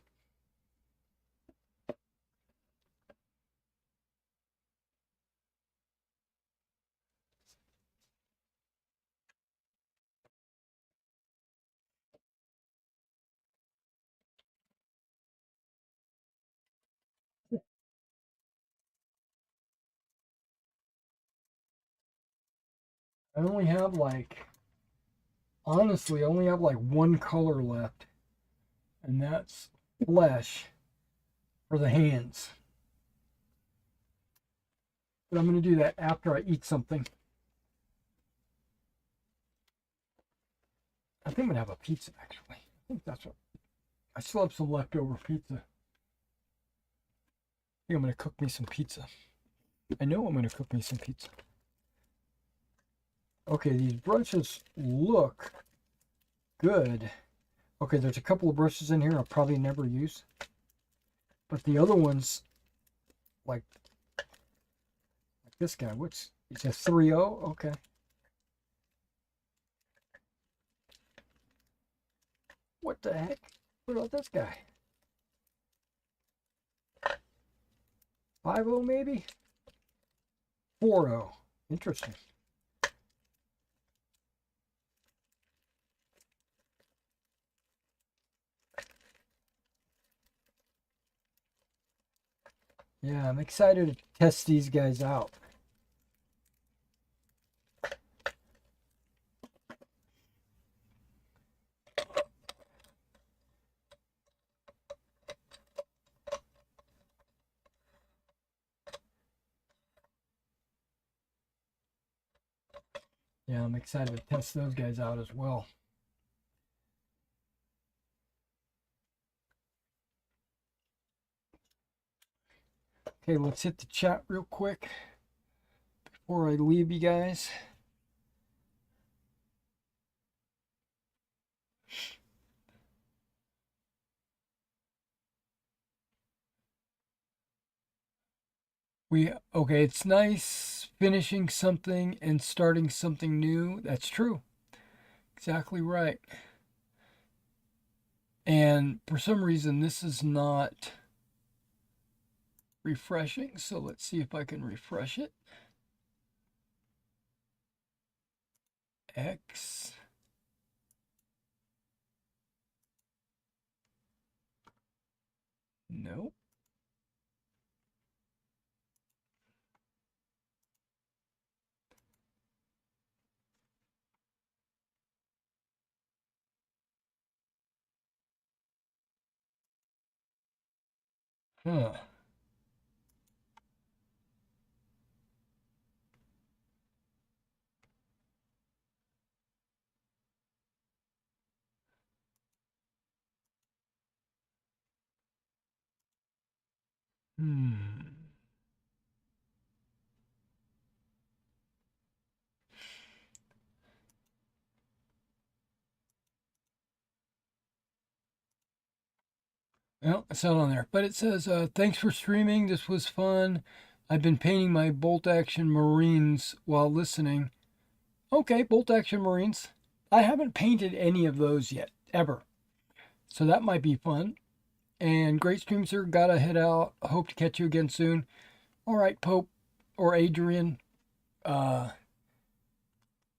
I only have honestly, I only have one color left, and that's flesh for the hands. But I'm going to do that after I eat something. I think I'm going to have a pizza, actually. I think that's what. I still have some leftover pizza. I think I'm going to cook me some pizza. I know I'm going to cook me some pizza. Okay, these brushes look good. Okay, there's a couple of brushes in here I'll probably never use. But the other ones, like this guy, it's a 3.0? Okay. What the heck? What about this guy? 5.0 maybe? 4.0. Interesting. Yeah, I'm excited to test these guys out. Yeah, I'm excited to test those guys out as well. Okay, let's hit the chat real quick before I leave you guys. Okay, it's nice finishing something and starting something new. That's true. Exactly right. And for some reason, this is not refreshing. So let's see if I can refresh it. X. Nope. Huh. Hmm. Well, it's not on there, but it says, thanks for streaming. This was fun. I've been painting my bolt action Marines while listening. Okay, bolt action Marines. I haven't painted any of those yet, ever. So that might be fun. And great stream, sir. Gotta head out. Hope to catch you again soon. All right, Pope or Adrian. Uh,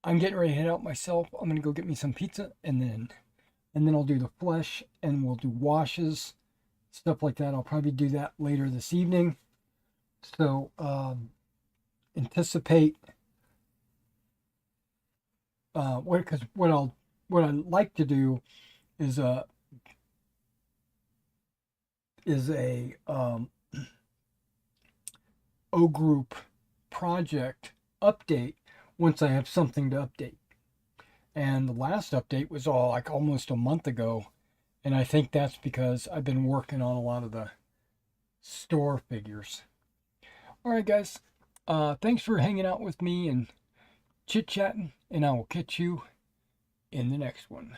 I'm getting ready to head out myself. I'm gonna go get me some pizza, and then I'll do the flesh, and we'll do washes, stuff like that. I'll probably do that later this evening. So anticipate what I like to do is a O group project update once I have something to update. And the last update was all like almost a month ago, and I think that's because I've been working on a lot of the store figures. All right, guys. Thanks for hanging out with me and chit chatting, and I will catch you in the next one.